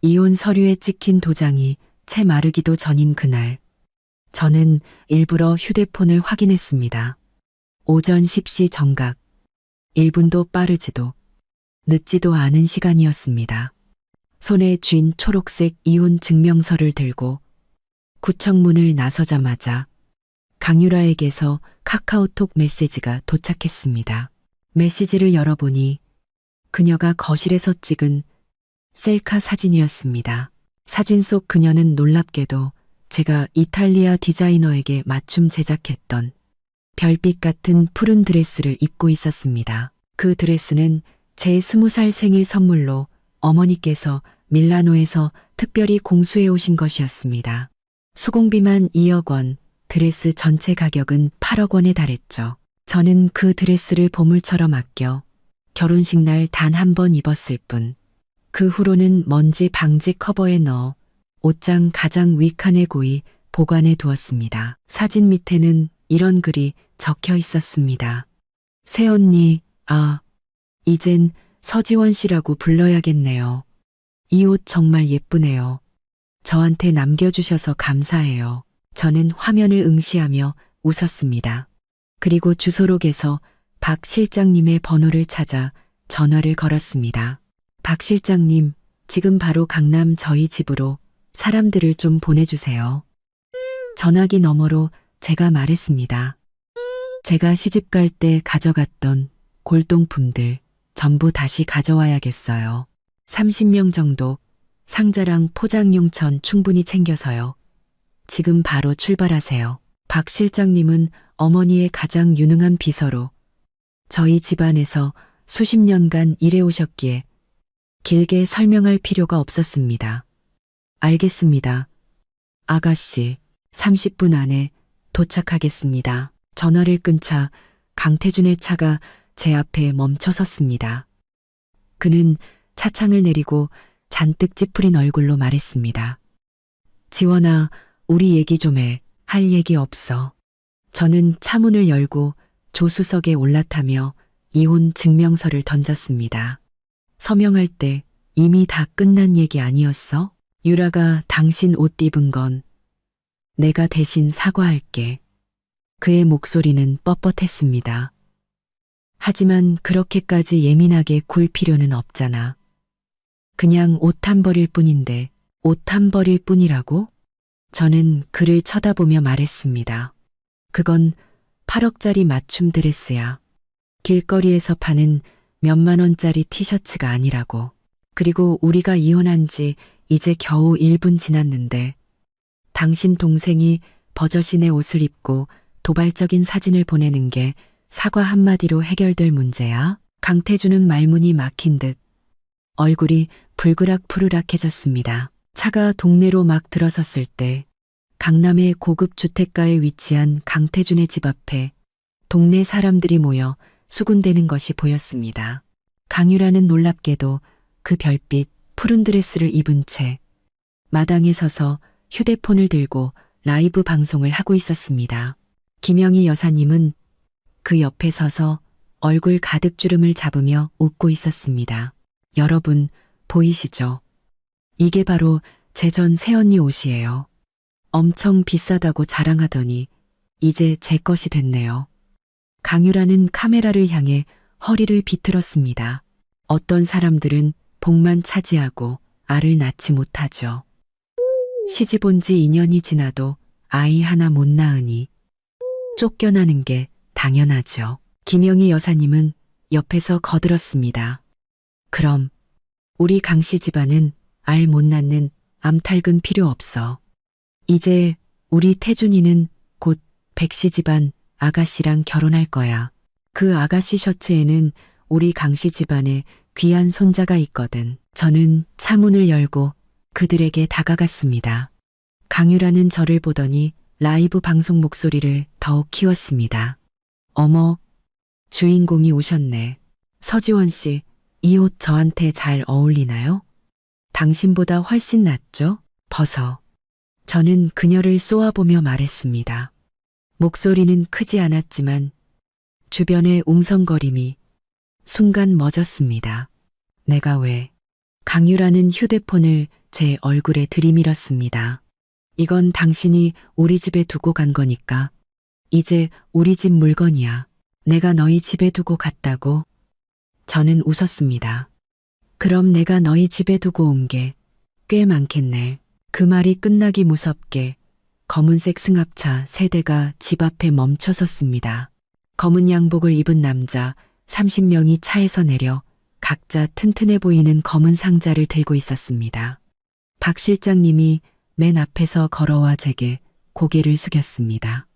이혼 서류에 찍힌 도장이 채 마르기도 전인 그날, 저는 일부러 휴대폰을 확인했습니다. 오전 10시 정각, 1분도 빠르지도 늦지도 않은 시간이었습니다. 손에 쥔 초록색 이혼 증명서를 들고 구청 문을 나서자마자 강유라에게서 카카오톡 메시지가 도착했습니다. 메시지를 열어보니 그녀가 거실에서 찍은 셀카 사진이었습니다. 사진 속 그녀는 놀랍게도 제가 이탈리아 디자이너에게 맞춤 제작했던 별빛 같은 푸른 드레스를 입고 있었습니다. 그 드레스는 제 20살 생일 선물로 어머니께서 밀라노에서 특별히 공수해 오신 것이었습니다. 수공비만 2억 원, 드레스 전체 가격은 8억 원에 달했죠. 저는 그 드레스를 보물처럼 아껴 결혼식 날 단 한 번 입었을 뿐, 그 후로는 먼지 방지 커버에 넣어 옷장 가장 윗칸에 고이 보관해 두었습니다. 사진 밑에는 이런 글이 적혀 있었습니다. 새언니, 이젠 서지원 씨라고 불러야겠네요. 이 옷 정말 예쁘네요. 저한테 남겨주셔서 감사해요. 저는 화면을 응시하며 웃었습니다. 그리고 주소록에서 박 실장님의 번호를 찾아 전화를 걸었습니다. 박 실장님, 지금 바로 강남 저희 집으로 사람들을 좀 보내주세요. 전화기 너머로 제가 말했습니다. 제가 시집 갈 때 가져갔던 골동품들 전부 다시 가져와야겠어요. 30명 정도 상자랑 포장용천 충분히 챙겨서요. 지금 바로 출발하세요. 박 실장님은 어머니의 가장 유능한 비서로 저희 집안에서 수십 년간 일해오셨기에 길게 설명할 필요가 없었습니다. 알겠습니다. 아가씨, 30분 안에 도착하겠습니다. 전화를 끊자 강태준의 차가 제 앞에 멈춰 섰습니다. 그는 차창을 내리고 잔뜩 찌푸린 얼굴로 말했습니다. 지원아, 우리 얘기 좀 해. 할 얘기 없어. 저는 차문을 열고 조수석에 올라타며 이혼 증명서를 던졌습니다. 서명할 때 이미 다 끝난 얘기 아니었어? 유라가 당신 옷 입은 건 내가 대신 사과할게. 그의 목소리는 뻣뻣했습니다. 하지만 그렇게까지 예민하게 굴 필요는 없잖아. 그냥 옷 한 벌일 뿐인데 옷 한 벌일 뿐이라고? 저는 그를 쳐다보며 말했습니다. 그건 8억짜리 맞춤 드레스야. 길거리에서 파는 몇만 원짜리 티셔츠가 아니라고. 그리고 우리가 이혼한 지 이제 겨우 1분 지났는데 당신 동생이 버젓이 옷을 입고 도발적인 사진을 보내는 게 사과 한마디로 해결될 문제야? 강태준은 말문이 막힌 듯 얼굴이 불그락푸르락해졌습니다. 차가 동네로 막 들어섰을 때 강남의 고급 주택가에 위치한 강태준의 집 앞에 동네 사람들이 모여 수군대는 것이 보였습니다. 강유라는 놀랍게도 그 별빛 푸른 드레스를 입은 채 마당에 서서 휴대폰을 들고 라이브 방송을 하고 있었습니다. 김영희 여사님은 그 옆에 서서 얼굴 가득 주름을 잡으며 웃고 있었습니다. 여러분, 보이시죠? 이게 바로 제 전 새언니 옷이에요. 엄청 비싸다고 자랑하더니 이제 제 것이 됐네요. 강유라는 카메라를 향해 허리를 비틀었습니다. 어떤 사람들은 복만 차지하고 알을 낳지 못하죠. 시집 온 지 2년이 지나도 아이 하나 못 낳으니 쫓겨나는 게 당연하죠. 김영희 여사님은 옆에서 거들었습니다. 그럼 우리 강씨 집안은 알 못 낳는 암탉은 필요 없어. 이제 우리 태준이는 곧 백씨 집안 아가씨랑 결혼할 거야. 그 아가씨 셔츠에는 우리 강씨 집안에 귀한 손자가 있거든. 저는 차문을 열고 그들에게 다가갔습니다. 강유라는 저를 보더니 라이브 방송 목소리를 더욱 키웠습니다. 어머, 주인공이 오셨네. 서지원 씨, 이 옷 저한테 잘 어울리나요? 당신보다 훨씬 낫죠? 벗어. 저는 그녀를 쏘아보며 말했습니다. 목소리는 크지 않았지만 주변의 웅성거림이 순간 멎었습니다. 내가 왜? 강유라는 휴대폰을 제 얼굴에 들이밀었습니다. 이건 당신이 우리 집에 두고 간 거니까. 이제 우리 집 물건이야. 내가 너희 집에 두고 갔다고? 저는 웃었습니다. 그럼 내가 너희 집에 두고 온 게 꽤 많겠네. 그 말이 끝나기 무섭게 검은색 승합차 3대가 집 앞에 멈춰 섰습니다. 검은 양복을 입은 남자 30명이 차에서 내려 각자 튼튼해 보이는 검은 상자를 들고 있었습니다. 박 실장님이 맨 앞에서 걸어와 제게 고개를 숙였습니다.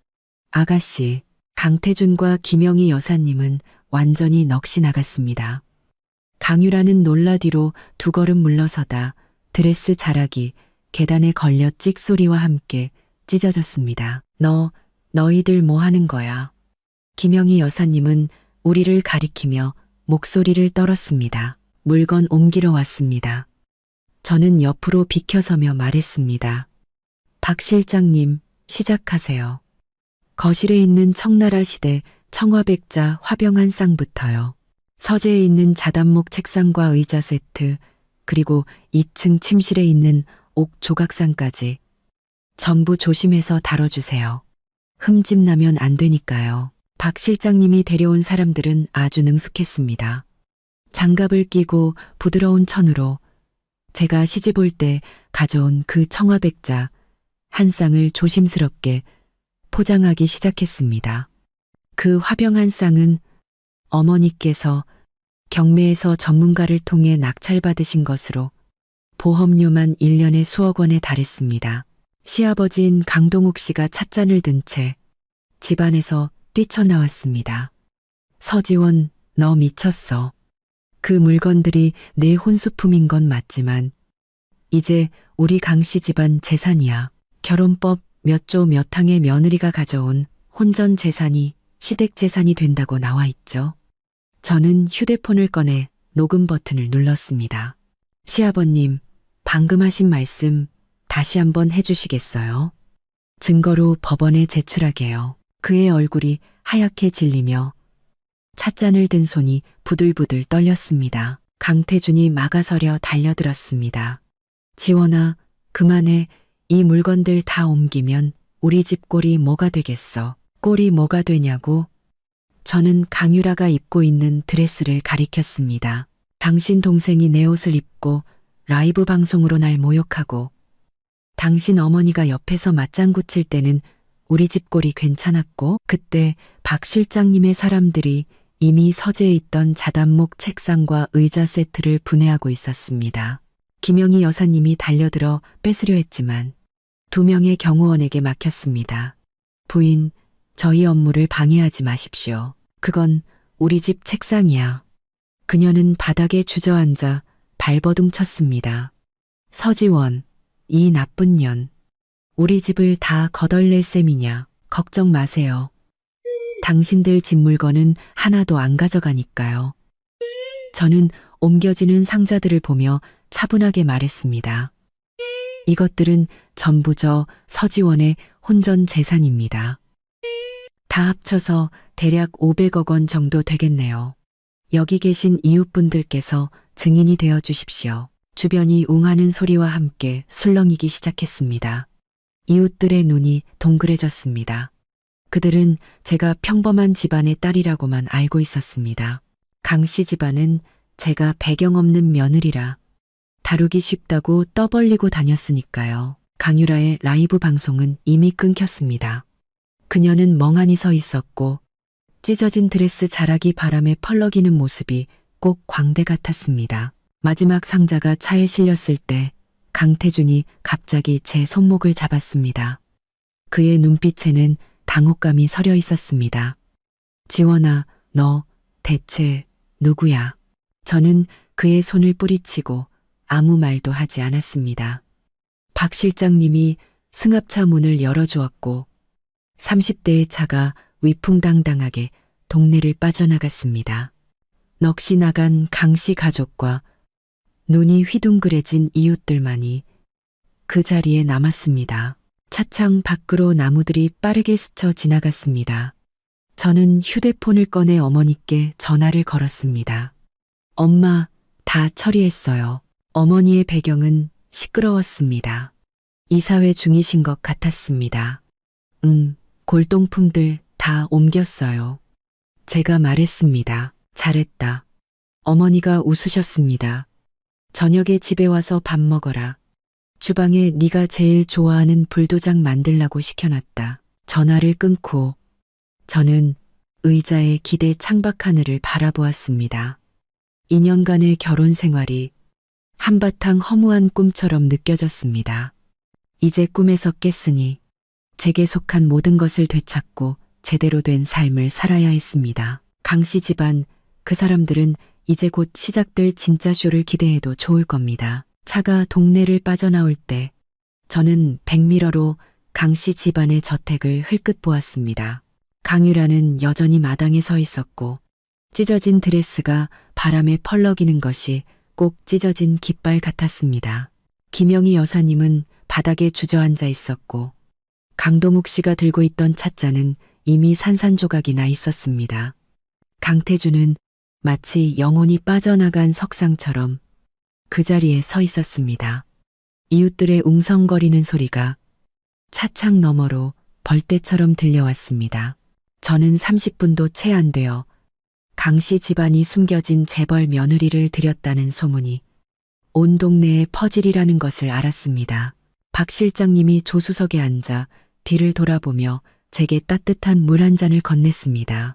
아가씨, 강태준과 김영희 여사님은 완전히 넋이 나갔습니다. 강유라는 놀라 뒤로 2걸음 물러서다 드레스 자락이 계단에 걸려 찍 소리와 함께 찢어졌습니다. 너희들 뭐 하는 거야? 김영희 여사님은 우리를 가리키며 목소리를 떨었습니다. 물건 옮기러 왔습니다. 저는 옆으로 비켜서며 말했습니다. 박 실장님, 시작하세요. 거실에 있는 청나라 시대 청화백자 화병 한 쌍부터요. 서재에 있는 자단목 책상과 의자 세트, 그리고 2층 침실에 있는 옥 조각상까지 전부 조심해서 다뤄주세요. 흠집 나면 안 되니까요. 박 실장님이 데려온 사람들은 아주 능숙했습니다. 장갑을 끼고 부드러운 천으로 제가 시집 올 때 가져온 그 청화백자 한 쌍을 조심스럽게 포장하기 시작했습니다. 그 화병 한 쌍은 어머니께서 경매에서 전문가를 통해 낙찰받으신 것으로 보험료만 1년에 수억 원에 달했습니다. 시아버지인 강동욱 씨가 찻잔을 든 채 집안에서 뛰쳐나왔습니다. 서지원, 너 미쳤어. 그 물건들이 내 혼수품인 건 맞지만 이제 우리 강씨 집안 재산이야. 결혼법 몇 조 몇 항의 며느리가 가져온 혼전 재산이 시댁 재산이 된다고 나와 있죠. 저는 휴대폰을 꺼내 녹음 버튼을 눌렀습니다. 시아버님, 방금 하신 말씀 다시 한번 해주시겠어요? 증거로 법원에 제출하게요. 그의 얼굴이 하얗게 질리며 찻잔을 든 손이 부들부들 떨렸습니다. 강태준이 막아서려 달려들었습니다. 지원아, 그만해. 이 물건들 다 옮기면 우리 집 꼴이 뭐가 되겠어. 꼴이 뭐가 되냐고? 저는 강유라가 입고 있는 드레스를 가리켰습니다. 당신 동생이 내 옷을 입고 라이브 방송으로 날 모욕하고 당신 어머니가 옆에서 맞장구 칠 때는 우리 집 꼴이 괜찮았고 그때 박 실장님의 사람들이 이미 서재에 있던 자단목 책상과 의자 세트를 분해하고 있었습니다. 김영희 여사님이 달려들어 뺏으려 했지만 2명의 경호원에게 막혔습니다. 부인, 저희 업무를 방해하지 마십시오. 그건 우리 집 책상이야. 그녀는 바닥에 주저앉아 발버둥 쳤습니다. 서지원, 이 나쁜 년. 우리 집을 다 거덜낼 셈이냐. 걱정 마세요. 당신들 집 물건은 하나도 안 가져가니까요. 저는 옮겨지는 상자들을 보며 차분하게 말했습니다. 이것들은 전부 저 서지원의 혼전 재산입니다. 다 합쳐서 대략 500억 원 정도 되겠네요. 여기 계신 이웃분들께서 증인이 되어 주십시오. 주변이 웅하는 소리와 함께 술렁이기 시작했습니다. 이웃들의 눈이 동그래졌습니다. 그들은 제가 평범한 집안의 딸이라고만 알고 있었습니다. 강씨 집안은 제가 배경 없는 며느리라 다루기 쉽다고 떠벌리고 다녔으니까요. 강유라의 라이브 방송은 이미 끊겼습니다. 그녀는 멍하니 서 있었고 찢어진 드레스 자락이 바람에 펄럭이는 모습이 꼭 광대 같았습니다. 마지막 상자가 차에 실렸을 때 강태준이 갑자기 제 손목을 잡았습니다. 그의 눈빛에는 당혹감이 서려 있었습니다. 지원아, 너 대체 누구야? 저는 그의 손을 뿌리치고 아무 말도 하지 않았습니다. 박 실장님이 승합차 문을 열어주었고 30대의 차가 위풍당당하게 동네를 빠져나갔습니다. 넋이 나간 강씨 가족과 눈이 휘둥그레진 이웃들만이 그 자리에 남았습니다. 차창 밖으로 나무들이 빠르게 스쳐 지나갔습니다. 저는 휴대폰을 꺼내 어머니께 전화를 걸었습니다. 엄마, 다 처리했어요. 어머니의 배경은 시끄러웠습니다. 이사회 중이신 것 같았습니다. 골동품들 다 옮겼어요. 제가 말했습니다. 잘했다. 어머니가 웃으셨습니다. 저녁에 집에 와서 밥 먹어라. 주방에 네가 제일 좋아하는 불도장 만들라고 시켜놨다. 전화를 끊고 저는 의자에 기대 창밖 하늘을 바라보았습니다. 2년간의 결혼 생활이 한바탕 허무한 꿈처럼 느껴졌습니다. 이제 꿈에서 깼으니 제게 속한 모든 것을 되찾고 제대로 된 삶을 살아야 했습니다. 강씨 집안, 그 사람들은 이제 곧 시작될 진짜 쇼를 기대해도 좋을 겁니다. 차가 동네를 빠져나올 때 저는 백미러로 강씨 집안의 저택을 흘끗 보았습니다. 강유라는 여전히 마당에 서 있었고 찢어진 드레스가 바람에 펄럭이는 것이 꼭 찢어진 깃발 같았습니다. 김영희 여사님은 바닥에 주저앉아 있었고 강동욱 씨가 들고 있던 찻잔은 이미 산산조각이 나 있었습니다. 강태주는 마치 영혼이 빠져나간 석상처럼 그 자리에 서 있었습니다. 이웃들의 웅성거리는 소리가 차창 너머로 벌떼처럼 들려왔습니다. 저는 30분도 채 안 되어 강씨 집안이 숨겨진 재벌 며느리를 들였다는 소문이 온 동네에 퍼질이라는 것을 알았습니다. 박 실장님이 조수석에 앉아 뒤를 돌아보며 제게 따뜻한 물 한 잔을 건넸습니다.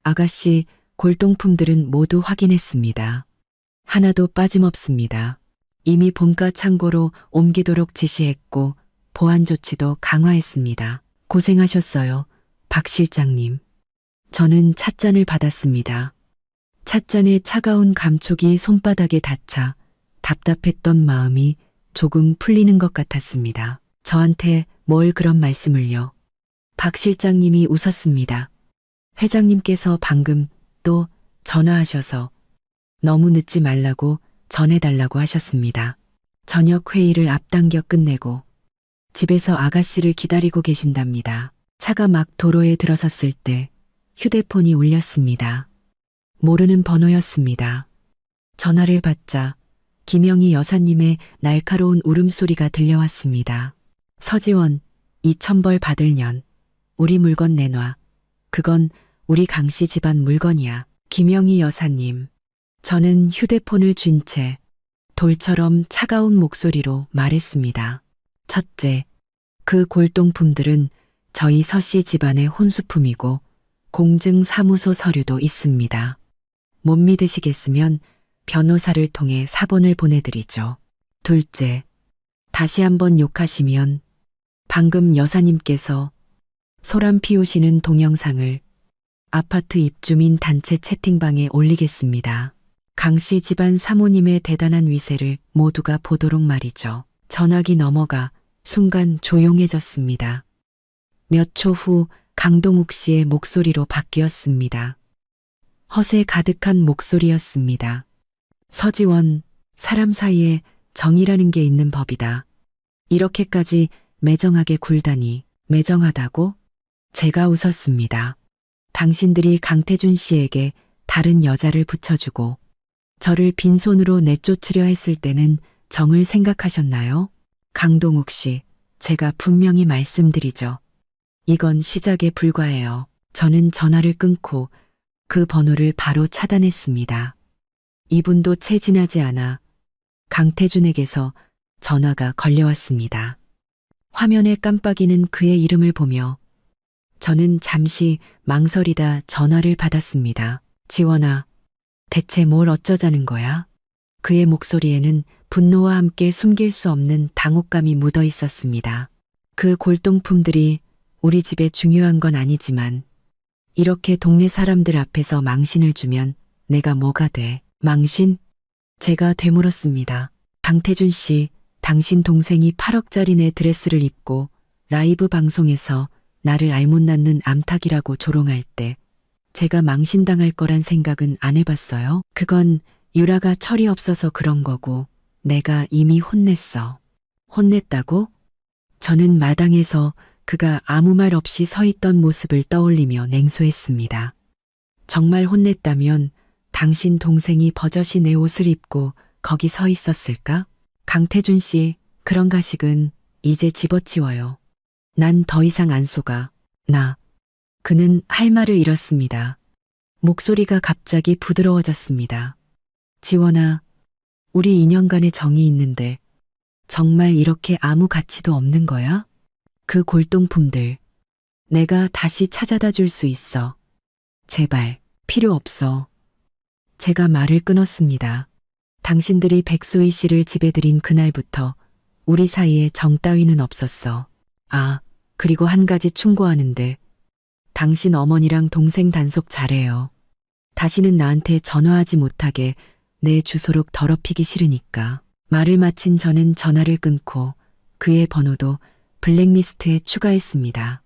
아가씨, 골동품들은 모두 확인했습니다. 하나도 빠짐없습니다. 이미 본가 창고로 옮기도록 지시했고 보안 조치도 강화했습니다. 고생하셨어요, 박 실장님. 저는 찻잔을 받았습니다. 찻잔의 차가운 감촉이 손바닥에 닿자 답답했던 마음이 조금 풀리는 것 같았습니다. 저한테 뭘 그런 말씀을요. 박 실장님이 웃었습니다. 회장님께서 방금 또 전화하셔서 너무 늦지 말라고 전해달라고 하셨습니다. 저녁 회의를 앞당겨 끝내고 집에서 아가씨를 기다리고 계신답니다. 차가 막 도로에 들어섰을 때 휴대폰이 울렸습니다. 모르는 번호였습니다. 전화를 받자 김영희 여사님의 날카로운 울음소리가 들려왔습니다. 서지원, 2,000벌 받을 년. 우리 물건 내놔. 그건 우리 강씨 집안 물건이야. 김영희 여사님. 저는 휴대폰을 쥔 채 돌처럼 차가운 목소리로 말했습니다. 첫째, 그 골동품들은 저희 서씨 집안의 혼수품이고 공증사무소 서류도 있습니다. 못 믿으시겠으면 변호사를 통해 사본을 보내드리죠. 둘째, 다시 한번 욕하시면 방금 여사님께서 소란 피우시는 동영상을 아파트 입주민 단체 채팅방에 올리겠습니다. 강씨 집안 사모님의 대단한 위세를 모두가 보도록 말이죠. 전화기 넘어가 순간 조용해졌습니다. 몇 초 후 강동욱 씨의 목소리로 바뀌었습니다. 허세 가득한 목소리였습니다. 서지원, 사람 사이에 정이라는 게 있는 법이다. 이렇게까지 매정하게 굴다니. 매정하다고? 제가 웃었습니다. 당신들이 강태준 씨에게 다른 여자를 붙여주고 저를 빈손으로 내쫓으려 했을 때는 정을 생각하셨나요? 강동욱 씨, 제가 분명히 말씀드리죠. 이건 시작에 불과해요. 저는 전화를 끊고 그 번호를 바로 차단했습니다. 2분도 채 지나지 않아 강태준에게서 전화가 걸려왔습니다. 화면에 깜빡이는 그의 이름을 보며 저는 잠시 망설이다 전화를 받았습니다. 지원아, 대체 뭘 어쩌자는 거야? 그의 목소리에는 분노와 함께 숨길 수 없는 당혹감이 묻어 있었습니다. 그 골동품들이 우리 집에 중요한 건 아니지만 이렇게 동네 사람들 앞에서 망신을 주면 내가 뭐가 돼? 망신? 제가 되물었습니다. 강태준 씨, 당신 동생이 8억짜리 내 드레스를 입고 라이브 방송에서 나를 알못났는 암탉이라고 조롱할 때 제가 망신당할 거란 생각은 안 해봤어요? 그건 유라가 철이 없어서 그런 거고 내가 이미 혼냈어. 혼냈다고? 저는 마당에서 그가 아무 말 없이 서 있던 모습을 떠올리며 냉소했습니다. 정말 혼냈다면 당신 동생이 버젓이 내 옷을 입고 거기 서 있었을까? 강태준 씨, 그런 가식은 이제 집어치워요. 난 더 이상 안 속아. 그는 할 말을 잃었습니다. 목소리가 갑자기 부드러워졌습니다. 지원아, 우리 2년간의 정이 있는데 정말 이렇게 아무 가치도 없는 거야? 그 골동품들 내가 다시 찾아다 줄 수 있어. 제발, 필요 없어. 제가 말을 끊었습니다. 당신들이 백소희 씨를 집에 들인 그날부터 우리 사이에 정 따위는 없었어. 그리고 한 가지 충고하는데 당신 어머니랑 동생 단속 잘해요. 다시는 나한테 전화하지 못하게 내 주소록 더럽히기 싫으니까. 말을 마친 저는 전화를 끊고 그의 번호도 블랙리스트에 추가했습니다.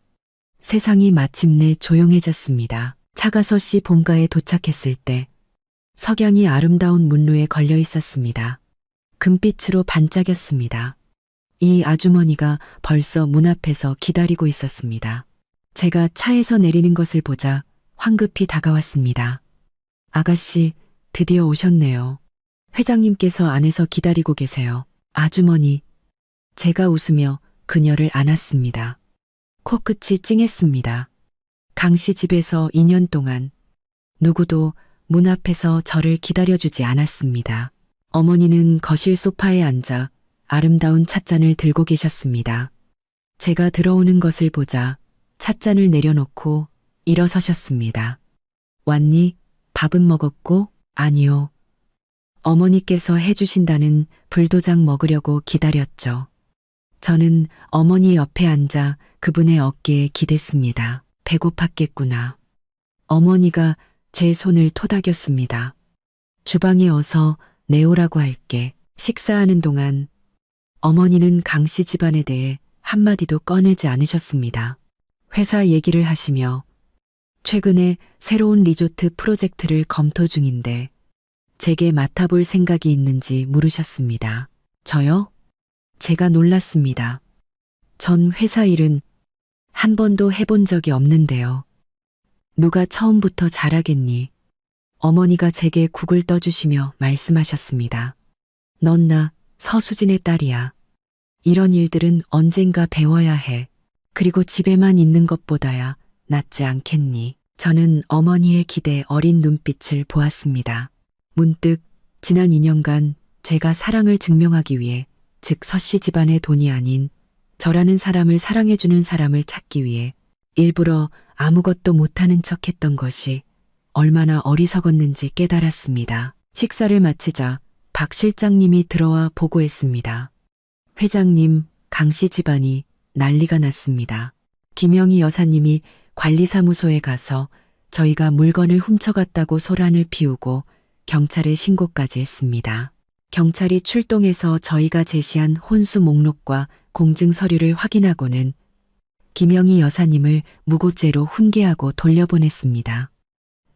세상이 마침내 조용해졌습니다. 차가 서씨 본가에 도착했을 때 석양이 아름다운 문로에 걸려 있었습니다. 금빛으로 반짝였습니다. 이 아주머니가 벌써 문 앞에서 기다리고 있었습니다. 제가 차에서 내리는 것을 보자 황급히 다가왔습니다. 아가씨, 드디어 오셨네요. 회장님께서 안에서 기다리고 계세요. 아주머니. 제가 웃으며 그녀를 안았습니다. 코끝이 찡했습니다. 강씨 집에서 2년 동안 누구도 문 앞에서 저를 기다려주지 않았습니다. 어머니는 거실 소파에 앉아 아름다운 찻잔을 들고 계셨습니다. 제가 들어오는 것을 보자 찻잔을 내려놓고 일어서셨습니다. 왔니? 밥은 먹었고? 아니요. 어머니께서 해주신다는 불도장 먹으려고 기다렸죠. 저는 어머니 옆에 앉아 그분의 어깨에 기댔습니다. 배고팠겠구나. 어머니가 제 손을 토닥였습니다. 주방에 어서 내오라고 할게. 식사하는 동안 어머니는 강씨 집안에 대해 한마디도 꺼내지 않으셨습니다. 회사 얘기를 하시며 최근에 새로운 리조트 프로젝트를 검토 중인데 제게 맡아볼 생각이 있는지 물으셨습니다. 저요? 제가 놀랐습니다. 전 회사 일은 한 번도 해본 적이 없는데요. 누가 처음부터 잘하겠니? 어머니가 제게 국을 떠주시며 말씀하셨습니다. 넌 나 서수진의 딸이야. 이런 일들은 언젠가 배워야 해. 그리고 집에만 있는 것보다야 낫지 않겠니? 저는 어머니의 기대 어린 눈빛을 보았습니다. 문득 지난 2년간 제가 사랑을 증명하기 위해, 즉 서씨 집안의 돈이 아닌 저라는 사람을 사랑해주는 사람을 찾기 위해 일부러 아무것도 못하는 척했던 것이 얼마나 어리석었는지 깨달았습니다. 식사를 마치자 박 실장님이 들어와 보고했습니다. 회장님, 강씨 집안이 난리가 났습니다. 김영희 여사님이 관리사무소에 가서 저희가 물건을 훔쳐갔다고 소란을 피우고 경찰에 신고까지 했습니다. 경찰이 출동해서 저희가 제시한 혼수 목록과 공증 서류를 확인하고는 김영희 여사님을 무고죄로 훈계하고 돌려보냈습니다.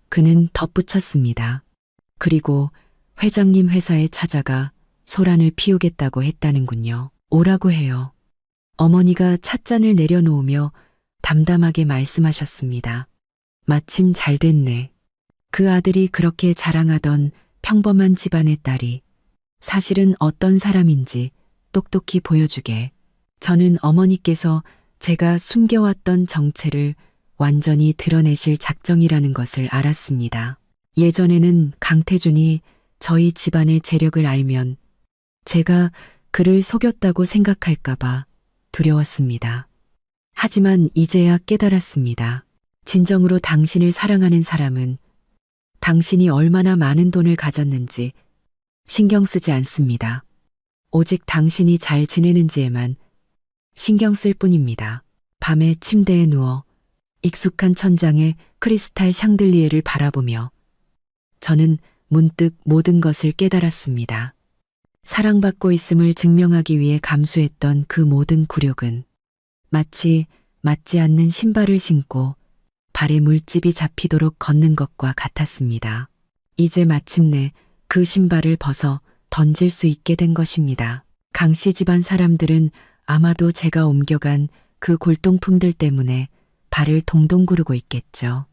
그는 덧붙였습니다. 그리고 회장님 회사에 찾아가 소란을 피우겠다고 했다는군요. 오라고 해요. 어머니가 찻잔을 내려놓으며 담담하게 말씀하셨습니다. 마침 잘 됐네. 그 아들이 그렇게 자랑하던 평범한 집안의 딸이 사실은 어떤 사람인지 똑똑히 보여주게. 저는 어머니께서 제가 숨겨왔던 정체를 완전히 드러내실 작정이라는 것을 알았습니다. 예전에는 강태준이 저희 집안의 재력을 알면 제가 그를 속였다고 생각할까봐 두려웠습니다. 하지만 이제야 깨달았습니다. 진정으로 당신을 사랑하는 사람은 당신이 얼마나 많은 돈을 가졌는지 신경 쓰지 않습니다. 오직 당신이 잘 지내는지에만 신경 쓸 뿐입니다. 밤에 침대에 누워 익숙한 천장에 크리스탈 샹들리에를 바라보며 저는 문득 모든 것을 깨달았습니다. 사랑받고 있음을 증명하기 위해 감수했던 그 모든 굴욕은 마치 맞지 않는 신발을 신고 발에 물집이 잡히도록 걷는 것과 같았습니다. 이제 마침내 그 신발을 벗어 던질 수 있게 된 것입니다. 강씨 집안 사람들은 아마도 제가 옮겨간 그 골동품들 때문에 발을 동동 구르고 있겠죠.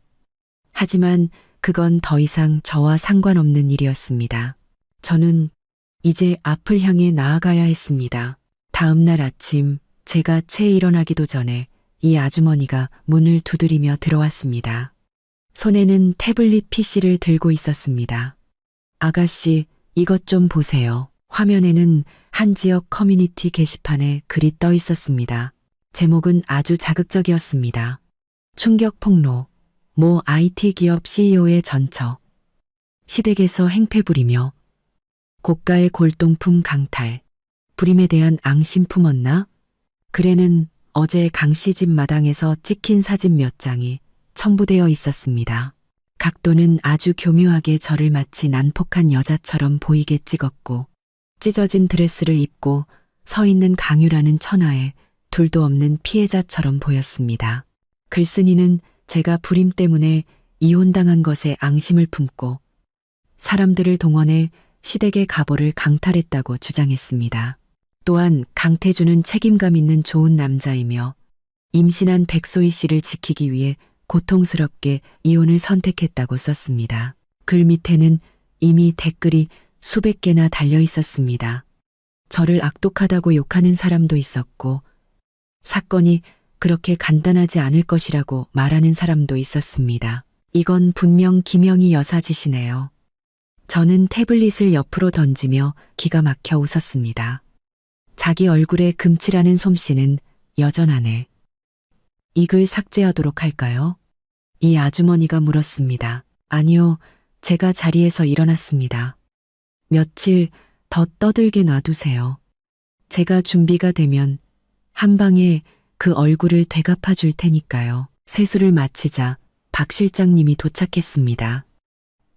하지만 그건 더 이상 저와 상관없는 일이었습니다. 저는 이제 앞을 향해 나아가야 했습니다. 다음 날 아침 제가 채 일어나기도 전에 이 아주머니가 문을 두드리며 들어왔습니다. 손에는 태블릿 PC를 들고 있었습니다. 아가씨, 이것 좀 보세요. 화면에는 한 지역 커뮤니티 게시판에 글이 떠 있었습니다. 제목은 아주 자극적이었습니다. 충격 폭로, 모 IT 기업 CEO의 전처. 시댁에서 행패 부리며 고가의 골동품 강탈. 불임에 대한 앙심 품었나? 글에는 어제 강씨 집 마당에서 찍힌 사진 몇 장이 첨부되어 있었습니다. 각도는 아주 교묘하게 저를 마치 난폭한 여자처럼 보이게 찍었고 찢어진 드레스를 입고 서 있는 강유라는 천하에 둘도 없는 피해자처럼 보였습니다. 글쓴이는 제가 불임 때문에 이혼당한 것에 앙심을 품고 사람들을 동원해 시댁의 가보를 강탈했다고 주장했습니다. 또한 강태준은 책임감 있는 좋은 남자이며 임신한 백소희 씨를 지키기 위해 고통스럽게 이혼을 선택했다고 썼습니다. 글 밑에는 이미 댓글이 수백 개나 달려 있었습니다. 저를 악독하다고 욕하는 사람도 있었고 사건이 그렇게 간단하지 않을 것이라고 말하는 사람도 있었습니다. 이건 분명 김영희 여사 짓이네요. 저는 태블릿을 옆으로 던지며 기가 막혀 웃었습니다. 자기 얼굴에 금칠하는 솜씨는 여전하네. 이 글 삭제하도록 할까요? 이 아주머니가 물었습니다. 아니요, 제가 자리에서 일어났습니다. 며칠 더 떠들게 놔두세요. 제가 준비가 되면 한 방에 그 얼굴을 되갚아 줄 테니까요. 세수를 마치자 박 실장님이 도착했습니다.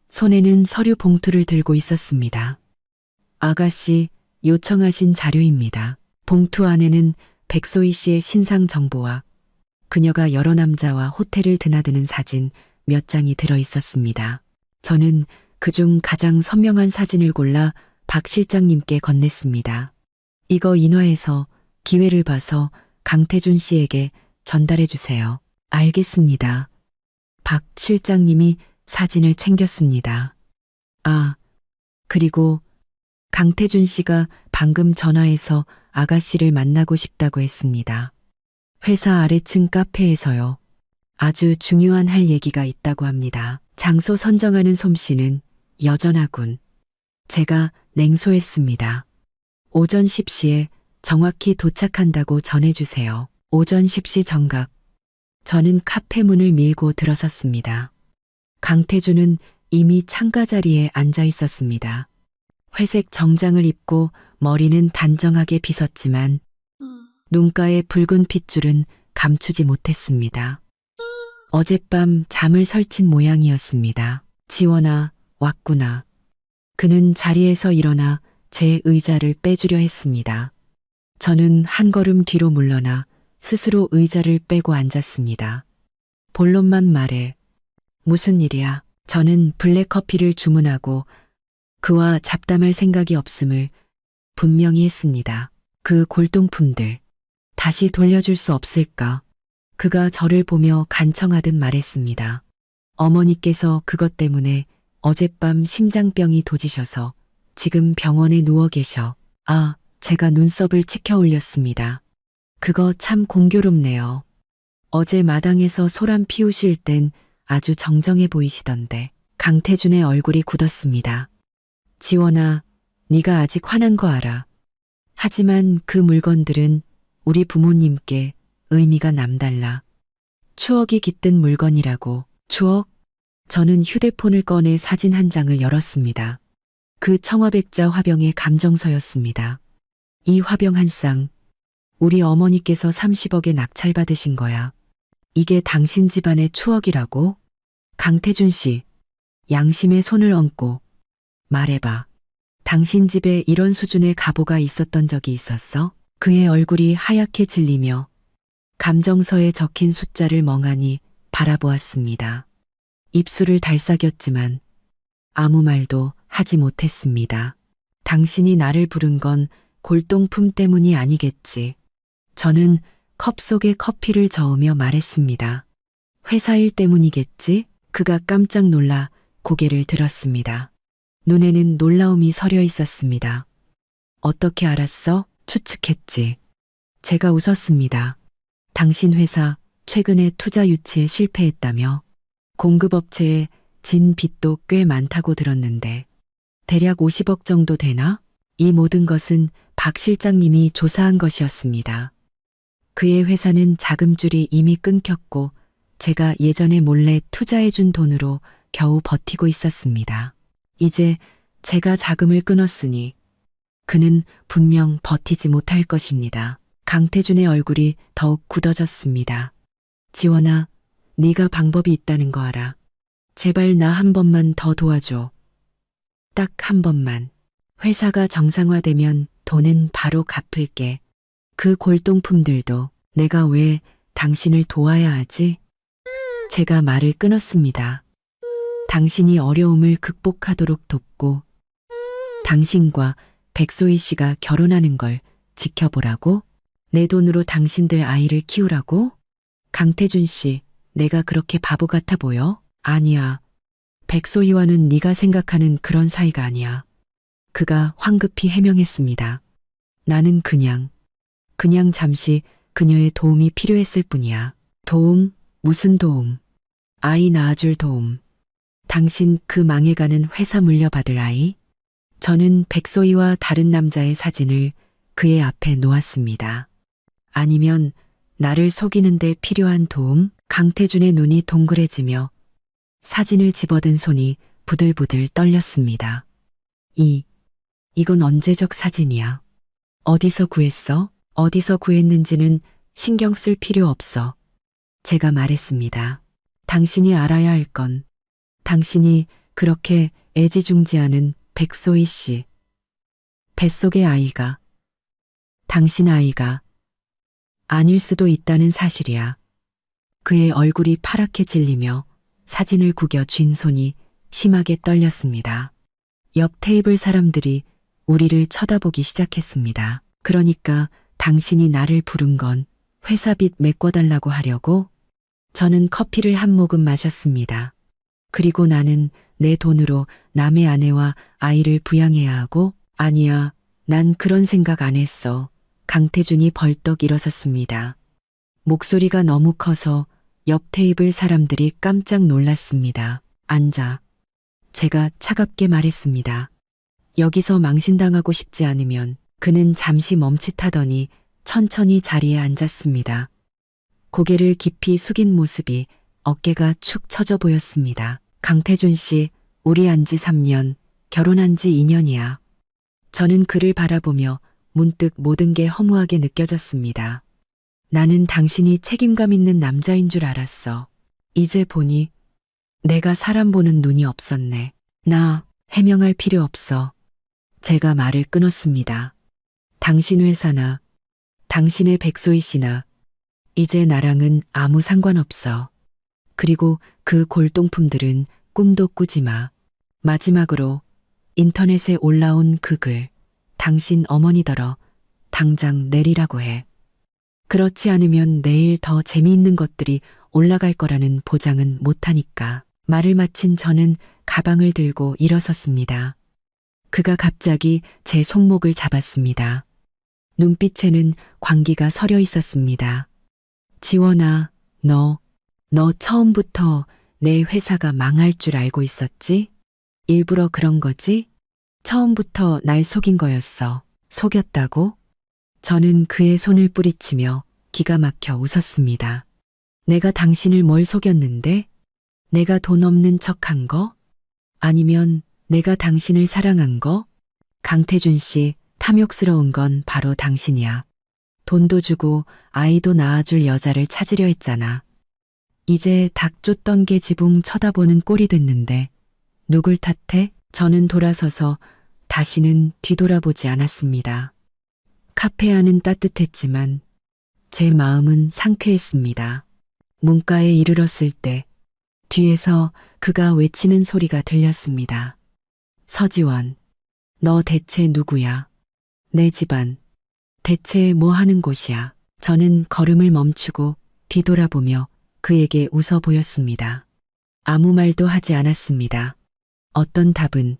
손에는 서류 봉투를 들고 있었습니다. 아가씨, 요청하신 자료입니다. 봉투 안에는 백소희 씨의 신상 정보와 그녀가 여러 남자와 호텔을 드나드는 사진 몇 장이 들어 있었습니다. 저는 그중 가장 선명한 사진을 골라 박 실장님께 건넸습니다. 이거 인화해서 기회를 봐서 강태준 씨에게 전달해 주세요. 알겠습니다. 박 실장님이 사진을 챙겼습니다. 아, 그리고 강태준 씨가 방금 전화해서 아가씨를 만나고 싶다고 했습니다. 회사 아래층 카페에서요. 아주 중요한 할 얘기가 있다고 합니다. 장소 선정하는 솜씨는 여전하군. 제가 냉소했습니다. 오전 10시에 정확히 도착한다고 전해주세요. 오전 10시 정각. 저는 카페 문을 밀고 들어섰습니다. 강태준은 이미 창가 자리에 앉아 있었습니다. 회색 정장을 입고 머리는 단정하게 빗었지만 눈가의 붉은 핏줄은 감추지 못했습니다. 어젯밤 잠을 설친 모양이었습니다. 지원아, 왔구나. 그는 자리에서 일어나 제 의자를 빼주려 했습니다. 저는 한 걸음 뒤로 물러나 스스로 의자를 빼고 앉았습니다. 본론만 말해. 무슨 일이야? 저는 블랙커피를 주문하고 그와 잡담할 생각이 없음을 분명히 했습니다. 그 골동품들 다시 돌려줄 수 없을까? 그가 저를 보며 간청하듯 말했습니다. 어머니께서 그것 때문에 어젯밤 심장병이 도지셔서 지금 병원에 누워 계셔. 아, 제가 눈썹을 치켜 올렸습니다. 그거 참 공교롭네요. 어제 마당에서 소란 피우실 땐 아주 정정해 보이시던데. 강태준의 얼굴이 굳었습니다. 지원아, 네가 아직 화난 거 알아. 하지만 그 물건들은 우리 부모님께 의미가 남달라. 추억이 깃든 물건이라고. 추억? 저는 휴대폰을 꺼내 사진 한 장을 열었습니다. 그 청화백자 화병의 감정서였습니다. 이 화병 한 쌍, 우리 어머니께서 30억에 낙찰받으신 거야. 이게 당신 집안의 추억이라고? 강태준 씨, 양심에 손을 얹고 말해봐. 당신 집에 이런 수준의 가보가 있었던 적이 있었어? 그의 얼굴이 하얗게 질리며 감정서에 적힌 숫자를 멍하니 바라보았습니다. 입술을 달싹였지만 아무 말도 하지 못했습니다. 당신이 나를 부른 건 골동품 때문이 아니겠지. 저는 컵 속에 커피를 저으며 말했습니다. 회사 일 때문이겠지? 그가 깜짝 놀라 고개를 들었습니다. 눈에는 놀라움이 서려 있었습니다. 어떻게 알았어? 추측했지. 제가 웃었습니다. 당신 회사 최근에 투자 유치에 실패했다며 공급업체에 진 빚도 꽤 많다고 들었는데 대략 50억 정도 되나? 이 모든 것은 박 실장님이 조사한 것이었습니다. 그의 회사는 자금줄이 이미 끊겼고 제가 예전에 몰래 투자해준 돈으로 겨우 버티고 있었습니다. 이제 제가 자금을 끊었으니 그는 분명 버티지 못할 것입니다. 강태준의 얼굴이 더욱 굳어졌습니다. 지원아, 네가 방법이 있다는 거 알아. 제발 나 한 번만 더 도와줘. 딱 한 번만. 회사가 정상화되면 돈은 바로 갚을게. 그 골동품들도 내가 왜 당신을 도와야 하지? 제가 말을 끊었습니다. 당신이 어려움을 극복하도록 돕고 당신과 백소희 씨가 결혼하는 걸 지켜보라고? 내 돈으로 당신들 아이를 키우라고? 강태준 씨, 내가 그렇게 바보 같아 보여? 아니야. 백소희와는 네가 생각하는 그런 사이가 아니야. 그가 황급히 해명했습니다. 나는 그냥 잠시 그녀의 도움이 필요했을 뿐이야. 도움? 무슨 도움? 아이 낳아줄 도움. 당신 그 망해가는 회사 물려받을 아이? 저는 백소희와 다른 남자의 사진을 그의 앞에 놓았습니다. 아니면 나를 속이는 데 필요한 도움? 강태준의 눈이 동그래지며 사진을 집어든 손이 부들부들 떨렸습니다. 이건 언제적 사진이야? 어디서 구했어? 어디서 구했는지는 신경 쓸 필요 없어. 제가 말했습니다. 당신이 알아야 할 건 당신이 그렇게 애지중지하는 백소희 씨. 뱃속의 아이가 당신 아이가 아닐 수도 있다는 사실이야. 그의 얼굴이 파랗게 질리며 사진을 구겨 쥔 손이 심하게 떨렸습니다. 옆 테이블 사람들이 우리를 쳐다보기 시작했습니다. 그러니까 당신이 나를 부른 건 회사빚 메꿔달라고 하려고? 저는 커피를 한 모금 마셨습니다. 그리고 나는 내 돈으로 남의 아내와 아이를 부양해야 하고? 아니야, 난 그런 생각 안 했어. 강태준이 벌떡 일어섰습니다. 목소리가 너무 커서 옆 테이블 사람들이 깜짝 놀랐습니다. 앉아. 제가 차갑게 말했습니다. 여기서 망신당하고 싶지 않으면. 그는 잠시 멈칫하더니 천천히 자리에 앉았습니다. 고개를 깊이 숙인 모습이 어깨가 축 처져 보였습니다. 강태준 씨, 우리 안지 3년, 결혼한 지 2년이야. 저는 그를 바라보며 문득 모든 게 허무하게 느껴졌습니다. 나는 당신이 책임감 있는 남자인 줄 알았어. 이제 보니 내가 사람 보는 눈이 없었네. 나 해명할 필요 없어. 제가 말을 끊었습니다. 당신 회사나 당신의 백소희 씨나 이제 나랑은 아무 상관없어. 그리고 그 골동품들은 꿈도 꾸지 마. 마지막으로 인터넷에 올라온 그 글, 당신 어머니더러 당장 내리라고 해. 그렇지 않으면 내일 더 재미있는 것들이 올라갈 거라는 보장은 못하니까. 말을 마친 저는 가방을 들고 일어섰습니다. 그가 갑자기 제 손목을 잡았습니다. 눈빛에는 광기가 서려 있었습니다. 지원아, 너 처음부터 내 회사가 망할 줄 알고 있었지? 일부러 그런 거지? 처음부터 날 속인 거였어. 속였다고? 저는 그의 손을 뿌리치며 기가 막혀 웃었습니다. 내가 당신을 뭘 속였는데? 내가 돈 없는 척한 거? 아니면 내가 당신을 사랑한 거? 강태준 씨, 탐욕스러운 건 바로 당신이야. 돈도 주고 아이도 낳아줄 여자를 찾으려 했잖아. 이제 닭 쫓던 게 지붕 쳐다보는 꼴이 됐는데 누굴 탓해? 저는 돌아서서 다시는 뒤돌아보지 않았습니다. 카페 안은 따뜻했지만 제 마음은 상쾌했습니다. 문가에 이르렀을 때 뒤에서 그가 외치는 소리가 들렸습니다. 서지원, 너 대체 누구야? 내 집안, 대체 뭐 하는 곳이야? 저는 걸음을 멈추고 뒤돌아보며 그에게 웃어 보였습니다. 아무 말도 하지 않았습니다. 어떤 답은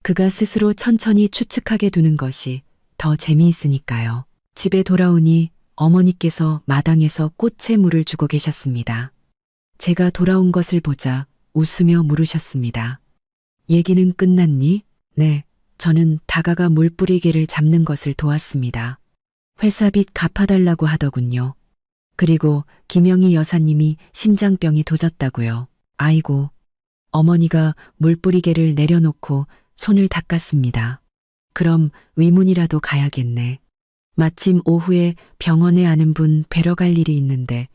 그가 스스로 천천히 추측하게 두는 것이 더 재미있으니까요. 집에 돌아오니 어머니께서 마당에서 꽃에 물을 주고 계셨습니다. 제가 돌아온 것을 보자 웃으며 물으셨습니다. 얘기는 끝났니? 네, 저는 다가가 물뿌리개를 잡는 것을 도왔습니다. 회사빚 갚아달라고 하더군요. 그리고 김영희 여사님이 심장병이 도졌다고요. 아이고, 어머니가 물뿌리개를 내려놓고 손을 닦았습니다. 그럼 위문이라도 가야겠네. 마침 오후에 병원에 아는 분 뵈러 갈 일이 있는데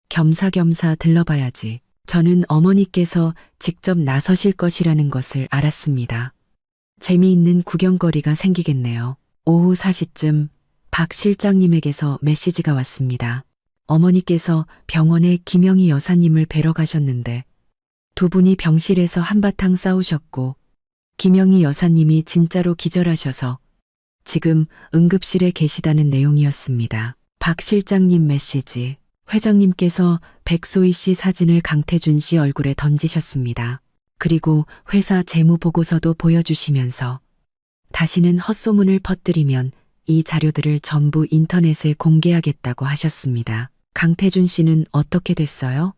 겸사겸사 들러봐야지. 저는 어머니께서 직접 나서실 것이라는 것을 알았습니다. 재미있는 구경거리가 생기겠네요. 오후 4시쯤 박 실장님에게서 메시지가 왔습니다. 어머니께서 병원에 김영희 여사님을 뵈러 가셨는데 두 분이 병실에서 한바탕 싸우셨고 김영희 여사님이 진짜로 기절하셔서 지금 응급실에 계시다는 내용이었습니다. 박 실장님 메시지. 회장님께서 백소희 씨 사진을 강태준 씨 얼굴에 던지셨습니다. 그리고 회사 재무보고서도 보여주시면서 다시는 헛소문을 퍼뜨리면 이 자료들을 전부 인터넷에 공개하겠다고 하셨습니다. 강태준 씨는 어떻게 됐어요?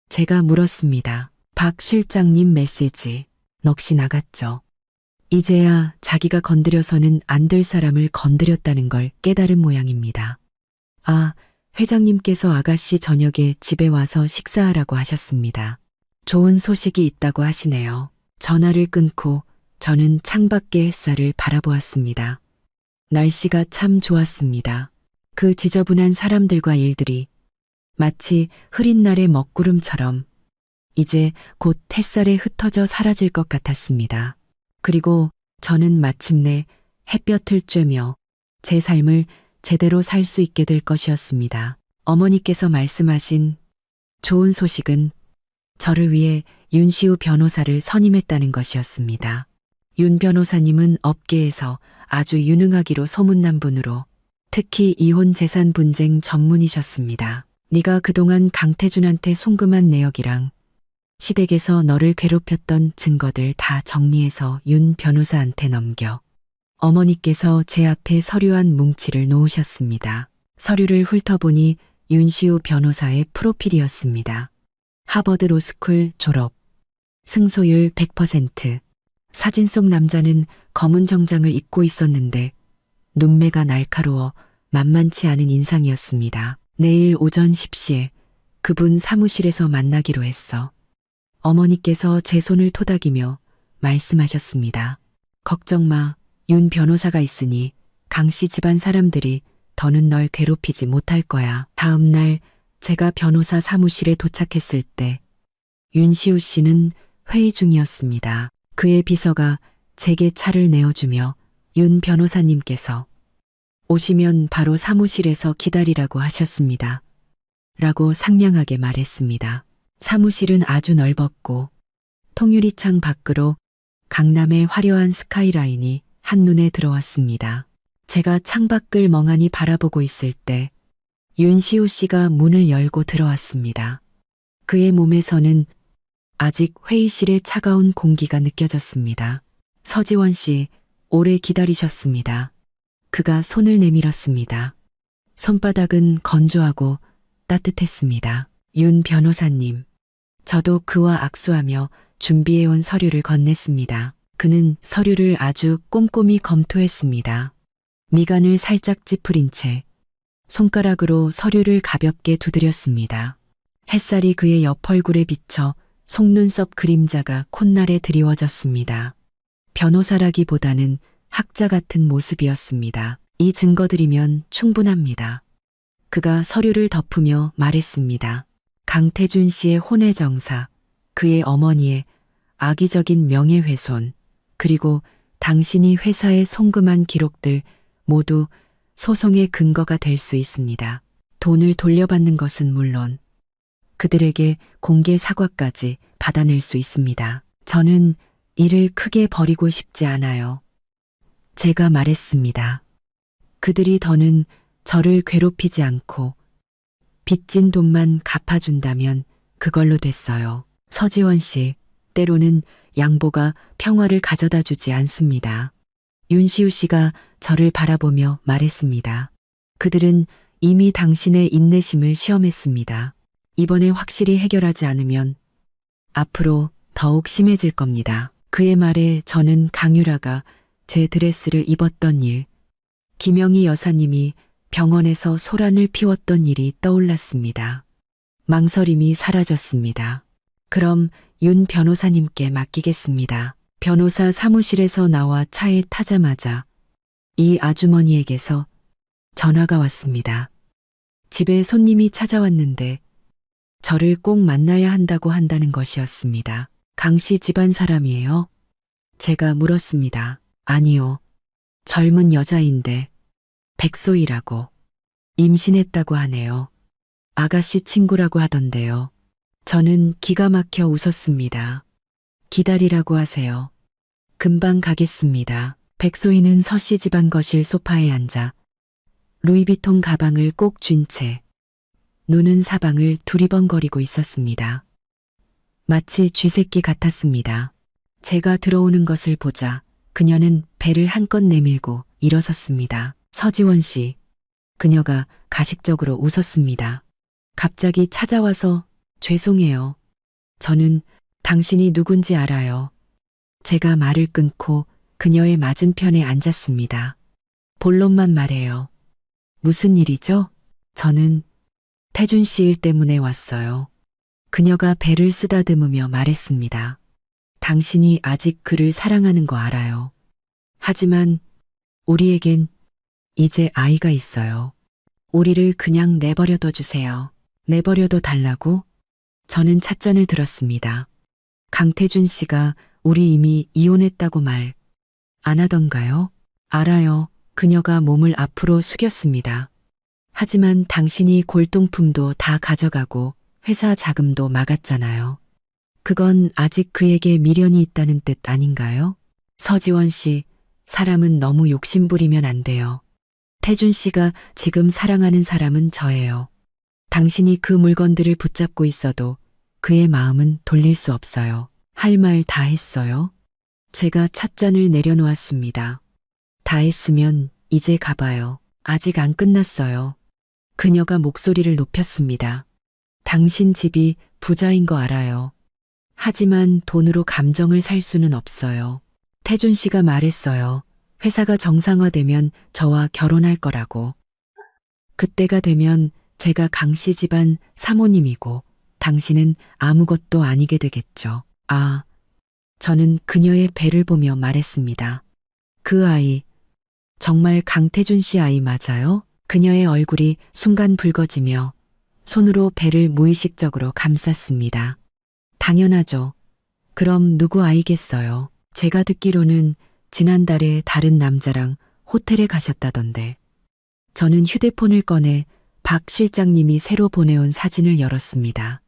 제가 물었습니다. 박 실장님 메시지. 넋이 나갔죠. 이제야 자기가 건드려서는 안 될 사람을 건드렸다는 걸 깨달은 모양입니다. 아, 회장님께서 아가씨 저녁에 집에 와서 식사하라고 하셨습니다. 좋은 소식이 있다고 하시네요. 전화를 끊고 저는 창밖의 햇살을 바라보았습니다. 날씨가 참 좋았습니다. 그 지저분한 사람들과 일들이 마치 흐린 날의 먹구름처럼 이제 곧 햇살에 흩어져 사라질 것 같았습니다. 그리고 저는 마침내 햇볕을 쬐며 제 삶을 제대로 살 수 있게 될 것이었습니다. 어머니께서 말씀하신 좋은 소식은 저를 위해 윤시우 변호사를 선임했다는 것이었습니다. 윤 변호사님은 업계에서 아주 유능하기로 소문난 분으로 특히 이혼 재산 분쟁 전문이셨습니다. 네가 그동안 강태준한테 송금한 내역이랑 시댁에서 너를 괴롭혔던 증거들 다 정리해서 윤 변호사한테 넘겨. 어머니께서 제 앞에 서류한 뭉치를 놓으셨습니다. 서류를 훑어보니 윤시우 변호사의 프로필이었습니다. 하버드 로스쿨 졸업, 승소율 100%. 사진 속 남자는 검은 정장을 입고 있었는데 눈매가 날카로워 만만치 않은 인상이었습니다. 내일 오전 10시에 그분 사무실에서 만나기로 했어. 어머니께서 제 손을 토닥이며 말씀하셨습니다. 걱정 마. 윤 변호사가 있으니 강씨 집안 사람들이 더는 널 괴롭히지 못할 거야. 다음 날 제가 변호사 사무실에 도착했을 때 윤시우 씨는 회의 중이었습니다. 그의 비서가 제게 차를 내어주며 윤 변호사님께서 오시면 바로 사무실에서 기다리라고 하셨습니다. 라고 상냥하게 말했습니다. 사무실은 아주 넓었고 통유리창 밖으로 강남의 화려한 스카이라인이 한눈에 들어왔습니다. 제가 창밖을 멍하니 바라보고 있을 때 윤시우 씨가 문을 열고 들어왔습니다. 그의 몸에서는 아직 회의실의 차가운 공기가 느껴졌습니다. 서지원 씨, 오래 기다리셨습니다. 그가 손을 내밀었습니다. 손바닥은 건조하고 따뜻했습니다. 윤 변호사님. 저도 그와 악수하며 준비해온 서류를 건넸습니다. 그는 서류를 아주 꼼꼼히 검토했습니다. 미간을 살짝 찌푸린 채 손가락으로 서류를 가볍게 두드렸습니다. 햇살이 그의 옆 얼굴에 비쳐 속눈썹 그림자가 콧날에 드리워졌습니다. 변호사라기보다는 학자 같은 모습이었습니다. 이 증거들이면 충분합니다. 그가 서류를 덮으며 말했습니다. 강태준 씨의 혼외정사, 그의 어머니의 악의적인 명예훼손, 그리고 당신이 회사에 송금한 기록들 모두 소송의 근거가 될 수 있습니다. 돈을 돌려받는 것은 물론 그들에게 공개 사과까지 받아낼 수 있습니다. 저는 일을 크게 벌이고 싶지 않아요. 제가 말했습니다. 그들이 더는 저를 괴롭히지 않고 빚진 돈만 갚아준다면 그걸로 됐어요. 서지원 씨, 때로는 양보가 평화를 가져다 주지 않습니다. 윤시우 씨가 저를 바라보며 말했습니다. 그들은 이미 당신의 인내심을 시험했습니다. 이번에 확실히 해결하지 않으면 앞으로 더욱 심해질 겁니다. 그의 말에 저는 강유라가 제 드레스를 입었던 일, 김영희 여사님이 병원에서 소란을 피웠던 일이 떠올랐습니다. 망설임이 사라졌습니다. 그럼 윤 변호사님께 맡기겠습니다. 변호사 사무실에서 나와 차에 타자마자 이 아주머니에게서 전화가 왔습니다. 집에 손님이 찾아왔는데 저를 꼭 만나야 한다고 한다는 것이었습니다. 강 씨 집안 사람이에요? 제가 물었습니다. 아니요. 젊은 여자인데 백소희라고 임신했다고 하네요. 아가씨 친구라고 하던데요. 저는 기가 막혀 웃었습니다. 기다리라고 하세요. 금방 가겠습니다. 백소희는 서씨 집안 거실 소파에 앉아 루이비통 가방을 꼭 쥔 채 눈은 사방을 두리번거리고 있었습니다. 마치 쥐새끼 같았습니다. 제가 들어오는 것을 보자 그녀는 배를 한껏 내밀고 일어섰습니다. 서지원 씨, 그녀가 가식적으로 웃었습니다. 갑자기 찾아와서 죄송해요. 저는 당신이 누군지 알아요. 제가 말을 끊고 그녀의 맞은편에 앉았습니다. 본론만 말해요. 무슨 일이죠? 저는 태준 씨 일 때문에 왔어요. 그녀가 배를 쓰다듬으며 말했습니다. 당신이 아직 그를 사랑하는 거 알아요. 하지만 우리에겐 이제 아이가 있어요. 우리를 그냥 내버려둬 주세요. 내버려둬 달라고? 저는 찻잔을 들었습니다. 강태준 씨가 우리 이미 이혼했다고 말 안 하던가요? 알아요. 그녀가 몸을 앞으로 숙였습니다. 하지만 당신이 골동품도 다 가져가고 회사 자금도 막았잖아요. 그건 아직 그에게 미련이 있다는 뜻 아닌가요? 서지원 씨, 사람은 너무 욕심부리면 안 돼요. 태준 씨가 지금 사랑하는 사람은 저예요. 당신이 그 물건들을 붙잡고 있어도 그의 마음은 돌릴 수 없어요. 할 말 다 했어요? 제가 찻잔을 내려놓았습니다. 다 했으면 이제 가봐요. 아직 안 끝났어요. 그녀가 목소리를 높였습니다. 당신 집이 부자인 거 알아요. 하지만 돈으로 감정을 살 수는 없어요. 태준 씨가 말했어요. 회사가 정상화되면 저와 결혼할 거라고. 그때가 되면 제가 강씨 집안 사모님이고 당신은 아무것도 아니게 되겠죠. 아, 저는 그녀의 배를 보며 말했습니다. 그 아이, 정말 강태준 씨 아이 맞아요? 그녀의 얼굴이 순간 붉어지며 손으로 배를 무의식적으로 감쌌습니다. 당연하죠. 그럼 누구 아이겠어요? 제가 듣기로는 지난달에 다른 남자랑 호텔에 가셨다던데. 저는 휴대폰을 꺼내 박 실장님이 새로 보내온 사진을 열었습니다.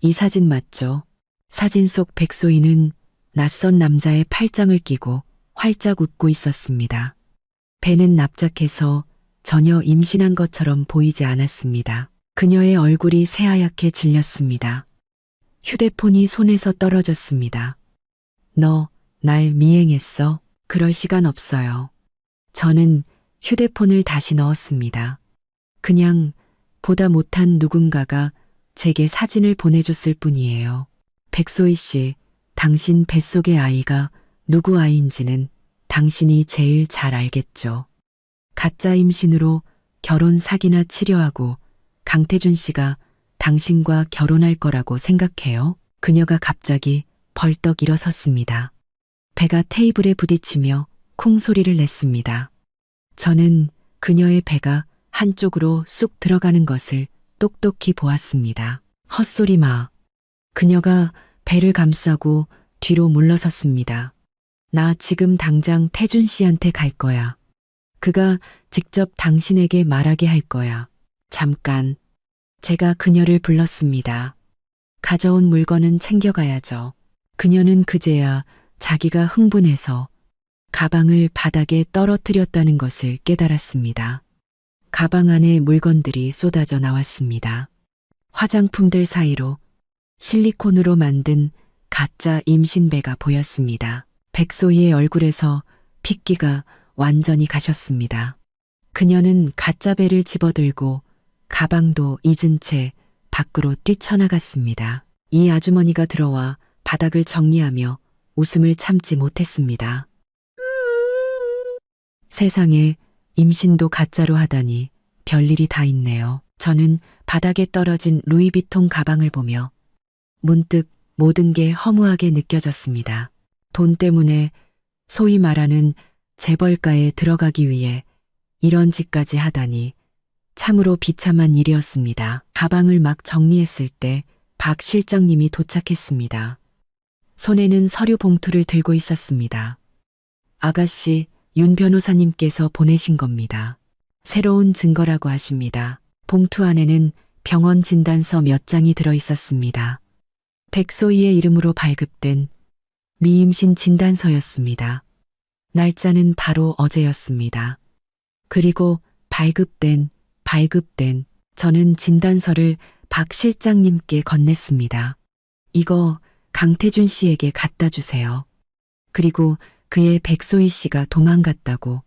이 사진 맞죠? 사진 속 백소희는 낯선 남자의 팔짱을 끼고 활짝 웃고 있었습니다. 배는 납작해서 전혀 임신한 것처럼 보이지 않았습니다. 그녀의 얼굴이 새하얗게 질렸습니다. 휴대폰이 손에서 떨어졌습니다. 너 날 미행했어? 그럴 시간 없어요. 저는 휴대폰을 다시 넣었습니다. 그냥 보다 못한 누군가가 제게 사진을 보내줬을 뿐이에요. 백소희 씨, 당신 뱃속의 아이가 누구 아이인지는 당신이 제일 잘 알겠죠. 가짜 임신으로 결혼 사기나 치려하고 강태준 씨가 당신과 결혼할 거라고 생각해요? 그녀가 갑자기 벌떡 일어섰습니다. 배가 테이블에 부딪히며 쿵 소리를 냈습니다. 저는 그녀의 배가 한쪽으로 쑥 들어가는 것을 똑똑히 보았습니다. 헛소리 마. 그녀가 배를 감싸고 뒤로 물러섰습니다. 나 지금 당장 태준 씨한테 갈 거야. 그가 직접 당신에게 말하게 할 거야. 잠깐. 제가 그녀를 불렀습니다. 가져온 물건은 챙겨가야죠. 그녀는 그제야 자기가 흥분해서 가방을 바닥에 떨어뜨렸다는 것을 깨달았습니다. 가방 안에 물건들이 쏟아져 나왔습니다. 화장품들 사이로 실리콘으로 만든 가짜 임신배가 보였습니다. 백소희의 얼굴에서 핏기가 완전히 가셨습니다. 그녀는 가짜배를 집어들고 가방도 잊은 채 밖으로 뛰쳐나갔습니다. 이 아주머니가 들어와 바닥을 정리하며 웃음을 참지 못했습니다. 세상에 임신도 가짜로 하다니 별일이 다 있네요. 저는 바닥에 떨어진 루이비통 가방을 보며 문득 모든 게 허무하게 느껴졌습니다. 돈 때문에 소위 말하는 재벌가에 들어가기 위해 이런 짓까지 하다니 참으로 비참한 일이었습니다. 가방을 막 정리했을 때 박 실장님이 도착했습니다. 손에는 서류 봉투를 들고 있었습니다. 아가씨, 윤 변호사님께서 보내신 겁니다. 새로운 증거라고 하십니다. 봉투 안에는 병원 진단서 몇 장이 들어 있었습니다. 백소희의 이름으로 발급된 미임신 진단서였습니다. 날짜는 바로 어제였습니다. 그리고 발급된 저는 진단서를 박 실장님께 건넸습니다. 이거 강태준 씨에게 갖다 주세요. 그리고 그의 백소희 씨가 도망갔다고,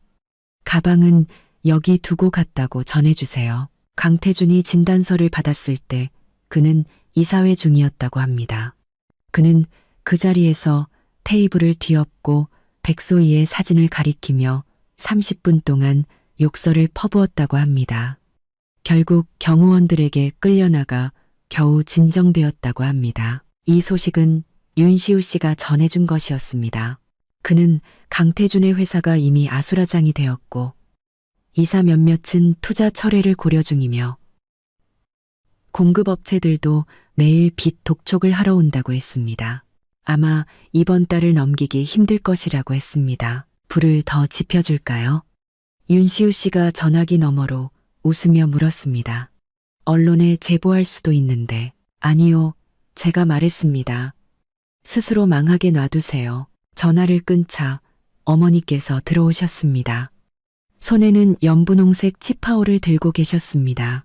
가방은 여기 두고 갔다고 전해주세요. 강태준이 진단서를 받았을 때 그는 이사회 중이었다고 합니다. 그는 그 자리에서 테이블을 뒤엎고 백소희의 사진을 가리키며 30분 동안 욕설을 퍼부었다고 합니다. 결국 경호원들에게 끌려나가 겨우 진정되었다고 합니다. 이 소식은 윤시우 씨가 전해준 것이었습니다. 그는 강태준의 회사가 이미 아수라장이 되었고 이사 몇몇은 투자 철회를 고려 중이며 공급업체들도 매일 빚 독촉을 하러 온다고 했습니다. 아마 이번 달을 넘기기 힘들 것이라고 했습니다. 불을 더 지펴줄까요? 윤시우 씨가 전화기 너머로 웃으며 물었습니다. 언론에 제보할 수도 있는데. 아니요, 제가 말했습니다. 스스로 망하게 놔두세요. 전화를 끊자 어머니께서 들어오셨습니다. 손에는 연분홍색 치파오를 들고 계셨습니다.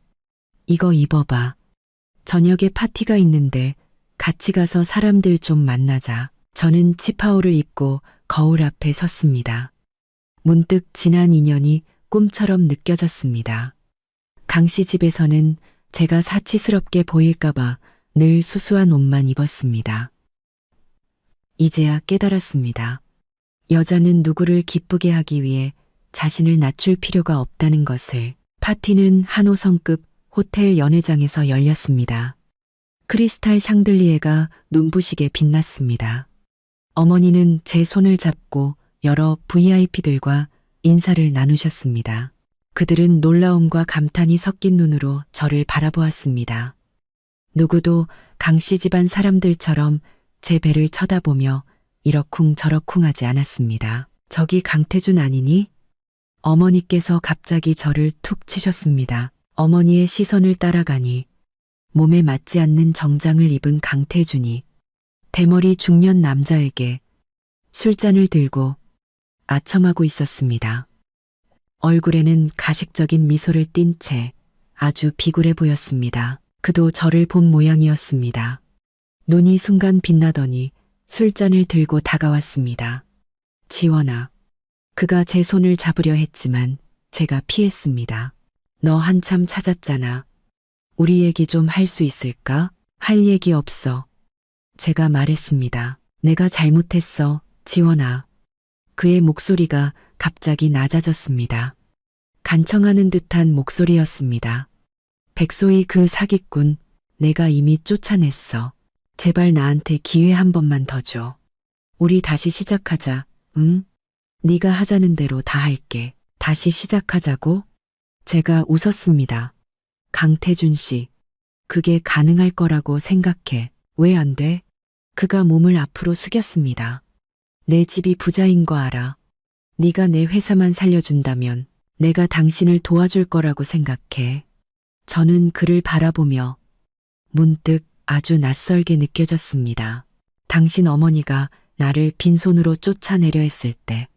이거 입어봐. 저녁에 파티가 있는데 같이 가서 사람들 좀 만나자. 저는 치파오를 입고 거울 앞에 섰습니다. 문득 지난 인연이 꿈처럼 느껴졌습니다. 강 씨 집에서는 제가 사치스럽게 보일까봐 늘 수수한 옷만 입었습니다. 이제야 깨달았습니다. 여자는 누구를 기쁘게 하기 위해 자신을 낮출 필요가 없다는 것을. 파티는 한 5성급 호텔 연회장에서 열렸습니다. 크리스탈 샹들리에가 눈부시게 빛났습니다. 어머니는 제 손을 잡고 여러 VIP들과 인사를 나누셨습니다. 그들은 놀라움과 감탄이 섞인 눈으로 저를 바라보았습니다. 누구도 강씨 집안 사람들처럼 제 배를 쳐다보며 이러쿵저러쿵 하지 않았습니다. 저기 강태준 아니니? 어머니께서 갑자기 저를 툭 치셨습니다. 어머니의 시선을 따라가니 몸에 맞지 않는 정장을 입은 강태준이 대머리 중년 남자에게 술잔을 들고 아첨하고 있었습니다. 얼굴에는 가식적인 미소를 띤 채 아주 비굴해 보였습니다. 그도 저를 본 모양이었습니다. 눈이 순간 빛나더니 술잔을 들고 다가왔습니다. 지원아. 그가 제 손을 잡으려 했지만 제가 피했습니다. 너 한참 찾았잖아. 우리 얘기 좀 할 수 있을까? 할 얘기 없어. 제가 말했습니다. 내가 잘못했어, 지원아. 그의 목소리가 갑자기 낮아졌습니다. 간청하는 듯한 목소리였습니다. 백소희 그 사기꾼, 내가 이미 쫓아냈어. 제발 나한테 기회 한 번만 더 줘. 우리 다시 시작하자, 응? 네가 하자는 대로 다 할게. 다시 시작하자고? 제가 웃었습니다. 강태준 씨, 그게 가능할 거라고 생각해. 왜 안 돼? 그가 몸을 앞으로 숙였습니다. 내 집이 부자인 거 알아. 네가 내 회사만 살려준다면 내가 당신을 도와줄 거라고 생각해. 저는 그를 바라보며 문득 아주 낯설게 느껴졌습니다. 당신 어머니가 나를 빈손으로 쫓아내려 했을 때,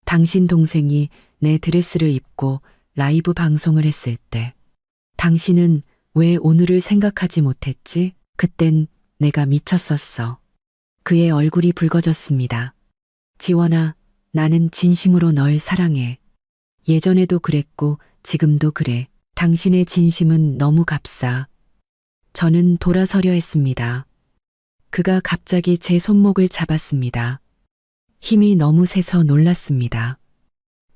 당신 동생이 내 드레스를 입고 라이브 방송을 했을 때, 당신은 왜 오늘을 생각하지 못했지? 그땐 내가 미쳤었어. 그의 얼굴이 붉어졌습니다. 지원아, 나는 진심으로 널 사랑해. 예전에도 그랬고 지금도 그래. 당신의 진심은 너무 값싸. 저는 돌아서려 했습니다. 그가 갑자기 제 손목을 잡았습니다. 힘이 너무 세서 놀랐습니다.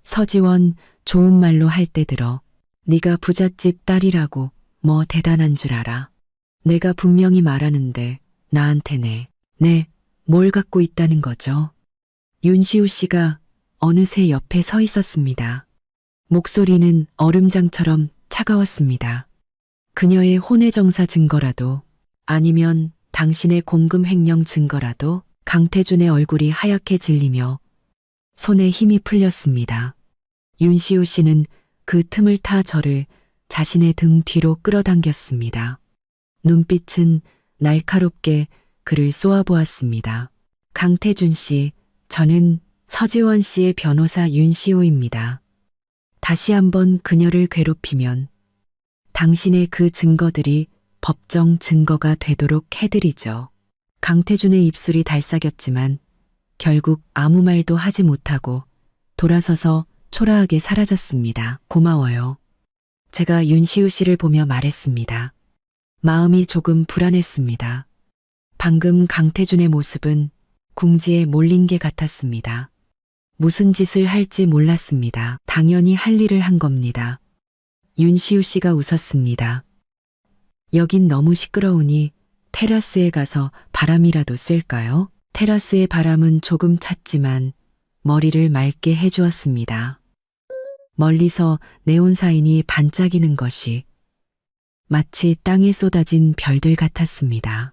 서지원, 좋은 말로 할 때 들어. 네가 부잣집 딸이라고 뭐 대단한 줄 알아. 내가 분명히 말하는데 나한테 뭘 갖고 있다는 거죠? 윤시우 씨가 어느새 옆에 서 있었습니다. 목소리는 얼음장처럼 차가웠습니다. 그녀의 혼외정사 증거라도 아니면 당신의 공금 횡령 증거라도. 강태준의 얼굴이 하얗게 질리며 손에 힘이 풀렸습니다. 윤시우 씨는 그 틈을 타 저를 자신의 등 뒤로 끌어당겼습니다. 눈빛은 날카롭게 그를 쏘아보았습니다. 강태준 씨, 저는 서지원 씨의 변호사 윤시우입니다. 다시 한번 그녀를 괴롭히면 당신의 그 증거들이 법정 증거가 되도록 해드리죠. 강태준의 입술이 달싹였지만 결국 아무 말도 하지 못하고 돌아서서 초라하게 사라졌습니다. 고마워요. 제가 윤시우 씨를 보며 말했습니다. 마음이 조금 불안했습니다. 방금 강태준의 모습은 궁지에 몰린 게 같았습니다. 무슨 짓을 할지 몰랐습니다. 당연히 할 일을 한 겁니다. 윤시우 씨가 웃었습니다. 여긴 너무 시끄러우니 테라스에 가서 바람이라도 쐴까요? 테라스의 바람은 조금 찼지만 머리를 맑게 해주었습니다. 멀리서 네온사인이 반짝이는 것이 마치 땅에 쏟아진 별들 같았습니다.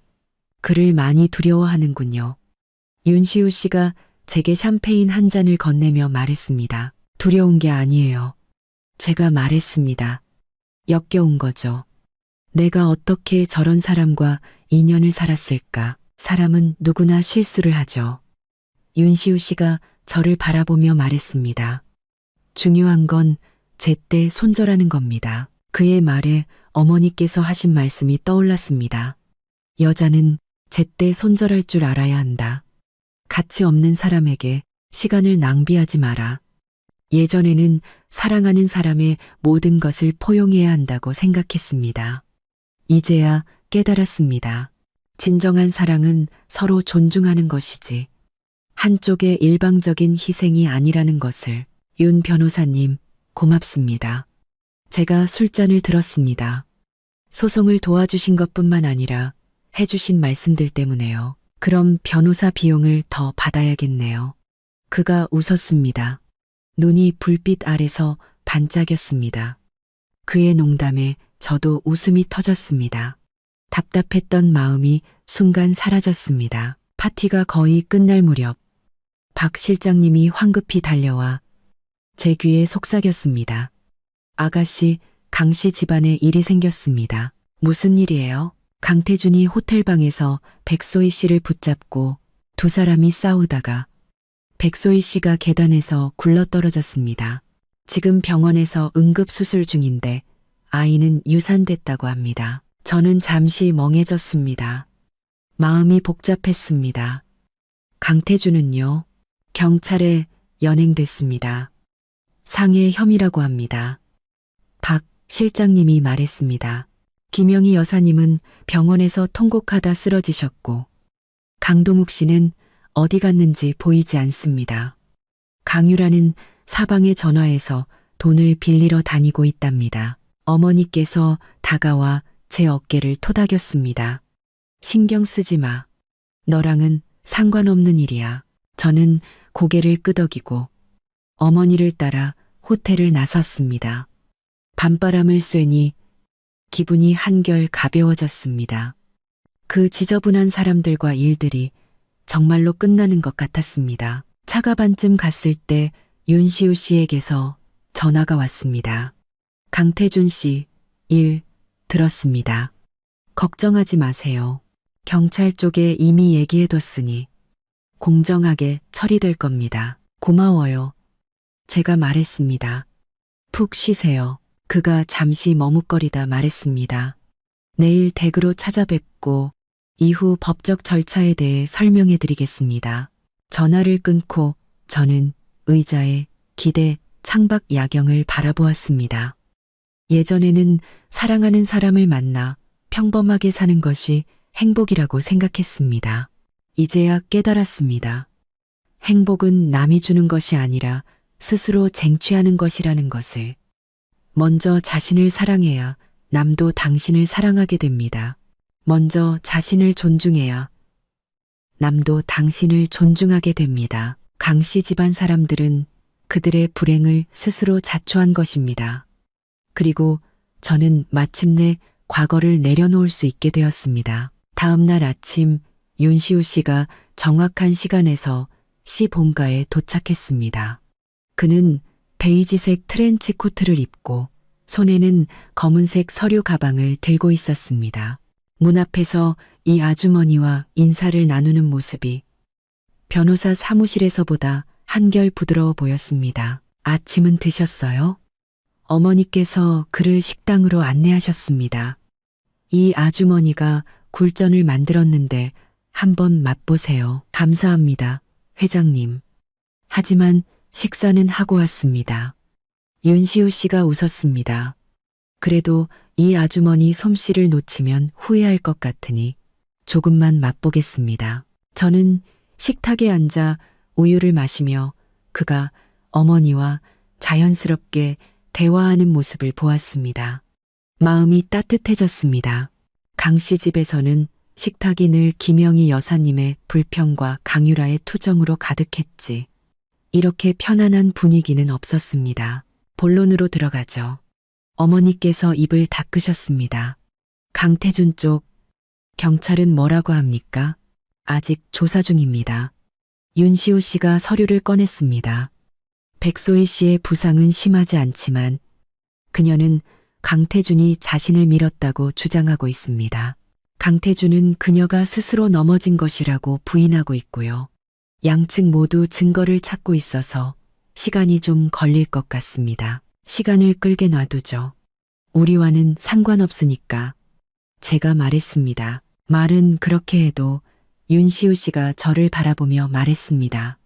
그를 많이 두려워하는군요. 윤시우 씨가 제게 샴페인 한 잔을 건네며 말했습니다. 두려운 게 아니에요. 제가 말했습니다. 역겨운 거죠. 내가 어떻게 저런 사람과 인연을 살았을까? 사람은 누구나 실수를 하죠. 윤시우 씨가 저를 바라보며 말했습니다. 중요한 건 제때 손절하는 겁니다. 그의 말에 어머니께서 하신 말씀이 떠올랐습니다. 여자는 제때 손절할 줄 알아야 한다. 가치 없는 사람에게 시간을 낭비하지 마라. 예전에는 사랑하는 사람의 모든 것을 포용해야 한다고 생각했습니다. 이제야 깨달았습니다. 진정한 사랑은 서로 존중하는 것이지 한쪽의 일방적인 희생이 아니라는 것을. 윤 변호사님, 고맙습니다. 제가 술잔을 들었습니다. 소송을 도와주신 것뿐만 아니라 해주신 말씀들 때문에요. 그럼 변호사 비용을 더 받아야겠네요. 그가 웃었습니다. 눈이 불빛 아래서 반짝였습니다. 그의 농담에 저도 웃음이 터졌습니다. 답답했던 마음이 순간 사라졌습니다. 파티가 거의 끝날 무렵 박 실장님이 황급히 달려와 제 귀에 속삭였습니다. 아가씨, 강씨 집안에 일이 생겼습니다. 무슨 일이에요? 강태준이 호텔방에서 백소희 씨를 붙잡고 두 사람이 싸우다가 백소희 씨가 계단에서 굴러떨어졌습니다. 지금 병원에서 응급수술 중인데 아이는 유산됐다고 합니다. 저는 잠시 멍해졌습니다. 마음이 복잡했습니다. 강태준은요, 경찰에 연행됐습니다. 상해 혐의라고 합니다. 박 실장님이 말했습니다. 김영희 여사님은 병원에서 통곡하다 쓰러지셨고 강동욱 씨는 어디 갔는지 보이지 않습니다. 강유라는 사방에 전화해서 돈을 빌리러 다니고 있답니다. 어머니께서 다가와 제 어깨를 토닥였습니다. 신경 쓰지 마. 너랑은 상관없는 일이야. 저는 고개를 끄덕이고 어머니를 따라 호텔을 나섰습니다. 밤바람을 쐬니 기분이 한결 가벼워졌습니다. 그 지저분한 사람들과 일들이 정말로 끝나는 것 같았습니다. 차가 반쯤 갔을 때 윤시우 씨에게서 전화가 왔습니다. 강태준 씨, 일 들었습니다. 걱정하지 마세요. 경찰 쪽에 이미 얘기해뒀으니 공정하게 처리될 겁니다. 고마워요. 제가 말했습니다. 푹 쉬세요. 그가 잠시 머뭇거리다 말했습니다. 내일 댁으로 찾아뵙고 이후 법적 절차에 대해 설명해 드리겠습니다. 전화를 끊고 저는 의자에 기대 창밖 야경을 바라보았습니다. 예전에는 사랑하는 사람을 만나 평범하게 사는 것이 행복이라고 생각했습니다. 이제야 깨달았습니다. 행복은 남이 주는 것이 아니라 스스로 쟁취하는 것이라는 것을. 먼저 자신을 사랑해야 남도 당신을 사랑하게 됩니다. 먼저 자신을 존중해야 남도 당신을 존중하게 됩니다. 강씨 집안 사람들은 그들의 불행을 스스로 자초한 것입니다. 그리고 저는 마침내 과거를 내려놓을 수 있게 되었습니다. 다음 날 아침 윤시우 씨가 정확한 시간에서 씨 본가에 도착했습니다. 그는 베이지색 트렌치 코트를 입고 손에는 검은색 서류 가방을 들고 있었습니다. 문 앞에서 이 아주머니와 인사를 나누는 모습이 변호사 사무실에서보다 한결 부드러워 보였습니다. 아침은 드셨어요? 어머니께서 그를 식당으로 안내하셨습니다. 이 아주머니가 굴전을 만들었는데 한번 맛보세요. 감사합니다, 회장님. 하지만 식사는 하고 왔습니다. 윤시우 씨가 웃었습니다. 그래도 이 아주머니 솜씨를 놓치면 후회할 것 같으니 조금만 맛보겠습니다. 저는 식탁에 앉아 우유를 마시며 그가 어머니와 자연스럽게 대화하는 모습을 보았습니다. 마음이 따뜻해졌습니다. 강씨 집에서는 식탁이 늘 김영희 여사님의 불평과 강유라의 투정으로 가득했지. 이렇게 편안한 분위기는 없었습니다. 본론으로 들어가죠. 어머니께서 입을 닦으셨습니다. 강태준 쪽 경찰은 뭐라고 합니까? 아직 조사 중입니다. 윤시우 씨가 서류를 꺼냈습니다. 백소희 씨의 부상은 심하지 않지만 그녀는 강태준이 자신을 밀었다고 주장하고 있습니다. 강태준은 그녀가 스스로 넘어진 것이라고 부인하고 있고요. 양측 모두 증거를 찾고 있어서 시간이 좀 걸릴 것 같습니다. 시간을 끌게 놔두죠. 우리와는 상관없으니까. 제가 말했습니다. 말은 그렇게 해도 윤시우 씨가 저를 바라보며 말했습니다.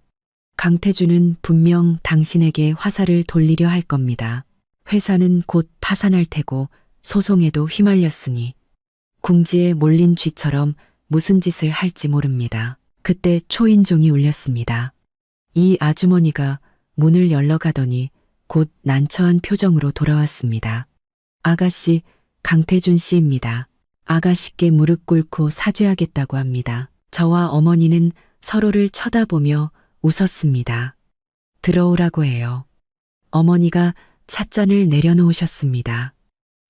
강태준은 분명 당신에게 화살을 돌리려 할 겁니다. 회사는 곧 파산할 테고 소송에도 휘말렸으니 궁지에 몰린 쥐처럼 무슨 짓을 할지 모릅니다. 그때 초인종이 울렸습니다. 이 아주머니가 문을 열러 가더니 곧 난처한 표정으로 돌아왔습니다. 아가씨, 강태준 씨입니다. 아가씨께 무릎 꿇고 사죄하겠다고 합니다. 저와 어머니는 서로를 쳐다보며 웃었습니다. 들어오라고 해요. 어머니가 찻잔을 내려놓으셨습니다.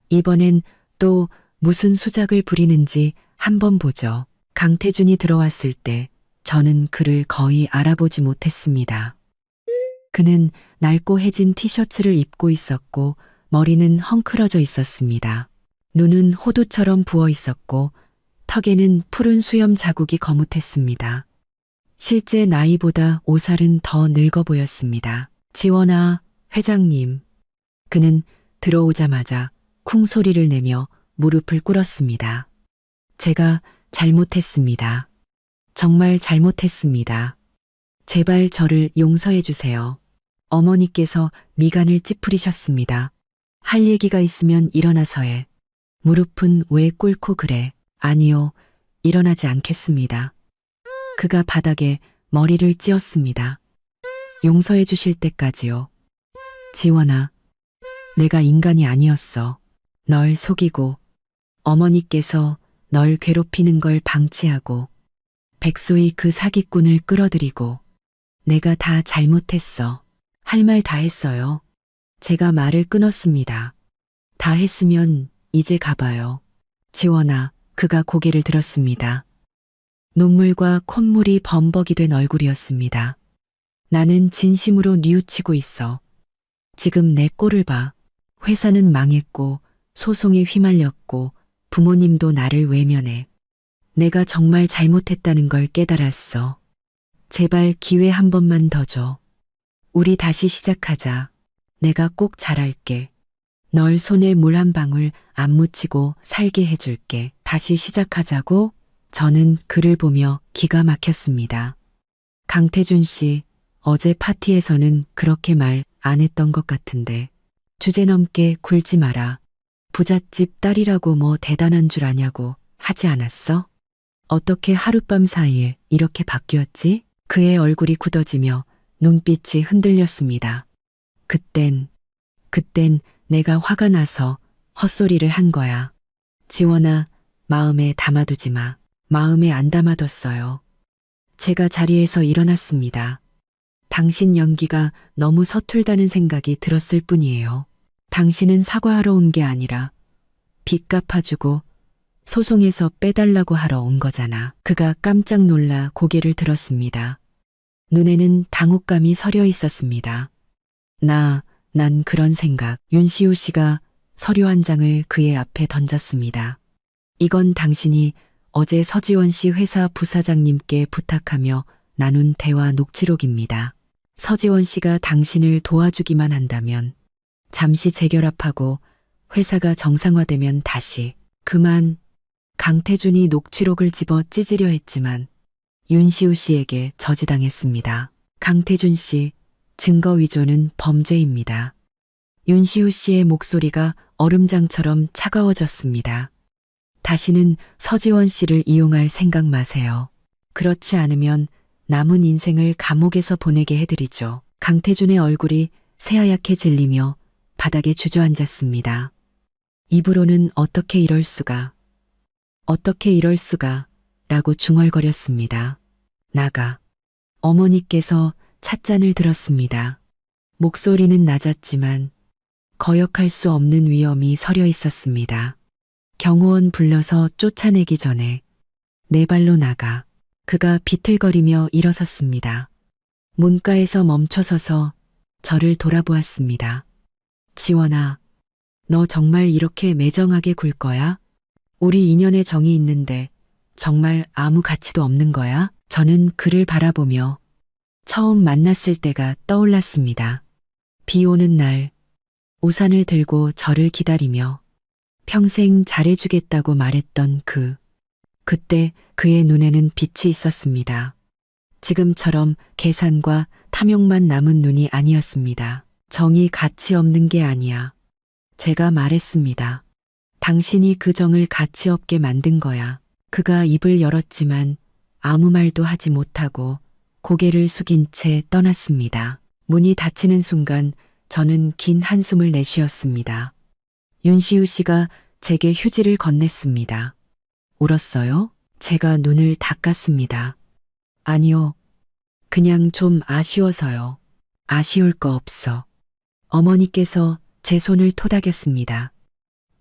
이번엔 또 무슨 수작을 부리는지 한번 보죠. 강태준이 들어왔을 때 저는 그를 거의 알아보지 못했습니다. 그는 낡고 해진 티셔츠를 입고 있었고 머리는 헝클어져 있었습니다. 눈은 호두처럼 부어 있었고 턱에는 푸른 수염 자국이 거뭇했습니다. 실제 나이보다 5살은 더 늙어 보였습니다. 지원아, 회장님. 그는 들어오자마자 쿵 소리를 내며 무릎을 꿇었습니다. 제가 잘못했습니다. 정말 잘못했습니다. 제발 저를 용서해 주세요. 어머니께서 미간을 찌푸리셨습니다. 할 얘기가 있으면 일어나서 해. 무릎은 왜 꿇고 그래? 아니요, 일어나지 않겠습니다. 그가 바닥에 머리를 찧었습니다. 용서해 주실 때까지요. 지원아, 내가 인간이 아니었어. 널 속이고 어머니께서 널 괴롭히는 걸 방치하고 백소희 그 사기꾼을 끌어들이고 내가 다 잘못했어. 할 말 다 했어요. 제가 말을 끊었습니다. 다 했으면 이제 가봐요. 지원아, 그가 고개를 들었습니다. 눈물과 콧물이 범벅이 된 얼굴이었습니다. 나는 진심으로 뉘우치고 있어. 지금 내 꼴을 봐. 회사는 망했고 소송에 휘말렸고 부모님도 나를 외면해. 내가 정말 잘못했다는 걸 깨달았어. 제발 기회 한 번만 더 줘. 우리 다시 시작하자. 내가 꼭 잘할게. 널 손에 물 한 방울 안 묻히고 살게 해줄게. 다시 시작하자고? 저는 그를 보며 기가 막혔습니다. 강태준 씨, 어제 파티에서는 그렇게 말 안 했던 것 같은데. 주제넘게 굴지 마라. 부잣집 딸이라고 뭐 대단한 줄 아냐고 하지 않았어? 어떻게 하룻밤 사이에 이렇게 바뀌었지? 그의 얼굴이 굳어지며 눈빛이 흔들렸습니다. 그땐 내가 화가 나서 헛소리를 한 거야. 지원아, 마음에 담아두지 마. 마음에 안 담아뒀어요. 제가 자리에서 일어났습니다. 당신 연기가 너무 서툴다는 생각이 들었을 뿐이에요. 당신은 사과하러 온 게 아니라 빚 갚아주고 소송에서 빼달라고 하러 온 거잖아. 그가 깜짝 놀라 고개를 들었습니다. 눈에는 당혹감이 서려 있었습니다. 난 그런 생각. 윤시우 씨가 서류 한 장을 그의 앞에 던졌습니다. 이건 당신이 어제 서지원 씨 회사 부사장님께 부탁하며 나눈 대화 녹취록입니다. 서지원 씨가 당신을 도와주기만 한다면 잠시 재결합하고 회사가 정상화되면 다시. 그만. 강태준이 녹취록을 집어 찢으려 했지만 윤시우 씨에게 저지당했습니다. 강태준 씨, 증거 위조는 범죄입니다. 윤시우 씨의 목소리가 얼음장처럼 차가워졌습니다. 다시는 서지원 씨를 이용할 생각 마세요. 그렇지 않으면 남은 인생을 감옥에서 보내게 해드리죠. 강태준의 얼굴이 새하얗게 질리며 바닥에 주저앉았습니다. 입으로는 어떻게 이럴 수가 라고 중얼거렸습니다. 나가. 어머니께서 찻잔을 들었습니다. 목소리는 낮았지만 거역할 수 없는 위험이 서려 있었습니다. 경호원 불러서 쫓아내기 전에 내 발로 나가. 그가 비틀거리며 일어섰습니다. 문가에서 멈춰서서 저를 돌아보았습니다. 지원아, 너 정말 이렇게 매정하게 굴 거야? 우리 인연에 정이 있는데 정말 아무 가치도 없는 거야? 저는 그를 바라보며 처음 만났을 때가 떠올랐습니다. 비 오는 날 우산을 들고 저를 기다리며 평생 잘해주겠다고 말했던 그때 그의 눈에는 빛이 있었습니다. 지금처럼 계산과 탐욕만 남은 눈이 아니었습니다. 정이 가치 없는 게 아니야. 제가 말했습니다. 당신이 그 정을 가치 없게 만든 거야. 그가 입을 열었지만 아무 말도 하지 못하고 고개를 숙인 채 떠났습니다. 문이 닫히는 순간 저는 긴 한숨을 내쉬었습니다. 윤시우 씨가 제게 휴지를 건넸습니다. 울었어요? 제가 눈을 닦았습니다. 아니요. 그냥 좀 아쉬워서요. 아쉬울 거 없어. 어머니께서 제 손을 토닥였습니다.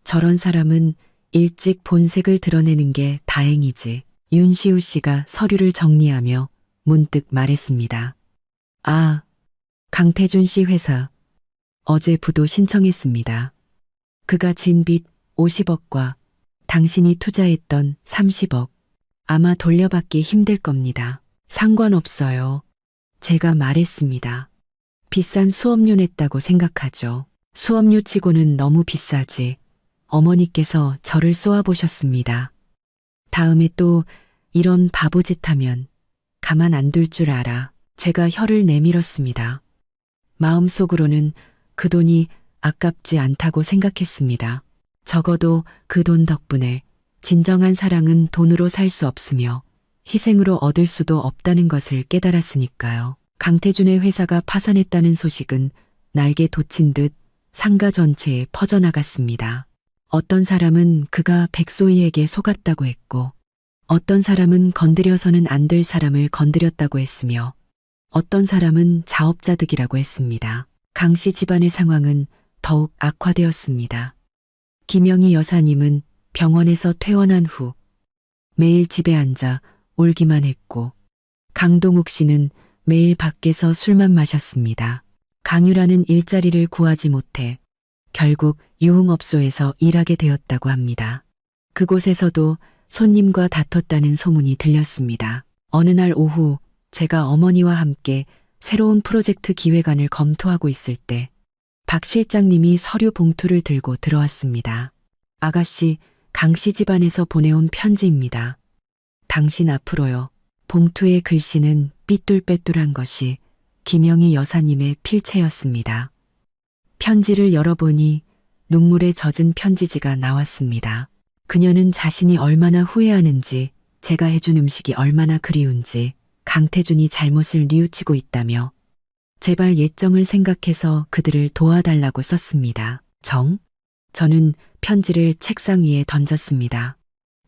저런 사람은 일찍 본색을 드러내는 게 다행이지. 윤시우 씨가 서류를 정리하며 문득 말했습니다. 아, 강태준 씨 회사. 어제 부도 신청했습니다. 그가 진 빚 50억과 당신이 투자했던 30억. 아마 돌려받기 힘들 겁니다. 상관없어요. 제가 말했습니다. 비싼 수업료 냈다고 생각하죠. 수업료 치고는 너무 비싸지. 어머니께서 저를 쏘아보셨습니다. 다음에 또 이런 바보짓 하면 가만 안 둘 줄 알아. 제가 혀를 내밀었습니다. 마음속으로는 그 돈이 아깝지 않다고 생각했습니다. 적어도 그 돈 덕분에 진정한 사랑은 돈으로 살 수 없으며 희생으로 얻을 수도 없다는 것을 깨달았으니까요. 강태준의 회사가 파산했다는 소식은 날개 돋친 듯 상가 전체에 퍼져나갔습니다. 어떤 사람은 그가 백소희에게 속았다고 했고, 어떤 사람은 건드려서는 안 될 사람을 건드렸다고 했으며, 어떤 사람은 자업자득이라고 했습니다. 강 씨 집안의 상황은 더욱 악화되었습니다. 김영희 여사님은 병원에서 퇴원한 후 매일 집에 앉아 울기만 했고, 강동욱 씨는 매일 밖에서 술만 마셨습니다. 강유라는 일자리를 구하지 못해 결국 유흥업소에서 일하게 되었다고 합니다. 그곳에서도 손님과 다퉜다는 소문이 들렸습니다. 어느 날 오후 제가 어머니와 함께 새로운 프로젝트 기획안을 검토하고 있을 때 박 실장님이 서류 봉투를 들고 들어왔습니다. 아가씨, 강씨 집안에서 보내온 편지입니다. 당신 앞으로요. 봉투의 글씨는 삐뚤빼뚤한 것이 김영희 여사님의 필체였습니다. 편지를 열어보니 눈물에 젖은 편지지가 나왔습니다. 그녀는 자신이 얼마나 후회하는지, 제가 해준 음식이 얼마나 그리운지, 강태준이 잘못을 뉘우치고 있다며 제발 예정을 생각해서 그들을 도와달라고 썼습니다. 저는 편지를 책상 위에 던졌습니다.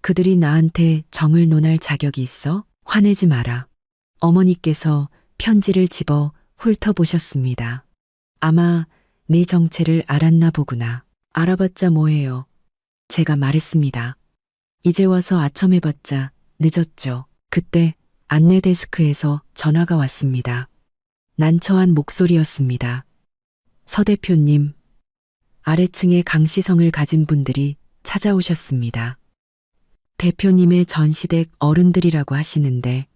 그들이 나한테 정을 논할 자격이 있어? 화내지 마라. 어머니께서 편지를 집어 훑어보셨습니다. 아마 네 정체를 알았나 보구나. 알아봤자 뭐해요. 제가 말했습니다. 이제 와서 아첨해봤자 늦었죠. 그때 안내 데스크에서 전화가 왔습니다. 난처한 목소리였습니다. 서 대표님, 아래층에 강시성을 가진 분들이 찾아오셨습니다. 대표님의 전시댁 어른들이라고 하시는데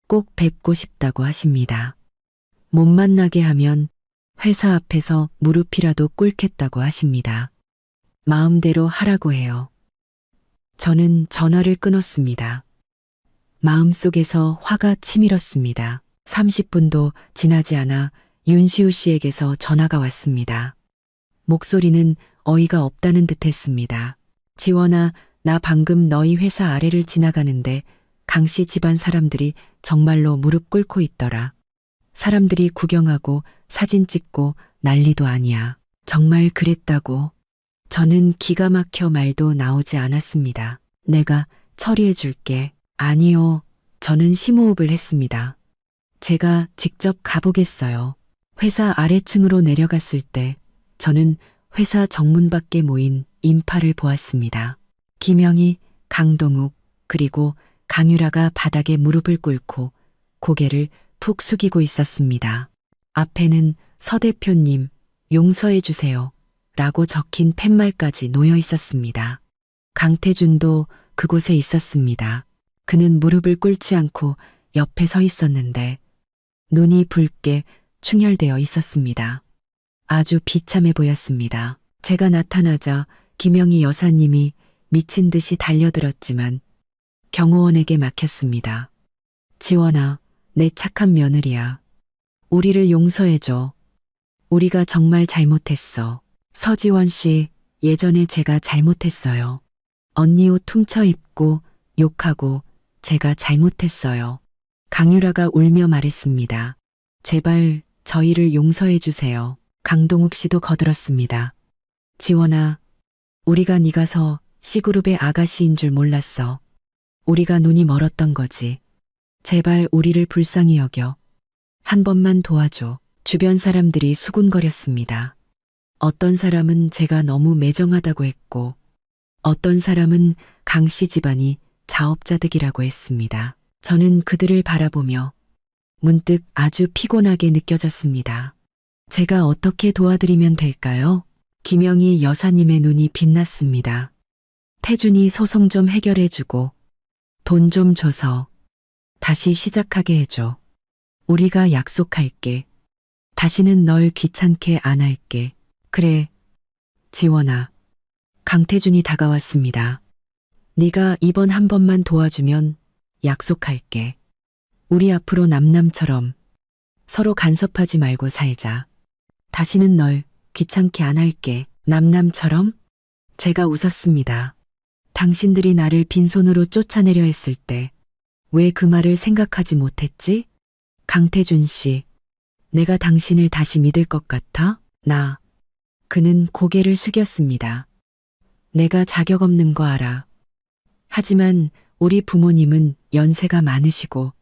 꼭 뵙고 싶다고 하십니다. 못 만나게 하면 회사 앞에서 무릎이라도 꿇겠다고 하십니다. 마음대로 하라고 해요. 저는 전화를 끊었습니다. 마음속에서 화가 치밀었습니다. 30분도 지나지 않아 윤시우 씨에게서 전화가 왔습니다. 목소리는 어이가 없다는 듯 했습니다. 지원아, 나 방금 너희 회사 아래를 지나가는데 강씨 집안 사람들이 정말로 무릎 꿇고 있더라. 사람들이 구경하고 사진 찍고 난리도 아니야. 정말 그랬다고. 저는 기가 막혀 말도 나오지 않았습니다. 내가 처리해 줄게. 아니요. 저는 심호흡을 했습니다. 제가 직접 가보겠어요. 회사 아래층으로 내려갔을 때 저는 회사 정문 밖에 모인 인파를 보았습니다. 김영희, 강동욱, 그리고 강유라가 바닥에 무릎을 꿇고 고개를 푹 숙이고 있었습니다. 앞에는 서 대표님, 용서해 주세요. 라고 적힌 팻말까지 놓여 있었습니다. 강태준도 그곳에 있었습니다. 그는 무릎을 꿇지 않고 옆에 서 있었는데 눈이 붉게 충혈되어 있었습니다. 아주 비참해 보였습니다. 제가 나타나자 김영희 여사님이 미친 듯이 달려들었지만 경호원에게 막혔습니다. 지원아, 내 착한 며느리야. 우리를 용서해줘. 우리가 정말 잘못했어. 서지원 씨, 예전에 제가 잘못했어요. 언니 옷 훔쳐 입고 욕하고 제가 잘못했어요. 강유라가 울며 말했습니다. 제발 저희를 용서해 주세요. 강동욱 씨도 거들었습니다. 지원아, 우리가 네가 서 C그룹의 아가씨인 줄 몰랐어. 우리가 눈이 멀었던 거지. 제발 우리를 불쌍히 여겨. 한 번만 도와줘. 주변 사람들이 수군거렸습니다. 어떤 사람은 제가 너무 매정하다고 했고 어떤 사람은 강씨 집안이 자업자득이라고 했습니다. 저는 그들을 바라보며 문득 아주 피곤하게 느껴졌습니다. 제가 어떻게 도와드리면 될까요? 김영희 여사님의 눈이 빛났습니다. 태준이 소송 좀 해결해주고 돈 좀 줘서 다시 시작하게 해줘. 우리가 약속할게. 다시는 널 귀찮게 안 할게. 그래, 지원아. 강태준이 다가왔습니다. 네가 이번 한 번만 도와주면 약속할게. 우리 앞으로 남남처럼 서로 간섭하지 말고 살자. 다시는 널 귀찮게 안 할게. 남남처럼? 제가 웃었습니다. 당신들이 나를 빈손으로 쫓아내려 했을 때 왜 그 말을 생각하지 못했지? 강태준 씨, 내가 당신을 다시 믿을 것 같아? 그는 고개를 숙였습니다. 내가 자격 없는 거 알아. 하지만 우리 부모님은 연세가 많으시고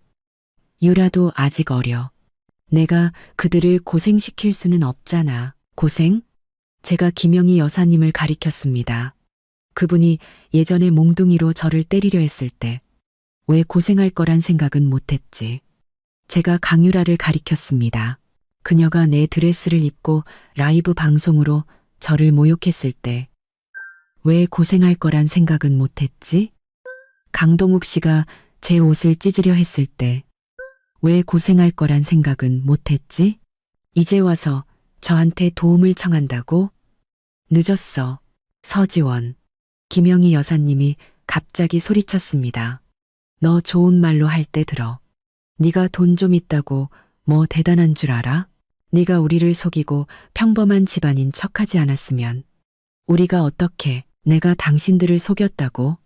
유라도 아직 어려. 내가 그들을 고생시킬 수는 없잖아. 고생? 제가 김영희 여사님을 가리켰습니다. 그분이 예전에 몽둥이로 저를 때리려 했을 때 왜 고생할 거란 생각은 못했지. 제가 강유라를 가리켰습니다. 그녀가 내 드레스를 입고 라이브 방송으로 저를 모욕했을 때 왜 고생할 거란 생각은 못했지? 강동욱 씨가 제 옷을 찢으려 했을 때 왜 고생할 거란 생각은 못했지? 이제 와서 저한테 도움을 청한다고? 늦었어. 서지원. 김영희 여사님이 갑자기 소리쳤습니다. 너 좋은 말로 할 때 들어. 네가 돈 좀 있다고 뭐 대단한 줄 알아? 네가 우리를 속이고 평범한 집안인 척하지 않았으면 우리가 어떻게 내가 당신들을 속였다고?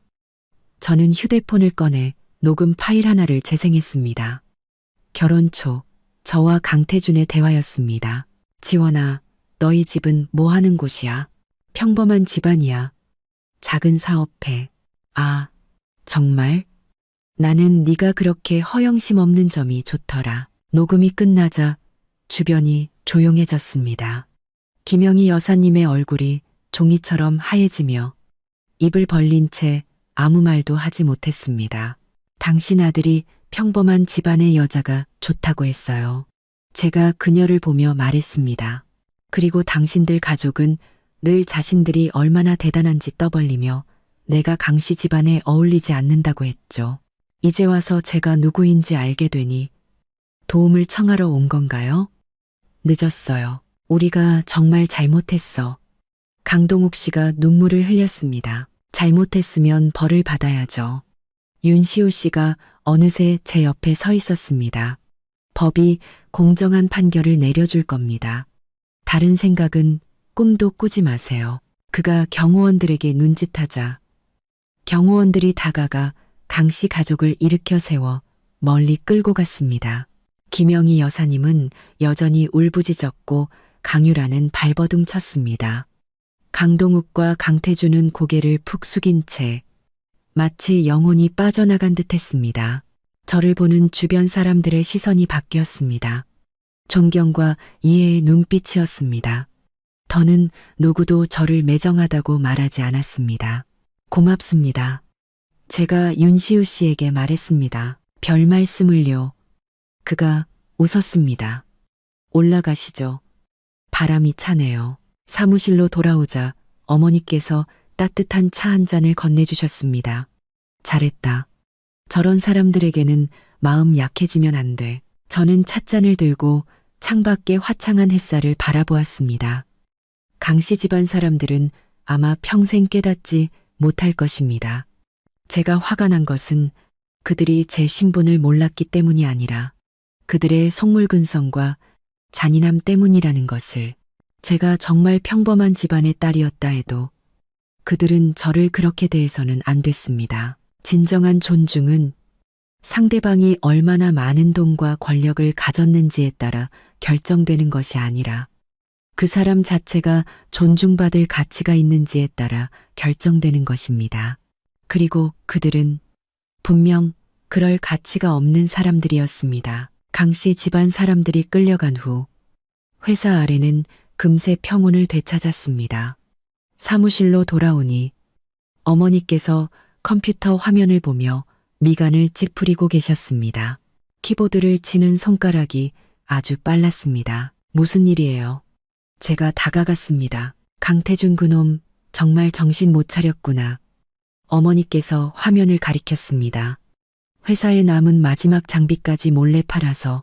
저는 휴대폰을 꺼내 녹음 파일 하나를 재생했습니다. 결혼 초 저와 강태준의 대화였습니다. 지원아, 너희 집은 뭐 하는 곳이야? 평범한 집안이야. 작은 사업해. 아, 정말? 나는 네가 그렇게 허영심 없는 점이 좋더라. 녹음이 끝나자 주변이 조용해졌습니다. 김영희 여사님의 얼굴이 종이처럼 하얘지며 입을 벌린 채 아무 말도 하지 못했습니다. 당신 아들이 평범한 집안의 여자가 좋다고 했어요. 제가 그녀를 보며 말했습니다. 그리고 당신들 가족은 늘 자신들이 얼마나 대단한지 떠벌리며 내가 강씨 집안에 어울리지 않는다고 했죠. 이제 와서 제가 누구인지 알게 되니 도움을 청하러 온 건가요? 늦었어요. 우리가 정말 잘못했어. 강동욱 씨가 눈물을 흘렸습니다. 잘못했으면 벌을 받아야죠. 윤시호 씨가 어느새 제 옆에 서 있었습니다. 법이 공정한 판결을 내려줄 겁니다. 다른 생각은 꿈도 꾸지 마세요. 그가 경호원들에게 눈짓하자 경호원들이 다가가 강씨 가족을 일으켜 세워 멀리 끌고 갔습니다. 김영희 여사님은 여전히 울부짖었고 강유라는 발버둥 쳤습니다. 강동욱과 강태준은 고개를 푹 숙인 채 마치 영혼이 빠져나간 듯 했습니다. 저를 보는 주변 사람들의 시선이 바뀌었습니다. 존경과 이해의 눈빛이었습니다. 더는 누구도 저를 매정하다고 말하지 않았습니다. 고맙습니다. 제가 윤시우 씨에게 말했습니다. 별 말씀을요. 그가 웃었습니다. 올라가시죠. 바람이 차네요. 사무실로 돌아오자 어머니께서 따뜻한 차 한 잔을 건네주셨습니다. 잘했다. 저런 사람들에게는 마음 약해지면 안 돼. 저는 찻잔을 들고 창밖의 화창한 햇살을 바라보았습니다. 강씨 집안 사람들은 아마 평생 깨닫지 못할 것입니다. 제가 화가 난 것은 그들이 제 신분을 몰랐기 때문이 아니라 그들의 속물근성과 잔인함 때문이라는 것을. 제가 정말 평범한 집안의 딸이었다 해도 그들은 저를 그렇게 대해서는 안 됐습니다. 진정한 존중은 상대방이 얼마나 많은 돈과 권력을 가졌는지에 따라 결정되는 것이 아니라 그 사람 자체가 존중받을 가치가 있는지에 따라 결정되는 것입니다. 그리고 그들은 분명 그럴 가치가 없는 사람들이었습니다. 강씨 집안 사람들이 끌려간 후 회사 아래는 금세 평온을 되찾았습니다. 사무실로 돌아오니 어머니께서 컴퓨터 화면을 보며 미간을 찌푸리고 계셨습니다. 키보드를 치는 손가락이 아주 빨랐습니다. 무슨 일이에요? 제가 다가갔습니다. 강태준 그놈 정말 정신 못 차렸구나. 어머니께서 화면을 가리켰습니다. 회사에 남은 마지막 장비까지 몰래 팔아서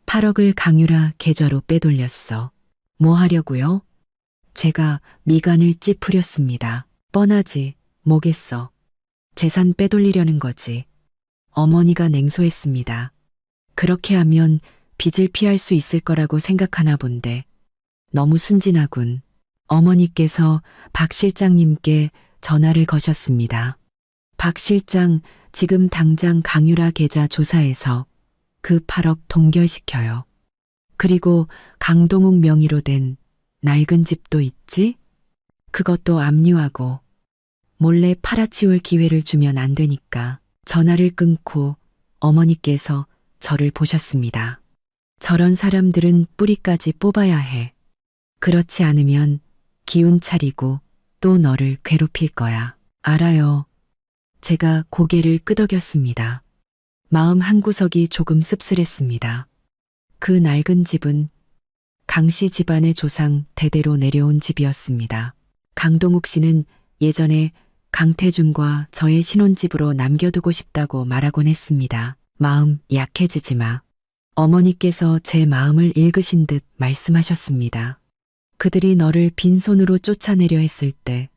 8억을 강유라 계좌로 빼돌렸어. 뭐 하려고요? 제가 미간을 찌푸렸습니다. 뻔하지, 뭐겠어. 재산 빼돌리려는 거지. 어머니가 냉소했습니다. 그렇게 하면 빚을 피할 수 있을 거라고 생각하나 본데 너무 순진하군. 어머니께서 박 실장님께 전화를 거셨습니다. 박 실장, 지금 당장 강유라 계좌 조사해서 그 8억 동결시켜요. 그리고 강동욱 명의로 된 낡은 집도 있지? 그것도 압류하고 몰래 팔아치울 기회를 주면 안 되니까. 전화를 끊고 어머니께서 저를 보셨습니다. 저런 사람들은 뿌리까지 뽑아야 해. 그렇지 않으면 기운 차리고 또 너를 괴롭힐 거야. 알아요. 제가 고개를 끄덕였습니다. 마음 한구석이 조금 씁쓸했습니다. 그 낡은 집은 강씨 집안의 조상 대대로 내려온 집이었습니다. 강동욱 씨는 예전에 강태준과 저의 신혼집으로 남겨두고 싶다고 말하곤 했습니다. 마음 약해지지 마. 어머니께서 제 마음을 읽으신 듯 말씀하셨습니다. 그들이 너를 빈손으로 쫓아내려 했을 때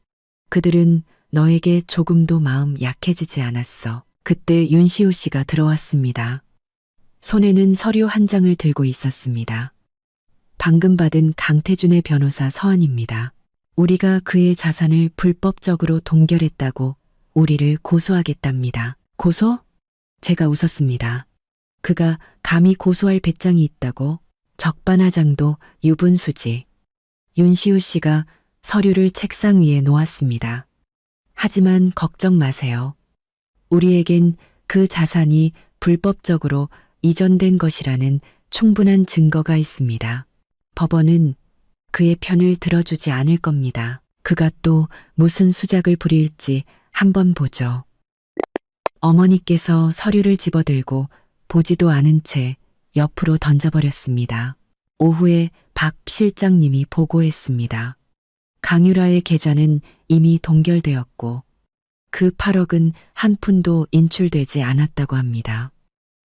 그들은 너에게 조금도 마음 약해지지 않았어. 그때 윤시호 씨가 들어왔습니다. 손에는 서류 한 장을 들고 있었습니다. 방금 받은 강태준의 변호사 서한입니다. 우리가 그의 자산을 불법적으로 동결했다고 우리를 고소하겠답니다. 고소? 제가 웃었습니다. 그가 감히 고소할 배짱이 있다고? 적반하장도 유분수지. 윤시우 씨가 서류를 책상 위에 놓았습니다. 하지만 걱정 마세요. 우리에겐 그 자산이 불법적으로 이전된 것이라는 충분한 증거가 있습니다. 법원은 그의 편을 들어주지 않을 겁니다. 그가 또 무슨 수작을 부릴지 한번 보죠. 어머니께서 서류를 집어들고 보지도 않은 채 옆으로 던져버렸습니다. 오후에 박 실장님이 보고했습니다. 강유라의 계좌는 이미 동결되었고 그 8억은 한 푼도 인출되지 않았다고 합니다.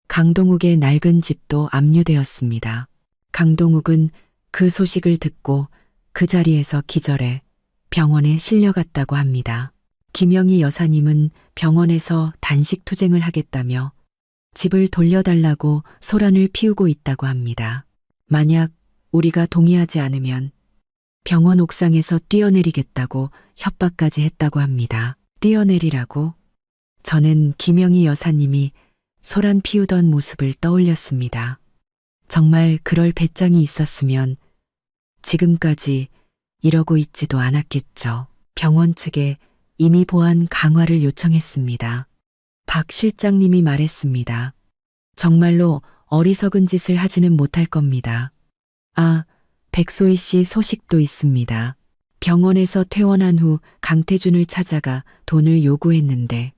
강동욱의 낡은 집도 압류되었습니다. 강동욱은 그 소식을 듣고 그 자리에서 기절해 병원에 실려갔다고 합니다. 김영희 여사님은 병원에서 단식 투쟁을 하겠다며 집을 돌려달라고 소란을 피우고 있다고 합니다. 만약 우리가 동의하지 않으면 병원 옥상에서 뛰어내리겠다고 협박까지 했다고 합니다. 뛰어내리라고? 저는 김영희 여사님이 소란 피우던 모습을 떠올렸습니다. 정말 그럴 배짱이 있었으면 지금까지 이러고 있지도 않았겠죠. 병원 측에 이미 보안 강화를 요청했습니다. 박 실장님이 말했습니다. 정말로 어리석은 짓을 하지는 못할 겁니다. 아, 백소희 씨 소식도 있습니다. 병원에서 퇴원한 후 강태준을 찾아가 돈을 요구했는데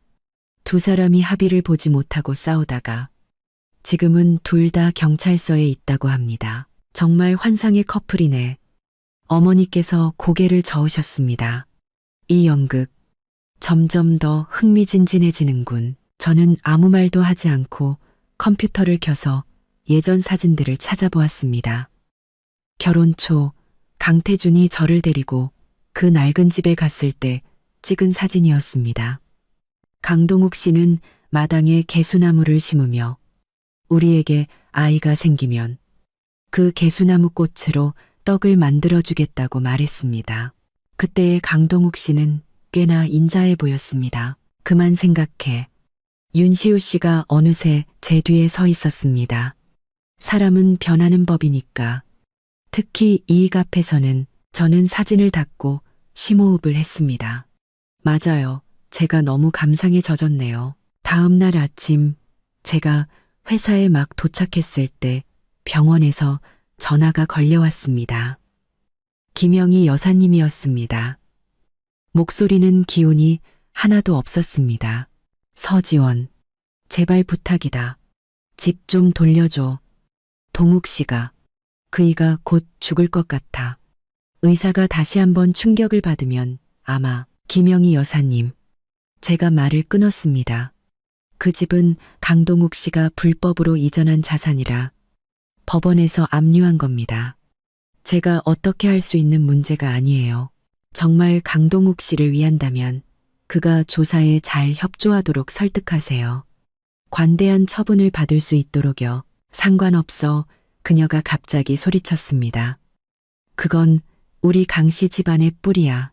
두 사람이 합의를 보지 못하고 싸우다가 지금은 둘 다 경찰서에 있다고 합니다. 정말 환상의 커플이네. 어머니께서 고개를 저으셨습니다. 이 연극 점점 더 흥미진진해지는군. 저는 아무 말도 하지 않고 컴퓨터를 켜서 예전 사진들을 찾아보았습니다. 결혼 초 강태준이 저를 데리고 그 낡은 집에 갔을 때 찍은 사진이었습니다. 강동욱 씨는 마당에 개수나무를 심으며 우리에게 아이가 생기면 그 개수나무 꽃으로 떡을 만들어주겠다고 말했습니다. 그때의 강동욱 씨는 꽤나 인자해 보였습니다. 그만 생각해. 윤시우 씨가 어느새 제 뒤에 서 있었습니다. 사람은 변하는 법이니까. 특히 이익 앞에서는 저는 사진을 닫고 심호흡을 했습니다. 맞아요. 제가 너무 감상에 젖었네요. 다음 날 아침 제가 회사에 막 도착했을 때 병원에서 전화가 걸려왔습니다. 김영희 여사님이었습니다. 목소리는 기운이 하나도 없었습니다. 서지원, 제발 부탁이다. 집 좀 돌려줘. 동욱 씨가, 그이가 곧 죽을 것 같아. 의사가 다시 한번 충격을 받으면 아마 김영희 여사님. 제가 말을 끊었습니다. 그 집은 강동욱 씨가 불법으로 이전한 자산이라 법원에서 압류한 겁니다. 제가 어떻게 할 수 있는 문제가 아니에요. 정말 강동욱 씨를 위한다면 그가 조사에 잘 협조하도록 설득하세요. 관대한 처분을 받을 수 있도록요. 상관없어. 그녀가 갑자기 소리쳤습니다. 그건 우리 강씨 집안의 뿌리야.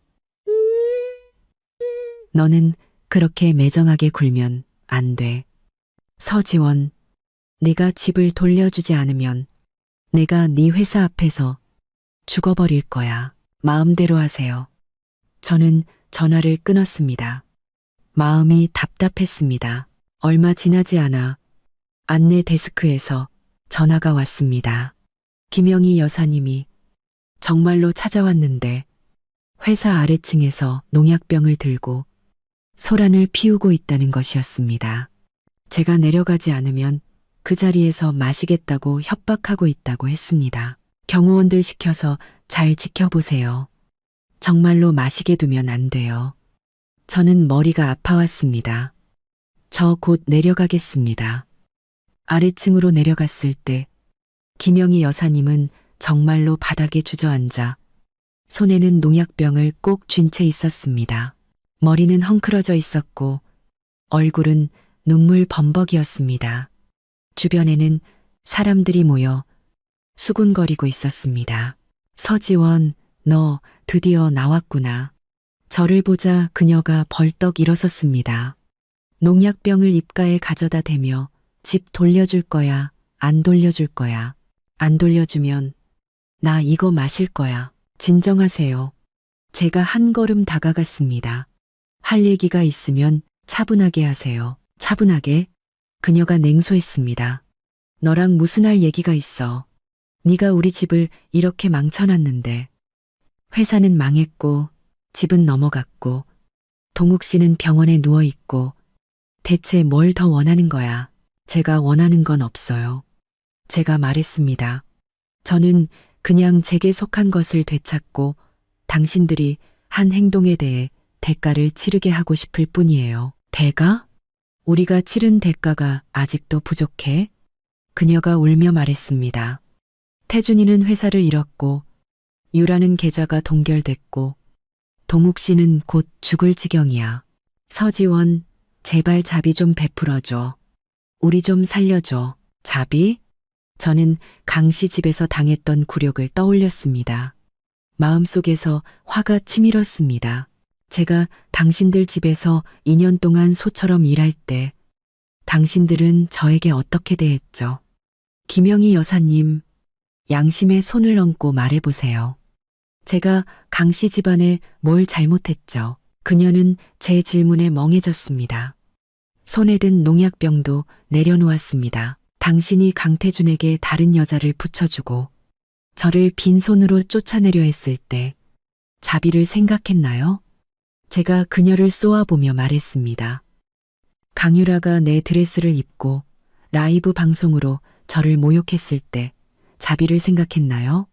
너는 그렇게 매정하게 굴면 안 돼. 서지원, 네가 집을 돌려주지 않으면 내가 네 회사 앞에서 죽어버릴 거야. 마음대로 하세요. 저는 전화를 끊었습니다. 마음이 답답했습니다. 얼마 지나지 않아 안내 데스크에서 전화가 왔습니다. 김영희 여사님이 정말로 찾아왔는데 회사 아래층에서 농약병을 들고 소란을 피우고 있다는 것이었습니다. 제가 내려가지 않으면 그 자리에서 마시겠다고 협박하고 있다고 했습니다. 경호원들 시켜서 잘 지켜보세요. 정말로 마시게 두면 안 돼요. 저는 머리가 아파왔습니다. 저 곧 내려가겠습니다. 아래층으로 내려갔을 때 김영희 여사님은 정말로 바닥에 주저앉아 손에는 농약병을 꼭 쥔 채 있었습니다. 머리는 헝클어져 있었고 얼굴은 눈물 범벅이었습니다. 주변에는 사람들이 모여 수군거리고 있었습니다. 서지원, 너 드디어 나왔구나. 저를 보자 그녀가 벌떡 일어섰습니다. 농약병을 입가에 가져다 대며 집 돌려줄 거야, 안 돌려줄 거야. 안 돌려주면 나 이거 마실 거야. 진정하세요. 제가 한 걸음 다가갔습니다. 할 얘기가 있으면 차분하게 하세요. 차분하게? 그녀가 냉소했습니다. 너랑 무슨 할 얘기가 있어. 네가 우리 집을 이렇게 망쳐놨는데. 회사는 망했고 집은 넘어갔고 동욱 씨는 병원에 누워있고 대체 뭘 더 원하는 거야. 제가 원하는 건 없어요. 제가 말했습니다. 저는 그냥 제게 속한 것을 되찾고 당신들이 한 행동에 대해 대가를 치르게 하고 싶을 뿐이에요. 대가? 우리가 치른 대가가 아직도 부족해? 그녀가 울며 말했습니다. 태준이는 회사를 잃었고 유라는 계좌가 동결됐고 동욱 씨는 곧 죽을 지경이야. 서지원, 제발 자비 좀 베풀어줘. 우리 좀 살려줘. 자비? 저는 강 씨 집에서 당했던 굴욕을 떠올렸습니다. 마음속에서 화가 치밀었습니다. 제가 당신들 집에서 2년 동안 소처럼 일할 때 당신들은 저에게 어떻게 대했죠? 김영희 여사님, 양심에 손을 얹고 말해보세요. 제가 강 씨 집안에 뭘 잘못했죠? 그녀는 제 질문에 멍해졌습니다. 손에 든 농약병도 내려놓았습니다. 당신이 강태준에게 다른 여자를 붙여주고 저를 빈손으로 쫓아내려 했을 때 자비를 생각했나요? 제가 그녀를 쏘아보며 말했습니다. 강유라가 내 드레스를 입고 라이브 방송으로 저를 모욕했을 때 자비를 생각했나요?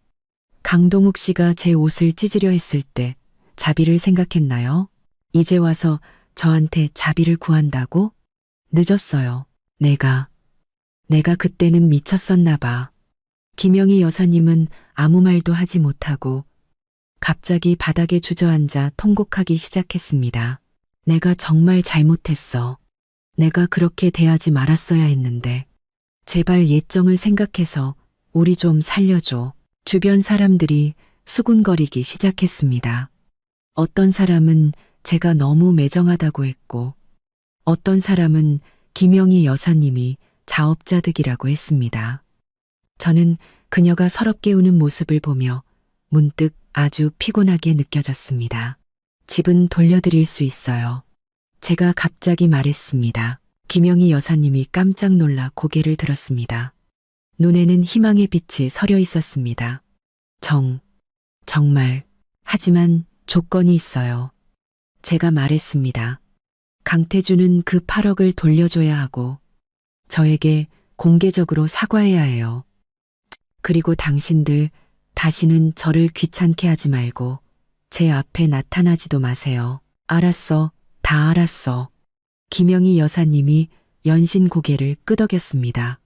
강동욱 씨가 제 옷을 찢으려 했을 때 자비를 생각했나요? 이제 와서 저한테 자비를 구한다고? 늦었어요. 내가 그때는 미쳤었나 봐. 김영희 여사님은 아무 말도 하지 못하고 갑자기 바닥에 주저앉아 통곡하기 시작했습니다. 내가 정말 잘못했어. 내가 그렇게 대하지 말았어야 했는데. 제발 예정을 생각해서 우리 좀 살려줘. 주변 사람들이 수군거리기 시작했습니다. 어떤 사람은 제가 너무 매정하다고 했고 어떤 사람은 김영희 여사님이 자업자득이라고 했습니다. 저는 그녀가 서럽게 우는 모습을 보며 문득 아주 피곤하게 느껴졌습니다. 집은 돌려드릴 수 있어요. 제가 갑자기 말했습니다. 김영희 여사님이 깜짝 놀라 고개를 들었습니다. 눈에는 희망의 빛이 서려 있었습니다. 정말. 하지만 조건이 있어요. 제가 말했습니다. 강태준은 그 8억을 돌려줘야 하고 저에게 공개적으로 사과해야 해요. 그리고 당신들 다시는 저를 귀찮게 하지 말고 제 앞에 나타나지도 마세요. 알았어. 다 알았어. 김영희 여사님이 연신 고개를 끄덕였습니다.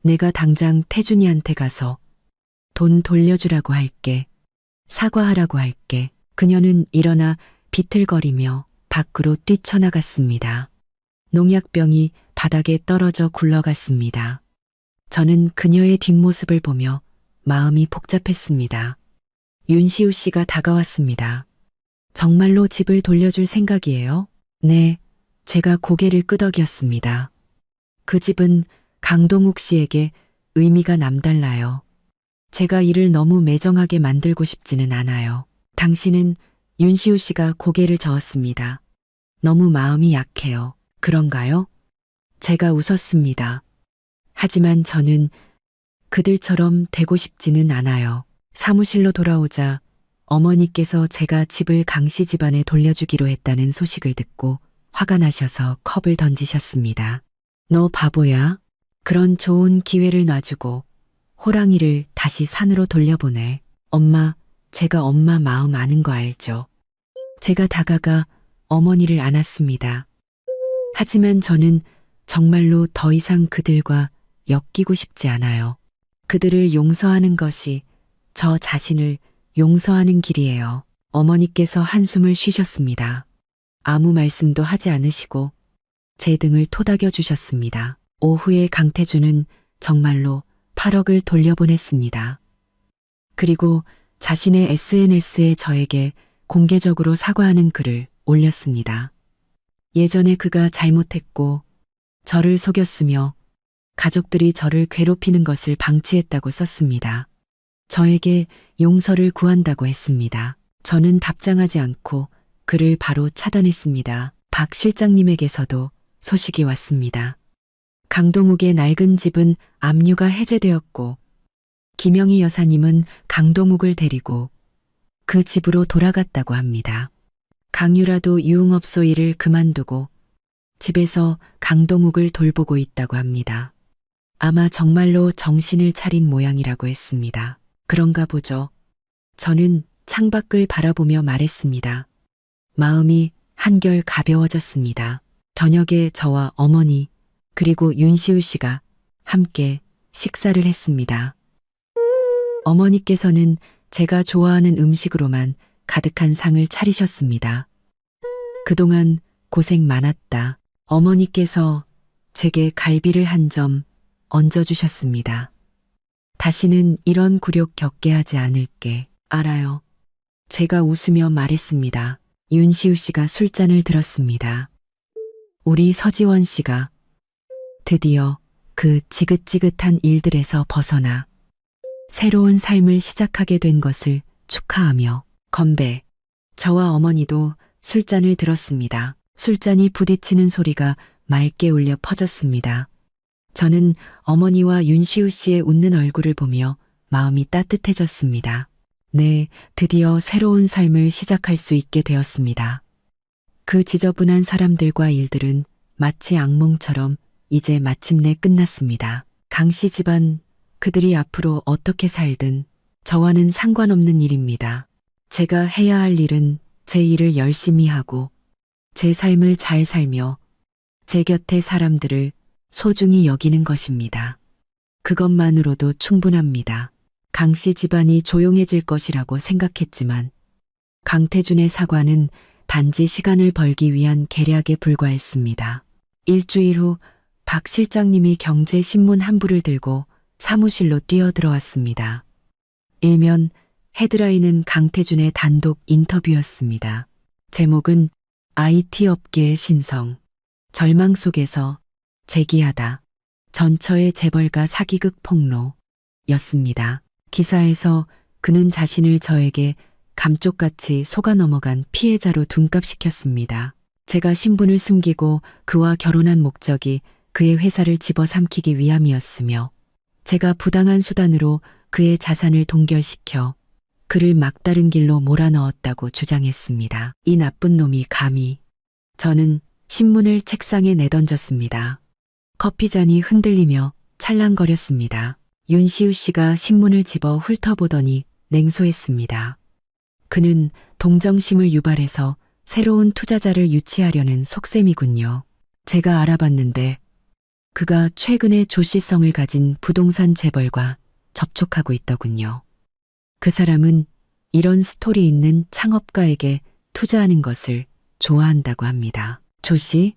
내가 당장 태준이한테 가서 돈 돌려주라고 할게. 사과하라고 할게. 그녀는 일어나 비틀거리며 밖으로 뛰쳐나갔습니다. 농약병이 바닥에 떨어져 굴러갔습니다. 저는 그녀의 뒷모습을 보며 마음이 복잡했습니다. 윤시우 씨가 다가왔습니다. 정말로 집을 돌려줄 생각이에요? 네, 제가 고개를 끄덕였습니다. 그 집은 강동욱 씨에게 의미가 남달라요. 제가 이를 너무 매정하게 만들고 싶지는 않아요. 당신은 윤시우 씨가 고개를 저었습니다. 너무 마음이 약해요. 그런가요? 제가 웃었습니다. 하지만 저는 그들처럼 되고 싶지는 않아요. 사무실로 돌아오자 어머니께서 제가 집을 강씨 집안에 돌려주기로 했다는 소식을 듣고 화가 나셔서 컵을 던지셨습니다. 너 바보야? 그런 좋은 기회를 놔주고 호랑이를 다시 산으로 돌려보내. 엄마, 제가 엄마 마음 아는 거 알죠? 제가 다가가 어머니를 안았습니다. 하지만 저는 정말로 더 이상 그들과 엮이고 싶지 않아요. 그들을 용서하는 것이 저 자신을 용서하는 길이에요. 어머니께서 한숨을 쉬셨습니다. 아무 말씀도 하지 않으시고 제 등을 토닥여 주셨습니다. 오후에 강태준은 정말로 8억을 돌려보냈습니다. 그리고 자신의 SNS에 저에게 공개적으로 사과하는 글을 올렸습니다. 예전에 그가 잘못했고 저를 속였으며 가족들이 저를 괴롭히는 것을 방치했다고 썼습니다. 저에게 용서를 구한다고 했습니다. 저는 답장하지 않고 글을 바로 차단했습니다. 박 실장님에게서도 소식이 왔습니다. 강동욱의 낡은 집은 압류가 해제되었고 김영희 여사님은 강동욱을 데리고 그 집으로 돌아갔다고 합니다. 강유라도 유흥업소 일을 그만두고 집에서 강동욱을 돌보고 있다고 합니다. 아마 정말로 정신을 차린 모양이라고 했습니다. 그런가 보죠. 저는 창밖을 바라보며 말했습니다. 마음이 한결 가벼워졌습니다. 저녁에 저와 어머니 그리고 윤시우 씨가 함께 식사를 했습니다. 어머니께서는 제가 좋아하는 음식으로만 가득한 상을 차리셨습니다. 그동안 고생 많았다. 어머니께서 제게 갈비를 한 점 얹어주셨습니다. 다시는 이런 굴욕 겪게 하지 않을게. 알아요. 제가 웃으며 말했습니다. 윤시우 씨가 술잔을 들었습니다. 우리 서지원 씨가 드디어 그 지긋지긋한 일들에서 벗어나 새로운 삶을 시작하게 된 것을 축하하며 건배. 저와 어머니도 술잔을 들었습니다. 술잔이 부딪히는 소리가 맑게 울려 퍼졌습니다. 저는 어머니와 윤시우 씨의 웃는 얼굴을 보며 마음이 따뜻해졌습니다. 네, 드디어 새로운 삶을 시작할 수 있게 되었습니다. 그 지저분한 사람들과 일들은 마치 악몽처럼 이제 마침내 끝났습니다. 강씨 집안, 그들이 앞으로 어떻게 살든 저와는 상관없는 일입니다. 제가 해야 할 일은 제 일을 열심히 하고 제 삶을 잘 살며 제 곁의 사람들을 소중히 여기는 것입니다. 그것만으로도 충분합니다. 강씨 집안이 조용해질 것이라고 생각했지만 강태준의 사과는 단지 시간을 벌기 위한 계략에 불과했습니다. 일주일 후 박 실장님이 경제신문 한 부를 들고 사무실로 뛰어들어왔습니다. 일면 헤드라인은 강태준의 단독 인터뷰였습니다. 제목은 IT 업계의 신성, 절망 속에서 재기하다, 전처의 재벌가 사기극 폭로였습니다. 기사에서 그는 자신을 저에게 감쪽같이 속아 넘어간 피해자로 둔갑시켰습니다. 제가 신분을 숨기고 그와 결혼한 목적이 그의 회사를 집어삼키기 위함이었으며 제가 부당한 수단으로 그의 자산을 동결시켜 그를 막다른 길로 몰아넣었다고 주장했습니다. 이 나쁜 놈이 감히. 저는 신문을 책상에 내던졌습니다. 커피잔이 흔들리며 찰랑거렸습니다. 윤시우 씨가 신문을 집어 훑어보더니 냉소했습니다. 그는 동정심을 유발해서 새로운 투자자를 유치하려는 속셈이군요. 제가 알아봤는데 그가 최근에 조씨성을 가진 부동산 재벌과 접촉하고 있더군요. 그 사람은 이런 스토리 있는 창업가에게 투자하는 것을 좋아한다고 합니다. 조씨?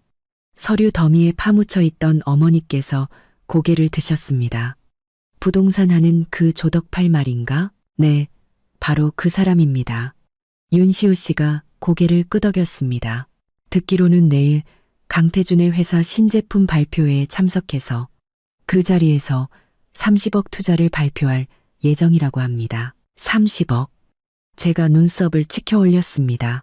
서류 더미에 파묻혀 있던 어머니께서 고개를 드셨습니다. 부동산 하는 그 조덕팔 말인가? 네, 바로 그 사람입니다. 윤시우 씨가 고개를 끄덕였습니다. 듣기로는 내일 강태준의 회사 신제품 발표회에 참석해서 그 자리에서 30억 투자를 발표할 예정이라고 합니다. 30억. 제가 눈썹을 치켜 올렸습니다.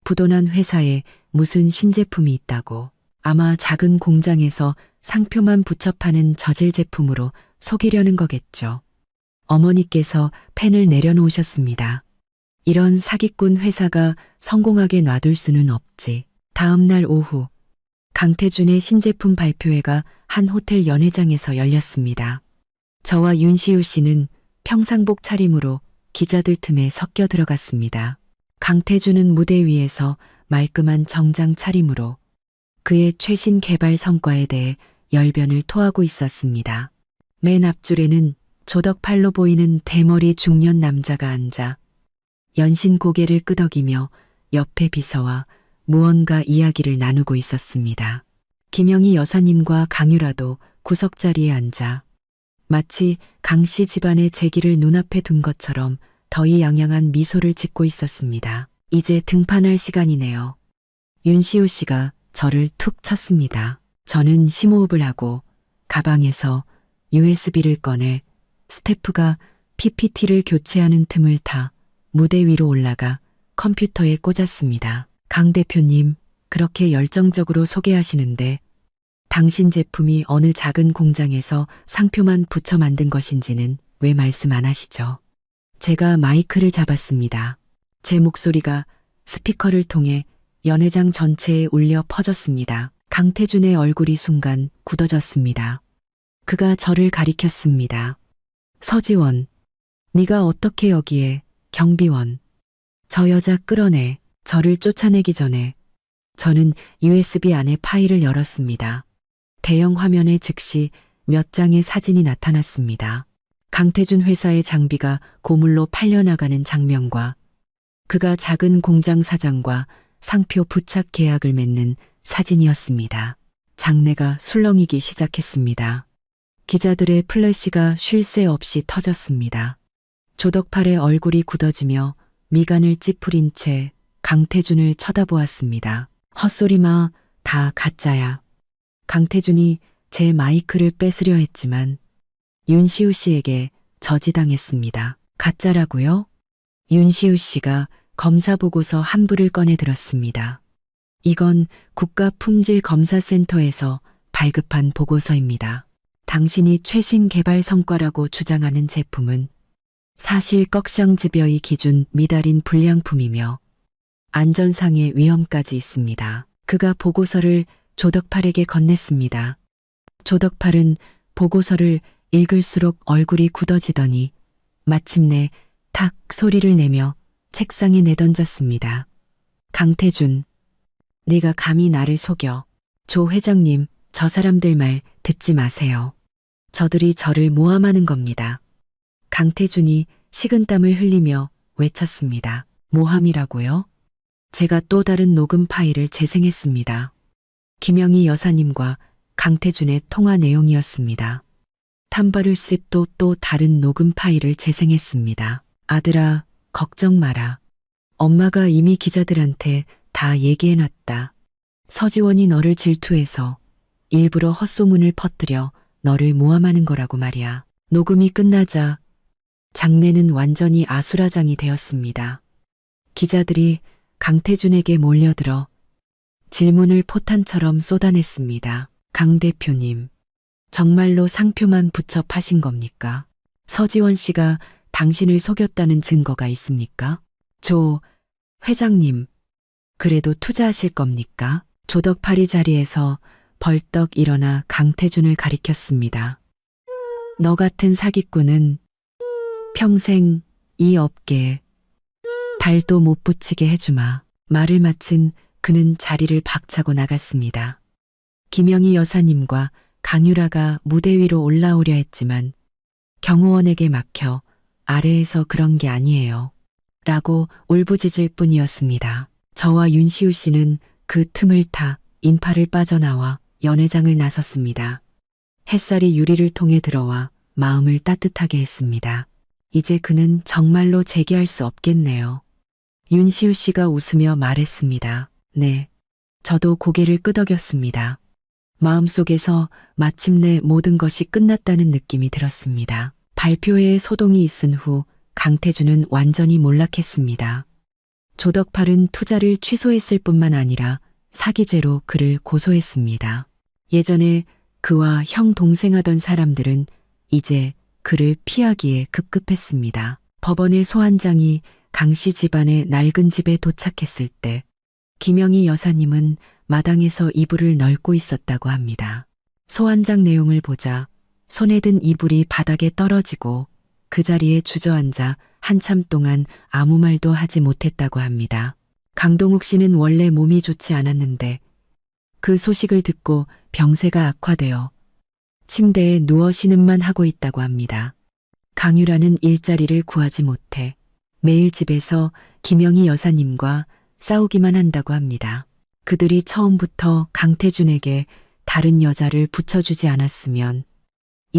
부도난 회사에 무슨 신제품이 있다고. 아마 작은 공장에서 상표만 붙여 파는 저질 제품으로 속이려는 거겠죠. 어머니께서 펜을 내려놓으셨습니다. 이런 사기꾼 회사가 성공하게 놔둘 수는 없지. 다음 날 오후 강태준의 신제품 발표회가 한 호텔 연회장에서 열렸습니다. 저와 윤시우 씨는 평상복 차림으로 기자들 틈에 섞여 들어갔습니다. 강태준은 무대 위에서 말끔한 정장 차림으로 그의 최신 개발 성과에 대해 열변을 토하고 있었습니다. 맨 앞줄에는 조덕팔로 보이는 대머리 중년 남자가 앉아 연신 고개를 끄덕이며 옆에 비서와 무언가 이야기를 나누고 있었습니다. 김영희 여사님과 강유라도 구석자리에 앉아 마치 강씨 집안의 재기를 눈앞에 둔 것처럼 더위 양양한 미소를 짓고 있었습니다. 이제 등판할 시간이네요. 윤시우 씨가 저를 툭 쳤습니다. 저는 심호흡을 하고 가방에서 USB를 꺼내 스태프가 PPT를 교체하는 틈을 타 무대 위로 올라가 컴퓨터에 꽂았습니다. 강 대표님, 그렇게 열정적으로 소개하시는데 당신 제품이 어느 작은 공장에서 상표만 붙여 만든 것인지는 왜 말씀 안 하시죠? 제가 마이크를 잡았습니다. 제 목소리가 스피커를 통해 연회장 전체에 울려 퍼졌습니다. 강태준의 얼굴이 순간 굳어졌습니다. 그가 저를 가리켰습니다. 서지원, 네가 어떻게 여기에? 경비원. 저 여자 끌어내. 저를 쫓아내기 전에 저는 USB 안에 파일을 열었습니다. 대형 화면에 즉시 몇 장의 사진이 나타났습니다. 강태준 회사의 장비가 고물로 팔려나가는 장면과 그가 작은 공장 사장과 상표 부착 계약을 맺는 사진이었습니다. 장내가 술렁이기 시작했습니다. 기자들의 플래시가 쉴 새 없이 터졌습니다. 조덕팔의 얼굴이 굳어지며 미간을 찌푸린 채 강태준을 쳐다보았습니다. 헛소리 마, 다 가짜야. 강태준이 제 마이크를 뺏으려 했지만 윤시우 씨에게 저지당했습니다. 가짜라고요? 윤시우 씨가 검사 보고서 한 부를 꺼내 들었습니다. 이건 국가품질검사센터에서 발급한 보고서입니다. 당신이 최신 개발 성과라고 주장하는 제품은 사실 꺽샹지벼의 기준 미달인 불량품이며 안전상의 위험까지 있습니다. 그가 보고서를 조덕팔에게 건넸습니다. 조덕팔은 보고서를 읽을수록 얼굴이 굳어지더니 마침내 탁 소리를 내며 책상에 내던졌습니다. 강태준, 네가 감히 나를 속여. 조 회장님, 저 사람들 말 듣지 마세요. 저들이 저를 모함하는 겁니다. 강태준이 식은땀을 흘리며 외쳤습니다. 모함이라고요? 제가 또 다른 녹음 파일을 재생했습니다. 김영희 여사님과 강태준의 통화 내용이었습니다. 탐바르십도 또 다른 녹음 파일을 재생했습니다. 아들아, 걱정 마라. 엄마가 이미 기자들한테 다 얘기해놨다. 서지원이 너를 질투해서 일부러 헛소문을 퍼뜨려 너를 모함하는 거라고 말이야. 녹음이 끝나자 장내는 완전히 아수라장이 되었습니다. 기자들이 강태준에게 몰려들어 질문을 포탄처럼 쏟아냈습니다. 강 대표님, 정말로 상표만 붙여 파신 겁니까? 서지원 씨가 당신을 속였다는 증거가 있습니까? 조 회장님, 그래도 투자하실 겁니까? 조덕팔이 자리에서 벌떡 일어나 강태준을 가리켰습니다. 너 같은 사기꾼은 평생 이 업계에 달도 못 붙이게 해주마. 말을 마친 그는 자리를 박차고 나갔습니다. 김영희 여사님과 강유라가 무대 위로 올라오려 했지만 경호원에게 막혀 아래에서 그런 게 아니에요. 라고 울부짖을 뿐이었습니다. 저와 윤시우 씨는 그 틈을 타 인파를 빠져나와 연회장을 나섰습니다. 햇살이 유리를 통해 들어와 마음을 따뜻하게 했습니다. 이제 그는 정말로 재기할 수 없겠네요. 윤시우 씨가 웃으며 말했습니다. 네. 저도 고개를 끄덕였습니다. 마음속에서 마침내 모든 것이 끝났다는 느낌이 들었습니다. 발표회에 소동이 있은 후 강태준은 완전히 몰락했습니다. 조덕팔은 투자를 취소했을 뿐만 아니라 사기죄로 그를 고소했습니다. 예전에 그와 형 동생하던 사람들은 이제 그를 피하기에 급급했습니다. 법원의 소환장이 강씨 집안의 낡은 집에 도착했을 때 김영희 여사님은 마당에서 이불을 널고 있었다고 합니다. 소환장 내용을 보자 손에 든 이불이 바닥에 떨어지고 그 자리에 주저앉아 한참 동안 아무 말도 하지 못했다고 합니다. 강동욱 씨는 원래 몸이 좋지 않았는데 그 소식을 듣고 병세가 악화되어 침대에 누워 신음만 하고 있다고 합니다. 강유라는 일자리를 구하지 못해 매일 집에서 김영희 여사님과 싸우기만 한다고 합니다. 그들이 처음부터 강태준에게 다른 여자를 붙여주지 않았으면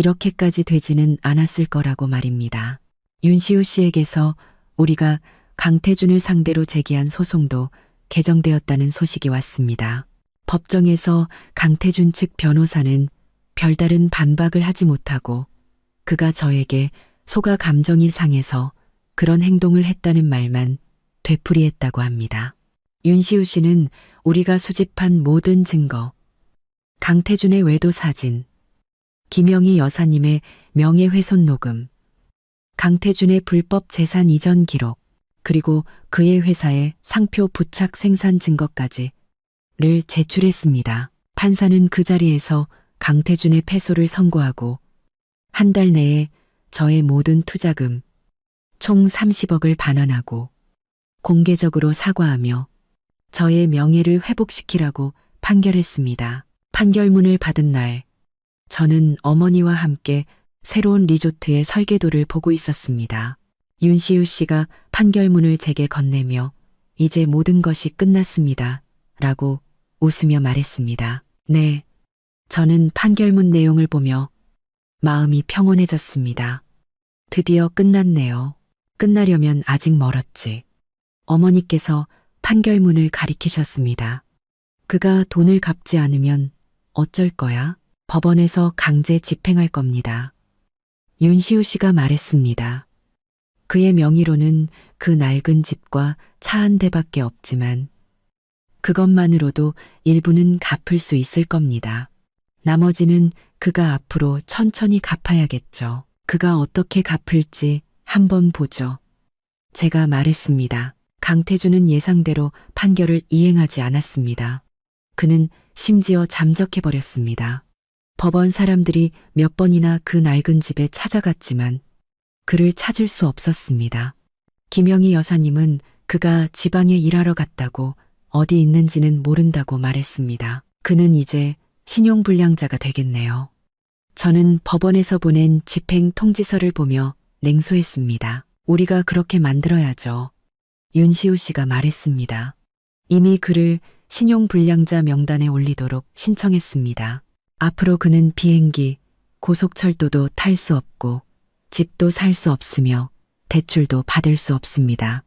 이렇게까지 되지는 않았을 거라고 말입니다. 윤시우 씨에게서 우리가 강태준을 상대로 제기한 소송도 개정되었다는 소식이 왔습니다. 법정에서 강태준 측 변호사는 별다른 반박을 하지 못하고 그가 저에게 속아 감정이 상해서 그런 행동을 했다는 말만 되풀이했다고 합니다. 윤시우 씨는 우리가 수집한 모든 증거, 강태준의 외도 사진, 김영희 여사님의 명예훼손 녹음, 강태준의 불법 재산 이전 기록, 그리고 그의 회사의 상표 부착 생산 증거까지를 제출했습니다. 판사는 그 자리에서 강태준의 패소를 선고하고 한 달 내에 저의 모든 투자금 총 30억을 반환하고 공개적으로 사과하며 저의 명예를 회복시키라고 판결했습니다. 판결문을 받은 날, 저는 어머니와 함께 새로운 리조트의 설계도를 보고 있었습니다. 윤시우 씨가 판결문을 제게 건네며 이제 모든 것이 끝났습니다. 라고 웃으며 말했습니다. 네, 저는 판결문 내용을 보며 마음이 평온해졌습니다. 드디어 끝났네요. 끝나려면 아직 멀었지. 어머니께서 판결문을 가리키셨습니다. 그가 돈을 갚지 않으면 어쩔 거야? 법원에서 강제 집행할 겁니다. 윤시우 씨가 말했습니다. 그의 명의로는 그 낡은 집과 차 한 대밖에 없지만 그것만으로도 일부는 갚을 수 있을 겁니다. 나머지는 그가 앞으로 천천히 갚아야겠죠. 그가 어떻게 갚을지 한번 보죠. 제가 말했습니다. 강태준은 예상대로 판결을 이행하지 않았습니다. 그는 심지어 잠적해버렸습니다. 법원 사람들이 몇 번이나 그 낡은 집에 찾아갔지만 그를 찾을 수 없었습니다. 김영희 여사님은 그가 지방에 일하러 갔다고 어디 있는지는 모른다고 말했습니다. 그는 이제 신용불량자가 되겠네요. 저는 법원에서 보낸 집행 통지서를 보며 냉소했습니다. 우리가 그렇게 만들어야죠. 윤시우 씨가 말했습니다. 이미 그를 신용불량자 명단에 올리도록 신청했습니다. 앞으로 그는 비행기, 고속철도도 탈 수 없고 집도 살 수 없으며 대출도 받을 수 없습니다.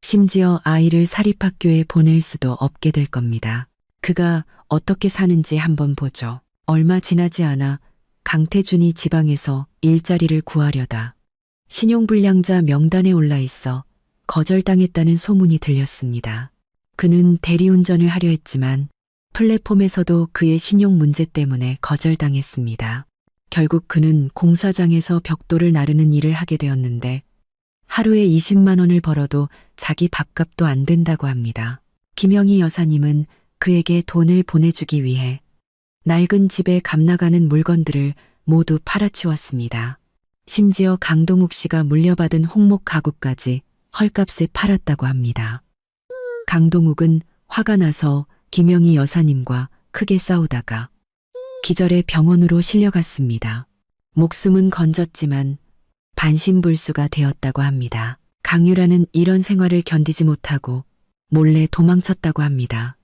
심지어 아이를 사립학교에 보낼 수도 없게 될 겁니다. 그가 어떻게 사는지 한번 보죠. 얼마 지나지 않아 강태준이 지방에서 일자리를 구하려다 신용불량자 명단에 올라 있어 거절당했다는 소문이 들렸습니다. 그는 대리운전을 하려 했지만 플랫폼에서도 그의 신용 문제 때문에 거절당했습니다. 결국 그는 공사장에서 벽돌을 나르는 일을 하게 되었는데 하루에 20만 원을 벌어도 자기 밥값도 안 된다고 합니다. 김영희 여사님은 그에게 돈을 보내주기 위해 낡은 집에 값나가는 물건들을 모두 팔아치웠습니다. 심지어 강동욱 씨가 물려받은 홍목 가구까지 헐값에 팔았다고 합니다. 강동욱은 화가 나서 김영희 여사님과 크게 싸우다가 기절해 병원으로 실려갔습니다. 목숨은 건졌지만 반신불수가 되었다고 합니다. 강유라는 이런 생활을 견디지 못하고 몰래 도망쳤다고 합니다.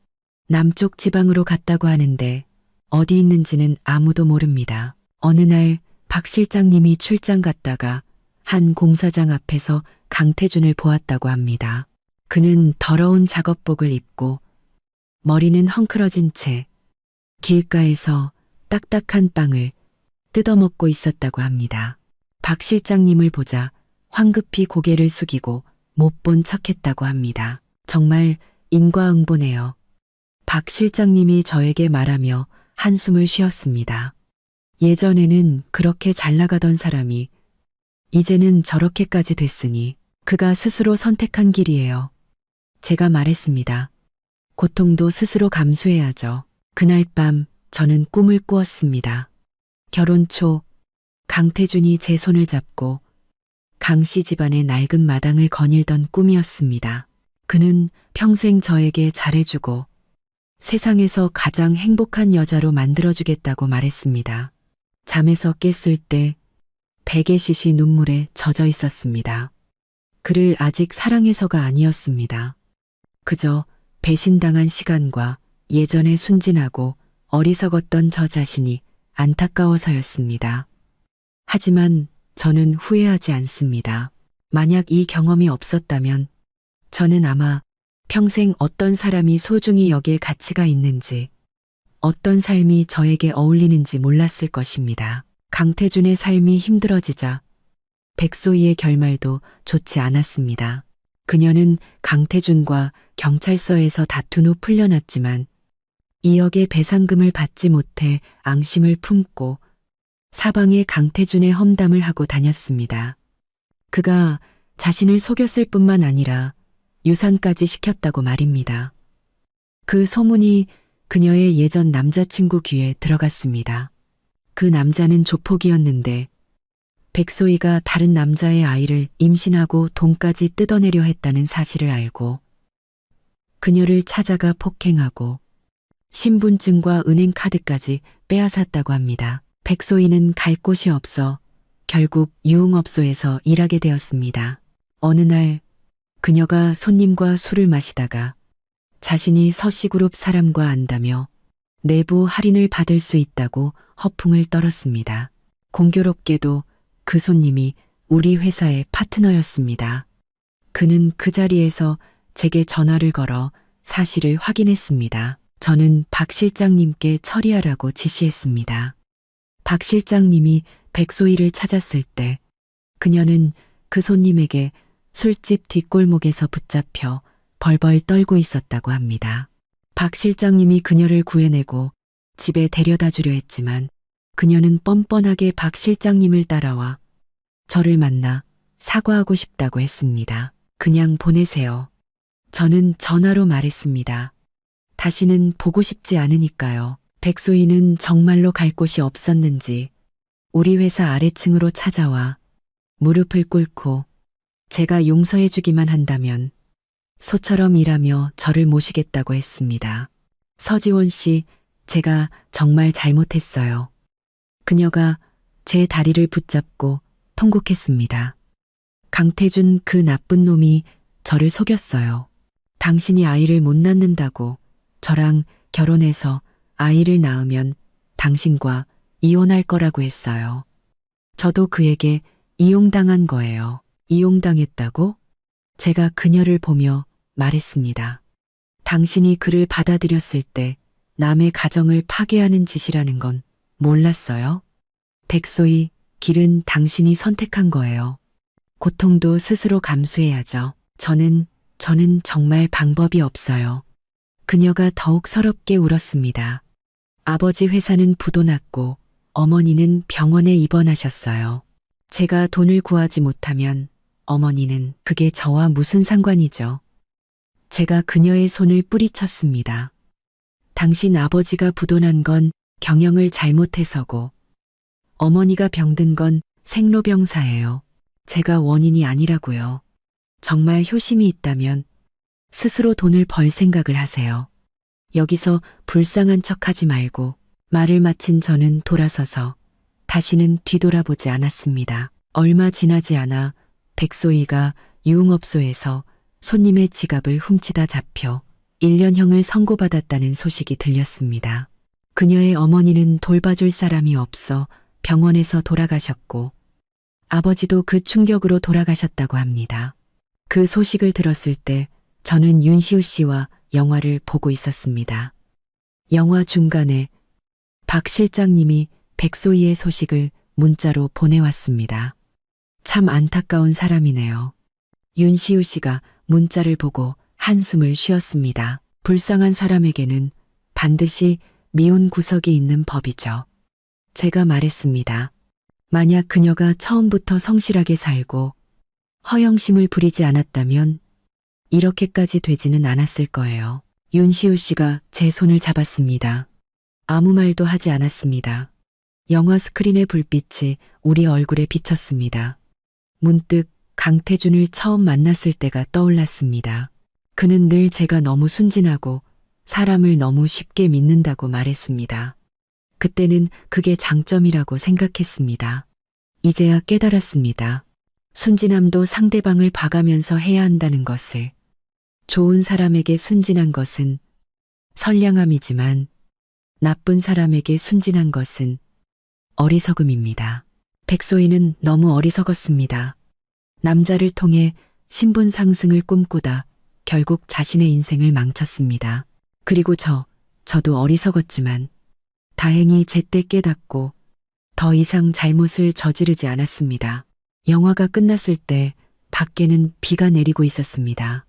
남쪽 지방으로 갔다고 하는데 어디 있는지는 아무도 모릅니다. 어느 날 박 실장님이 출장 갔다가 한 공사장 앞에서 강태준을 보았다고 합니다. 그는 더러운 작업복을 입고 머리는 헝클어진 채 길가에서 딱딱한 빵을 뜯어먹고 있었다고 합니다. 박 실장님을 보자 황급히 고개를 숙이고 못 본 척했다고 합니다. 정말 인과응보네요. 박 실장님이 저에게 말하며 한숨을 쉬었습니다. 예전에는 그렇게 잘 나가던 사람이 이제는 저렇게까지 됐으니 그가 스스로 선택한 길이에요. 제가 말했습니다. 고통도 스스로 감수해야죠. 그날 밤 저는 꿈을 꾸었습니다. 결혼 초 강태준이 제 손을 잡고 강씨 집안의 낡은 마당을 거닐던 꿈이었습니다. 그는 평생 저에게 잘해주고 세상에서 가장 행복한 여자로 만들어주겠다고 말했습니다. 잠에서 깼을 때 베개 시시 눈물에 젖어 있었습니다. 그를 아직 사랑해서가 아니었습니다. 그저 배신당한 시간과 예전에 순진하고 어리석었던 저 자신이 안타까워서였습니다. 하지만 저는 후회하지 않습니다. 만약 이 경험이 없었다면 저는 아마 평생 어떤 사람이 소중히 여길 가치가 있는지, 어떤 삶이 저에게 어울리는지 몰랐을 것입니다. 강태준의 삶이 힘들어지자 백소희의 결말도 좋지 않았습니다. 그녀는 강태준과 경찰서에서 다툰 후 풀려났지만 2억의 배상금을 받지 못해 앙심을 품고 사방에 강태준의 험담을 하고 다녔습니다. 그가 자신을 속였을 뿐만 아니라 유산까지 시켰다고 말입니다. 그 소문이 그녀의 예전 남자친구 귀에 들어갔습니다. 그 남자는 조폭이었는데 백소희가 다른 남자의 아이를 임신하고 돈까지 뜯어내려 했다는 사실을 알고 그녀를 찾아가 폭행하고 신분증과 은행카드까지 빼앗았다고 합니다. 백소희는 갈 곳이 없어 결국 유흥업소에서 일하게 되었습니다. 어느 날 그녀가 손님과 술을 마시다가 자신이 서씨그룹 사람과 안다며 내부 할인을 받을 수 있다고 허풍을 떨었습니다. 공교롭게도 그 손님이 우리 회사의 파트너였습니다. 그는 그 자리에서 제게 전화를 걸어 사실을 확인했습니다. 저는 박 실장님께 처리하라고 지시했습니다. 박 실장님이 백소희를 찾았을 때 그녀는 그 손님에게 술집 뒷골목에서 붙잡혀 벌벌 떨고 있었다고 합니다. 박 실장님이 그녀를 구해내고 집에 데려다 주려 했지만 그녀는 뻔뻔하게 박 실장님을 따라와 저를 만나 사과하고 싶다고 했습니다. 그냥 보내세요. 저는 전화로 말했습니다. 다시는 보고 싶지 않으니까요. 백소희는 정말로 갈 곳이 없었는지 우리 회사 아래층으로 찾아와 무릎을 꿇고 제가 용서해 주기만 한다면 소처럼 일하며 저를 모시겠다고 했습니다. 서지원 씨, 제가 정말 잘못했어요. 그녀가 제 다리를 붙잡고 통곡했습니다. 강태준 그 나쁜 놈이 저를 속였어요. 당신이 아이를 못 낳는다고 저랑 결혼해서 아이를 낳으면 당신과 이혼할 거라고 했어요. 저도 그에게 이용당한 거예요. 이용당했다고? 제가 그녀를 보며 말했습니다. 당신이 그를 받아들였을 때 남의 가정을 파괴하는 짓이라는 건 몰랐어요? 백소희, 길은 당신이 선택한 거예요. 고통도 스스로 감수해야죠. 저는 정말 방법이 없어요. 그녀가 더욱 서럽게 울었습니다. 아버지 회사는 부도 났고 어머니는 병원에 입원하셨어요. 제가 돈을 구하지 못하면 어머니는 그게 저와 무슨 상관이죠. 제가 그녀의 손을 뿌리쳤습니다. 당신 아버지가 부도난 건 경영을 잘못해서고 어머니가 병든 건 생로병사예요. 제가 원인이 아니라고요. 정말 효심이 있다면 스스로 돈을 벌 생각을 하세요. 여기서 불쌍한 척하지 말고. 말을 마친 저는 돌아서서 다시는 뒤돌아보지 않았습니다. 얼마 지나지 않아 백소희가 유흥업소에서 손님의 지갑을 훔치다 잡혀 1년형을 선고받았다는 소식이 들렸습니다. 그녀의 어머니는 돌봐줄 사람이 없어 병원에서 돌아가셨고 아버지도 그 충격으로 돌아가셨다고 합니다. 그 소식을 들었을 때 저는 윤시우 씨와 영화를 보고 있었습니다. 영화 중간에 박 실장님이 백소희의 소식을 문자로 보내왔습니다. 참 안타까운 사람이네요. 윤시우 씨가 문자를 보고 한숨을 쉬었습니다. 불쌍한 사람에게는 반드시 미운 구석이 있는 법이죠. 제가 말했습니다. 만약 그녀가 처음부터 성실하게 살고 허영심을 부리지 않았다면 이렇게까지 되지는 않았을 거예요. 윤시우 씨가 제 손을 잡았습니다. 아무 말도 하지 않았습니다. 영화 스크린의 불빛이 우리 얼굴에 비쳤습니다. 문득 강태준을 처음 만났을 때가 떠올랐습니다. 그는 늘 제가 너무 순진하고 사람을 너무 쉽게 믿는다고 말했습니다. 그때는 그게 장점이라고 생각했습니다. 이제야 깨달았습니다. 순진함도 상대방을 봐가면서 해야 한다는 것을. 좋은 사람에게 순진한 것은 선량함이지만 나쁜 사람에게 순진한 것은 어리석음입니다. 백소희는 너무 어리석었습니다. 남자를 통해 신분 상승을 꿈꾸다 결국 자신의 인생을 망쳤습니다. 그리고 저도 어리석었지만 다행히 제때 깨닫고 더 이상 잘못을 저지르지 않았습니다. 영화가 끝났을 때 밖에는 비가 내리고 있었습니다.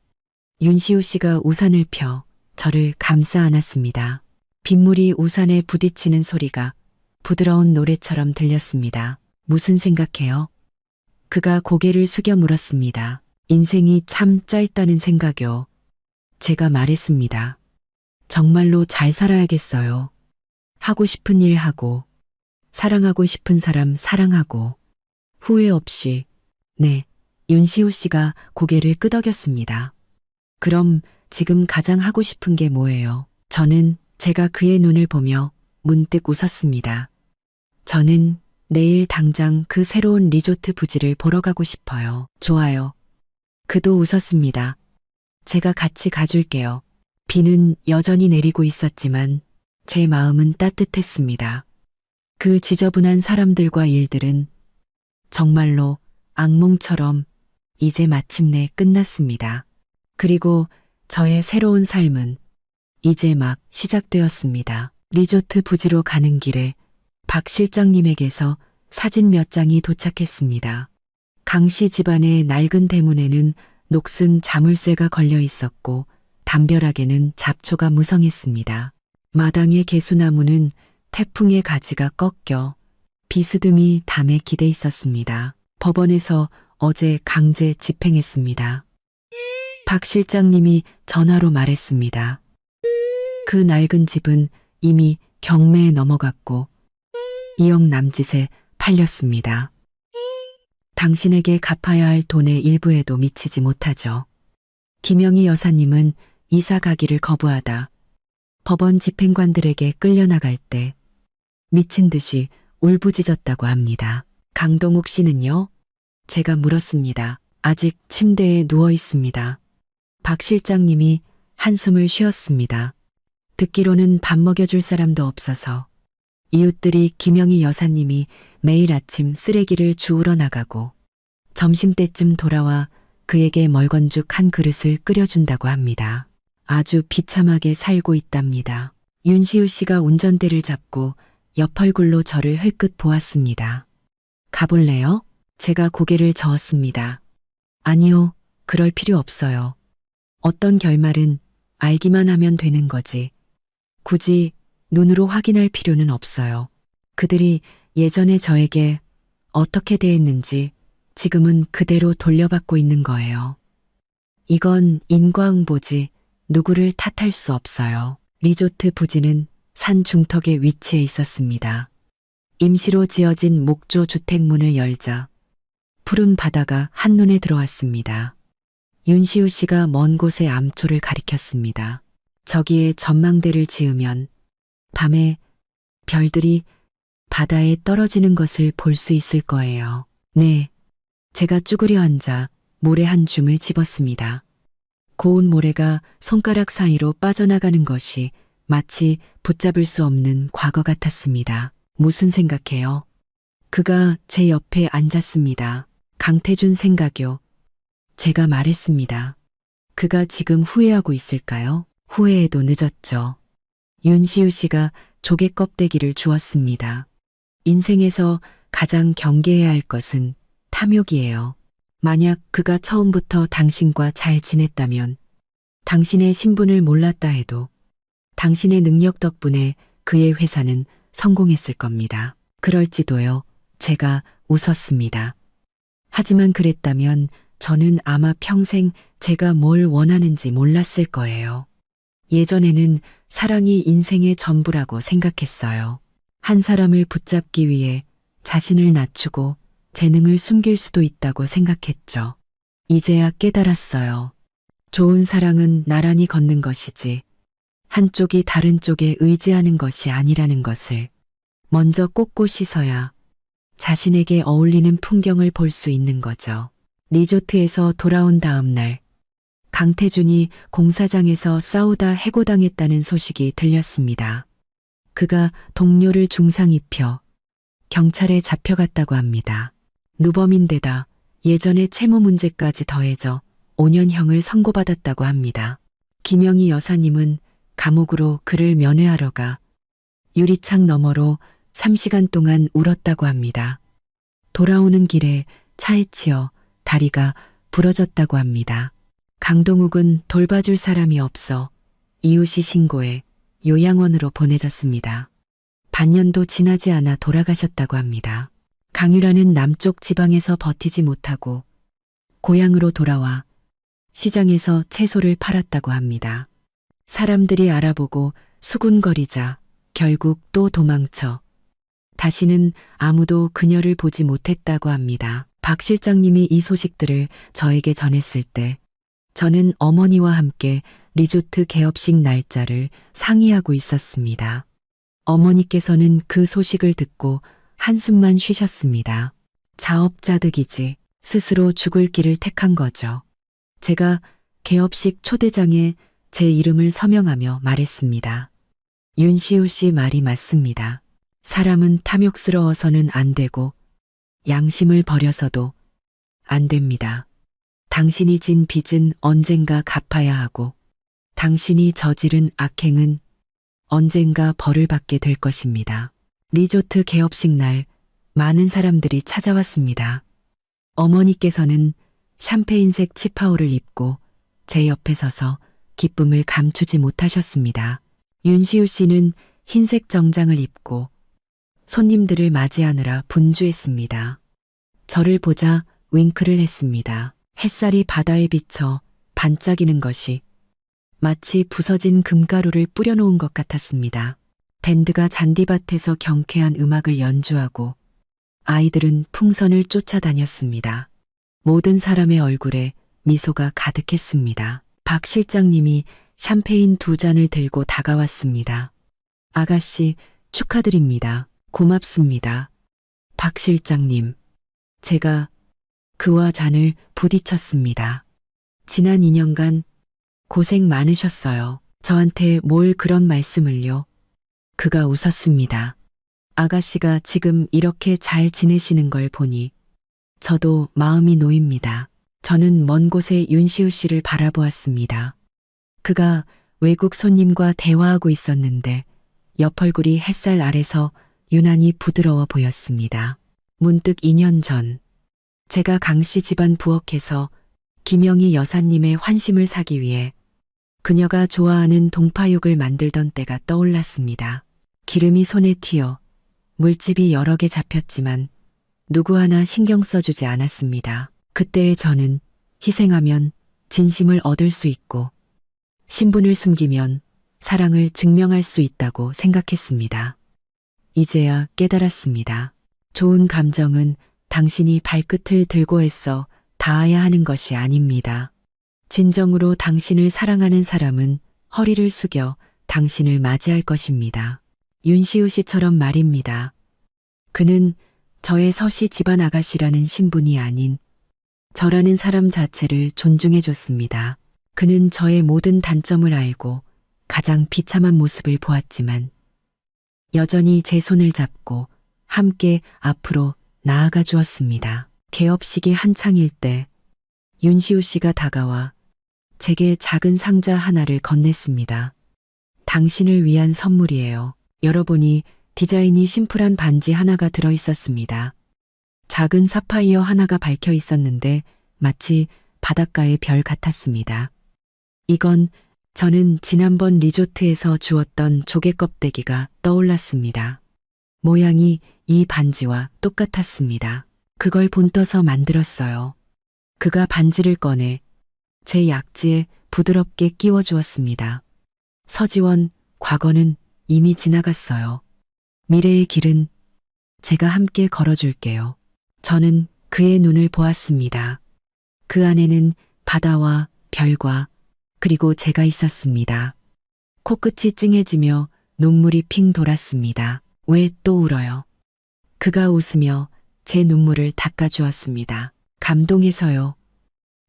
윤시우 씨가 우산을 펴 저를 감싸 안았습니다. 빗물이 우산에 부딪히는 소리가 부드러운 노래처럼 들렸습니다. 무슨 생각해요? 그가 고개를 숙여 물었습니다. 인생이 참 짧다는 생각요. 제가 말했습니다. 정말로 잘 살아야겠어요. 하고 싶은 일 하고, 사랑하고 싶은 사람 사랑하고, 후회 없이, 네, 윤시호 씨가 고개를 끄덕였습니다. 그럼 지금 가장 하고 싶은 게 뭐예요? 저는 제가 그의 눈을 보며 문득 웃었습니다. 저는 내일 당장 그 새로운 리조트 부지를 보러 가고 싶어요. 좋아요. 그도 웃었습니다. 제가 같이 가줄게요. 비는 여전히 내리고 있었지만 제 마음은 따뜻했습니다. 그 지저분한 사람들과 일들은 정말로 악몽처럼 이제 마침내 끝났습니다. 그리고 저의 새로운 삶은 이제 막 시작되었습니다. 리조트 부지로 가는 길에 박 실장님에게서 사진 몇 장이 도착했습니다. 강 씨 집안의 낡은 대문에는 녹슨 자물쇠가 걸려 있었고 담벼락에는 잡초가 무성했습니다. 마당의 개수나무는 태풍의 가지가 꺾여 비스듬히 담에 기대 있었습니다. 법원에서 어제 강제 집행했습니다. 박 실장님이 전화로 말했습니다. 그 낡은 집은 이미 경매에 넘어갔고 2억 남짓에 팔렸습니다. 당신에게 갚아야 할 돈의 일부에도 미치지 못하죠. 김영희 여사님은 이사 가기를 거부하다 법원 집행관들에게 끌려나갈 때 미친 듯이 울부짖었다고 합니다. 강동욱 씨는요? 제가 물었습니다. 아직 침대에 누워 있습니다. 박 실장님이 한숨을 쉬었습니다. 듣기로는 밥 먹여줄 사람도 없어서 이웃들이 김영희 여사님이 매일 아침 쓰레기를 주우러 나가고 점심때쯤 돌아와 그에게 멀건죽 한 그릇을 끓여준다고 합니다. 아주 비참하게 살고 있답니다. 윤시우 씨가 운전대를 잡고 옆 얼굴로 저를 흘끗 보았습니다. 가볼래요? 제가 고개를 저었습니다. 아니요, 그럴 필요 없어요. 어떤 결말은 알기만 하면 되는 거지. 굳이 눈으로 확인할 필요는 없어요. 그들이 예전에 저에게 어떻게 대했는지 지금은 그대로 돌려받고 있는 거예요. 이건 인과응보지 누구를 탓할 수 없어요. 리조트 부지는 산 중턱에 위치해 있었습니다. 임시로 지어진 목조 주택문을 열자 푸른 바다가 한눈에 들어왔습니다. 윤시우 씨가 먼 곳에 암초를 가리켰습니다. 저기에 전망대를 지으면 밤에 별들이 바다에 떨어지는 것을 볼 수 있을 거예요. 네. 제가 쭈그려 앉아 모래 한 줌을 집었습니다. 고운 모래가 손가락 사이로 빠져나가는 것이 마치 붙잡을 수 없는 과거 같았습니다. 무슨 생각해요? 그가 제 옆에 앉았습니다. 강태준 생각요. 제가 말했습니다. 그가 지금 후회하고 있을까요? 후회해도 늦었죠. 윤시우 씨가 조개 껍데기를 주었습니다. 인생에서 가장 경계해야 할 것은 탐욕이에요. 만약 그가 처음부터 당신과 잘 지냈다면 당신의 신분을 몰랐다 해도 당신의 능력 덕분에 그의 회사는 성공했을 겁니다. 그럴지도요. 제가 웃었습니다. 하지만 그랬다면 저는 아마 평생 제가 뭘 원하는지 몰랐을 거예요. 예전에는 사랑이 인생의 전부라고 생각했어요. 한 사람을 붙잡기 위해 자신을 낮추고 재능을 숨길 수도 있다고 생각했죠. 이제야 깨달았어요. 좋은 사랑은 나란히 걷는 것이지 한쪽이 다른 쪽에 의지하는 것이 아니라는 것을 먼저 꼿꼿이 서야 자신에게 어울리는 풍경을 볼 수 있는 거죠. 리조트에서 돌아온 다음 날 강태준이 공사장에서 싸우다 해고당했다는 소식이 들렸습니다. 그가 동료를 중상 입혀 경찰에 잡혀갔다고 합니다. 누범인데다 예전에 채무 문제까지 더해져 5년형을 선고받았다고 합니다. 김영희 여사님은 감옥으로 그를 면회하러 가 유리창 너머로 3시간 동안 울었다고 합니다. 돌아오는 길에 차에 치여 다리가 부러졌다고 합니다. 강동욱은 돌봐줄 사람이 없어 이웃이 신고해 요양원으로 보내졌습니다. 반년도 지나지 않아 돌아가셨다고 합니다. 강유라는 남쪽 지방에서 버티지 못하고 고향으로 돌아와 시장에서 채소를 팔았다고 합니다. 사람들이 알아보고 수군거리자 결국 또 도망쳐 다시는 아무도 그녀를 보지 못했다고 합니다. 박 실장님이 이 소식들을 저에게 전했을 때 저는 어머니와 함께 리조트 개업식 날짜를 상의하고 있었습니다. 어머니께서는 그 소식을 듣고 한숨만 쉬셨습니다. 자업자득이지 스스로 죽을 길을 택한 거죠. 제가 개업식 초대장에 제 이름을 서명하며 말했습니다. 윤시우 씨 말이 맞습니다. 사람은 탐욕스러워서는 안 되고 양심을 버려서도 안 됩니다. 당신이 진 빚은 언젠가 갚아야 하고 당신이 저지른 악행은 언젠가 벌을 받게 될 것입니다. 리조트 개업식 날 많은 사람들이 찾아왔습니다. 어머니께서는 샴페인색 치파오를 입고 제 옆에 서서 기쁨을 감추지 못하셨습니다. 윤시우 씨는 흰색 정장을 입고 손님들을 맞이하느라 분주했습니다. 저를 보자 윙크를 했습니다. 햇살이 바다에 비쳐 반짝이는 것이 마치 부서진 금가루를 뿌려놓은 것 같았습니다. 밴드가 잔디밭에서 경쾌한 음악을 연주하고 아이들은 풍선을 쫓아다녔습니다. 모든 사람의 얼굴에 미소가 가득했습니다. 박 실장님이 샴페인 2잔을 들고 다가왔습니다. 아가씨 축하드립니다. 고맙습니다. 박 실장님. 제가 그와 잔을 부딪혔습니다. 지난 2년간 고생 많으셨어요. 저한테 뭘 그런 말씀을요. 그가 웃었습니다. 아가씨가 지금 이렇게 잘 지내시는 걸 보니 저도 마음이 놓입니다. 저는 먼 곳에 윤시우 씨를 바라보았습니다. 그가 외국 손님과 대화하고 있었는데 옆 얼굴이 햇살 아래서 유난히 부드러워 보였습니다. 문득 2년 전 제가 강씨 집안 부엌에서 김영희 여사님의 환심을 사기 위해 그녀가 좋아하는 동파육을 만들던 때가 떠올랐습니다. 기름이 손에 튀어 물집이 여러 개 잡혔지만 누구 하나 신경 써주지 않았습니다. 그때의 저는 희생하면 진심을 얻을 수 있고 신분을 숨기면 사랑을 증명할 수 있다고 생각했습니다. 이제야 깨달았습니다. 좋은 감정은 당신이 발끝을 들고 애써 닿아야 하는 것이 아닙니다. 진정으로 당신을 사랑하는 사람은 허리를 숙여 당신을 맞이할 것입니다. 윤시우 씨처럼 말입니다. 그는 저의 서씨 집안 아가씨라는 신분이 아닌 저라는 사람 자체를 존중해 줬습니다. 그는 저의 모든 단점을 알고 가장 비참한 모습을 보았지만 여전히 제 손을 잡고 함께 앞으로 나아가 주었습니다. 개업식이 한창일 때 윤시우 씨가 다가와 제게 작은 상자 하나를 건넸습니다. 당신을 위한 선물이에요. 열어보니 디자인이 심플한 반지 하나가 들어 있었습니다. 작은 사파이어 하나가 박혀 있었는데 마치 바닷가의 별 같았습니다. 이건 저는 지난번 리조트에서 주었던 조개 껍데기가 떠올랐습니다. 모양이 이 반지와 똑같았습니다. 그걸 본떠서 만들었어요. 그가 반지를 꺼내 제 약지에 부드럽게 끼워 주었습니다. 서지원, 과거는 이미 지나갔어요. 미래의 길은 제가 함께 걸어줄게요. 저는 그의 눈을 보았습니다. 그 안에는 바다와 별과 그리고 제가 있었습니다. 코끝이 찡해지며 눈물이 핑 돌았습니다. 왜 또 울어요? 그가 웃으며 제 눈물을 닦아주었습니다. 감동해서요.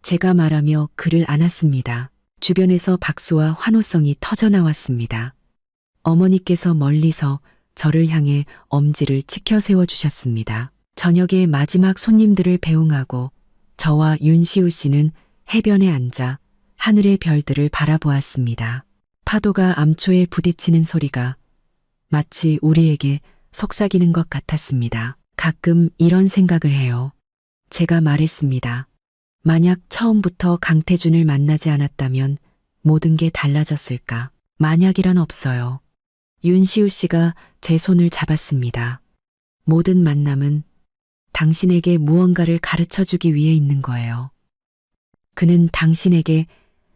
제가 말하며 그를 안았습니다. 주변에서 박수와 환호성이 터져나왔습니다. 어머니께서 멀리서 저를 향해 엄지를 치켜 세워주셨습니다. 저녁에 마지막 손님들을 배웅하고 저와 윤시우 씨는 해변에 앉아 하늘의 별들을 바라보았습니다. 파도가 암초에 부딪히는 소리가 마치 우리에게 속삭이는 것 같았습니다. 가끔 이런 생각을 해요. 제가 말했습니다. 만약 처음부터 강태준을 만나지 않았다면 모든 게 달라졌을까? 만약이란 없어요. 윤시우 씨가 제 손을 잡았습니다. 모든 만남은 당신에게 무언가를 가르쳐 주기 위해 있는 거예요. 그는 당신에게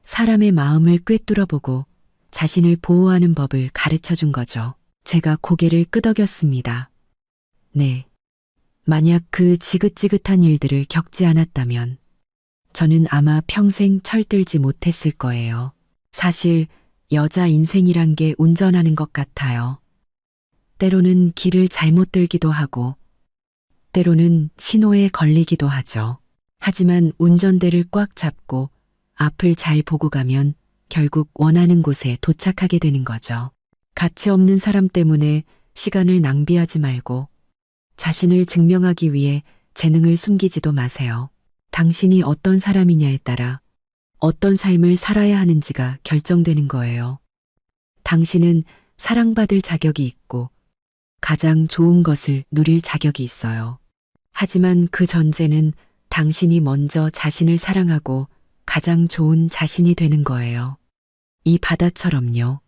사람의 마음을 꿰뚫어 보고 자신을 보호하는 법을 가르쳐 준 거죠. 제가 고개를 끄덕였습니다. 네. 만약 그 지긋지긋한 일들을 겪지 않았다면 저는 아마 평생 철들지 못했을 거예요. 사실 여자 인생이란 게 운전하는 것 같아요. 때로는 길을 잘못 들기도 하고 때로는 신호에 걸리기도 하죠. 하지만 운전대를 꽉 잡고 앞을 잘 보고 가면 결국 원하는 곳에 도착하게 되는 거죠. 가치 없는 사람 때문에 시간을 낭비하지 말고 자신을 증명하기 위해 재능을 숨기지도 마세요. 당신이 어떤 사람이냐에 따라 어떤 삶을 살아야 하는지가 결정되는 거예요. 당신은 사랑받을 자격이 있고 가장 좋은 것을 누릴 자격이 있어요. 하지만 그 전제는 당신이 먼저 자신을 사랑하고 가장 좋은 자신이 되는 거예요. 이 바다처럼요.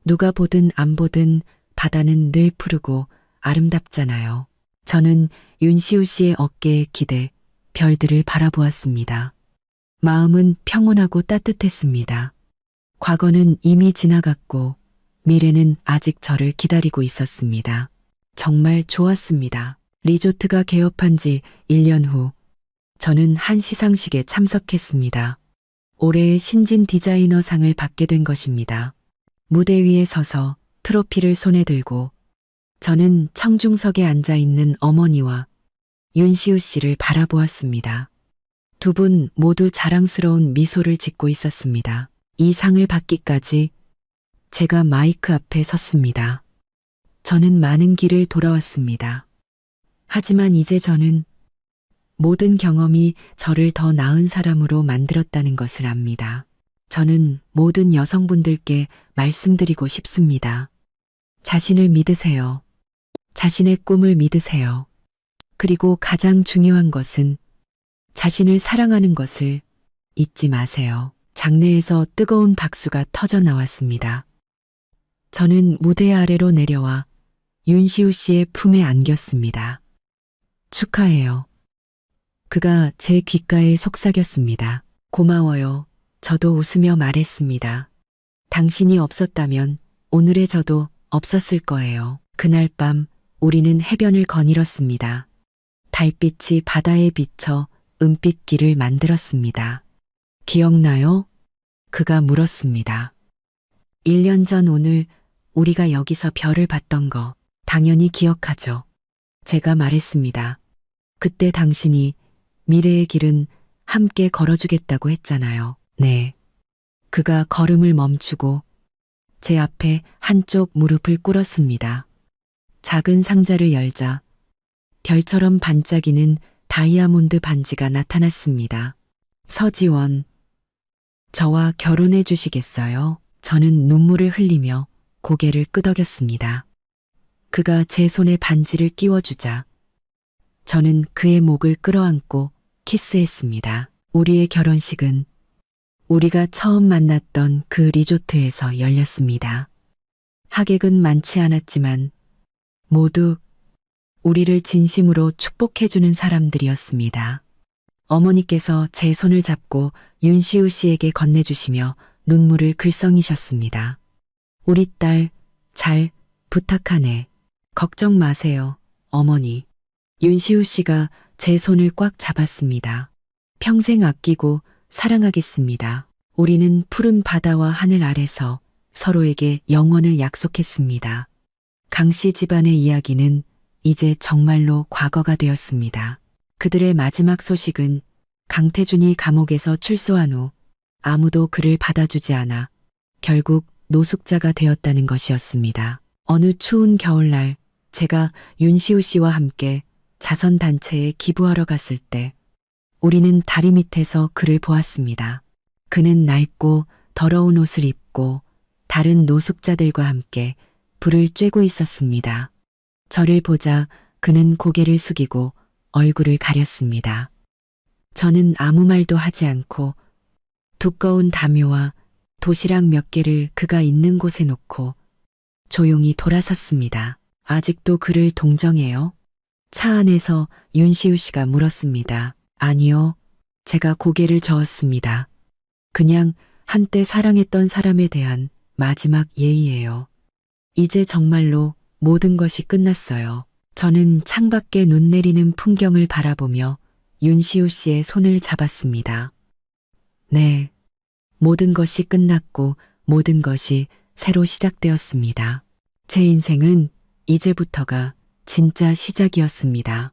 누가 보든 안 보든 바다는 늘 푸르고 아름답잖아요. 저는 윤시우 씨의 어깨에 기대 별들을 바라보았습니다. 마음은 평온하고 따뜻했습니다. 과거는 이미 지나갔고 미래는 아직 저를 기다리고 있었습니다. 정말 좋았습니다. 리조트가 개업한 지 1년 후 저는 한 시상식에 참석했습니다. 올해의 신진 디자이너 상을 받게 된 것입니다. 무대 위에 서서 트로피를 손에 들고 저는 청중석에 앉아 있는 어머니와 윤시우 씨를 바라보았습니다. 두 분 모두 자랑스러운 미소를 짓고 있었습니다. 이 상을 받기까지 제가 마이크 앞에 섰습니다. 저는 많은 길을 돌아왔습니다. 하지만 이제 저는 모든 경험이 저를 더 나은 사람으로 만들었다는 것을 압니다. 저는 모든 여성분들께 말씀드리고 싶습니다. 자신을 믿으세요. 자신의 꿈을 믿으세요. 그리고 가장 중요한 것은 자신을 사랑하는 것을 잊지 마세요. 장내에서 뜨거운 박수가 터져 나왔습니다. 저는 무대 아래로 내려와 윤시우 씨의 품에 안겼습니다. 축하해요. 그가 제 귓가에 속삭였습니다. 고마워요. 저도 웃으며 말했습니다. 당신이 없었다면 오늘의 저도 없었을 거예요. 그날 밤 우리는 해변을 거닐었습니다. 달빛이 바다에 비쳐 은빛길을 만들었습니다. 기억나요? 그가 물었습니다. 1년 전 오늘 우리가 여기서 별을 봤던 거 당연히 기억하죠. 제가 말했습니다. 그때 당신이 미래의 길은 함께 걸어주겠다고 했잖아요. 네. 그가 걸음을 멈추고 제 앞에 한쪽 무릎을 꿇었습니다. 작은 상자를 열자 별처럼 반짝이는 다이아몬드 반지가 나타났습니다. 서지원, 저와 결혼해 주시겠어요? 저는 눈물을 흘리며 고개를 끄덕였습니다. 그가 제 손에 반지를 끼워주자 저는 그의 목을 끌어안고 키스했습니다. 우리의 결혼식은 우리가 처음 만났던 그 리조트에서 열렸습니다. 하객은 많지 않았지만 모두 우리를 진심으로 축복해주는 사람들이었습니다. 어머니께서 제 손을 잡고 윤시우 씨에게 건네주시며 눈물을 글썽이셨습니다. 우리 딸 잘 부탁하네. 걱정 마세요, 어머니. 윤시우 씨가 제 손을 꽉 잡았습니다. 평생 아끼고 사랑하겠습니다. 우리는 푸른 바다와 하늘 아래서 서로에게 영원을 약속했습니다. 강씨 집안의 이야기는 이제 정말로 과거가 되었습니다. 그들의 마지막 소식은 강태준이 감옥에서 출소한 후 아무도 그를 받아주지 않아 결국 노숙자가 되었다는 것이었습니다. 어느 추운 겨울날 제가 윤시우 씨와 함께 자선단체에 기부하러 갔을 때 우리는 다리 밑에서 그를 보았습니다. 그는 낡고 더러운 옷을 입고 다른 노숙자들과 함께 불을 쬐고 있었습니다. 저를 보자 그는 고개를 숙이고 얼굴을 가렸습니다. 저는 아무 말도 하지 않고 두꺼운 담요와 도시락 몇 개를 그가 있는 곳에 놓고 조용히 돌아섰습니다. 아직도 그를 동정해요? 차 안에서 윤시우 씨가 물었습니다. 아니요. 제가 고개를 저었습니다. 그냥 한때 사랑했던 사람에 대한 마지막 예의예요. 이제 정말로 모든 것이 끝났어요. 저는 창밖에 눈 내리는 풍경을 바라보며 윤시우 씨의 손을 잡았습니다. 네. 모든 것이 끝났고 모든 것이 새로 시작되었습니다. 제 인생은 이제부터가 진짜 시작이었습니다.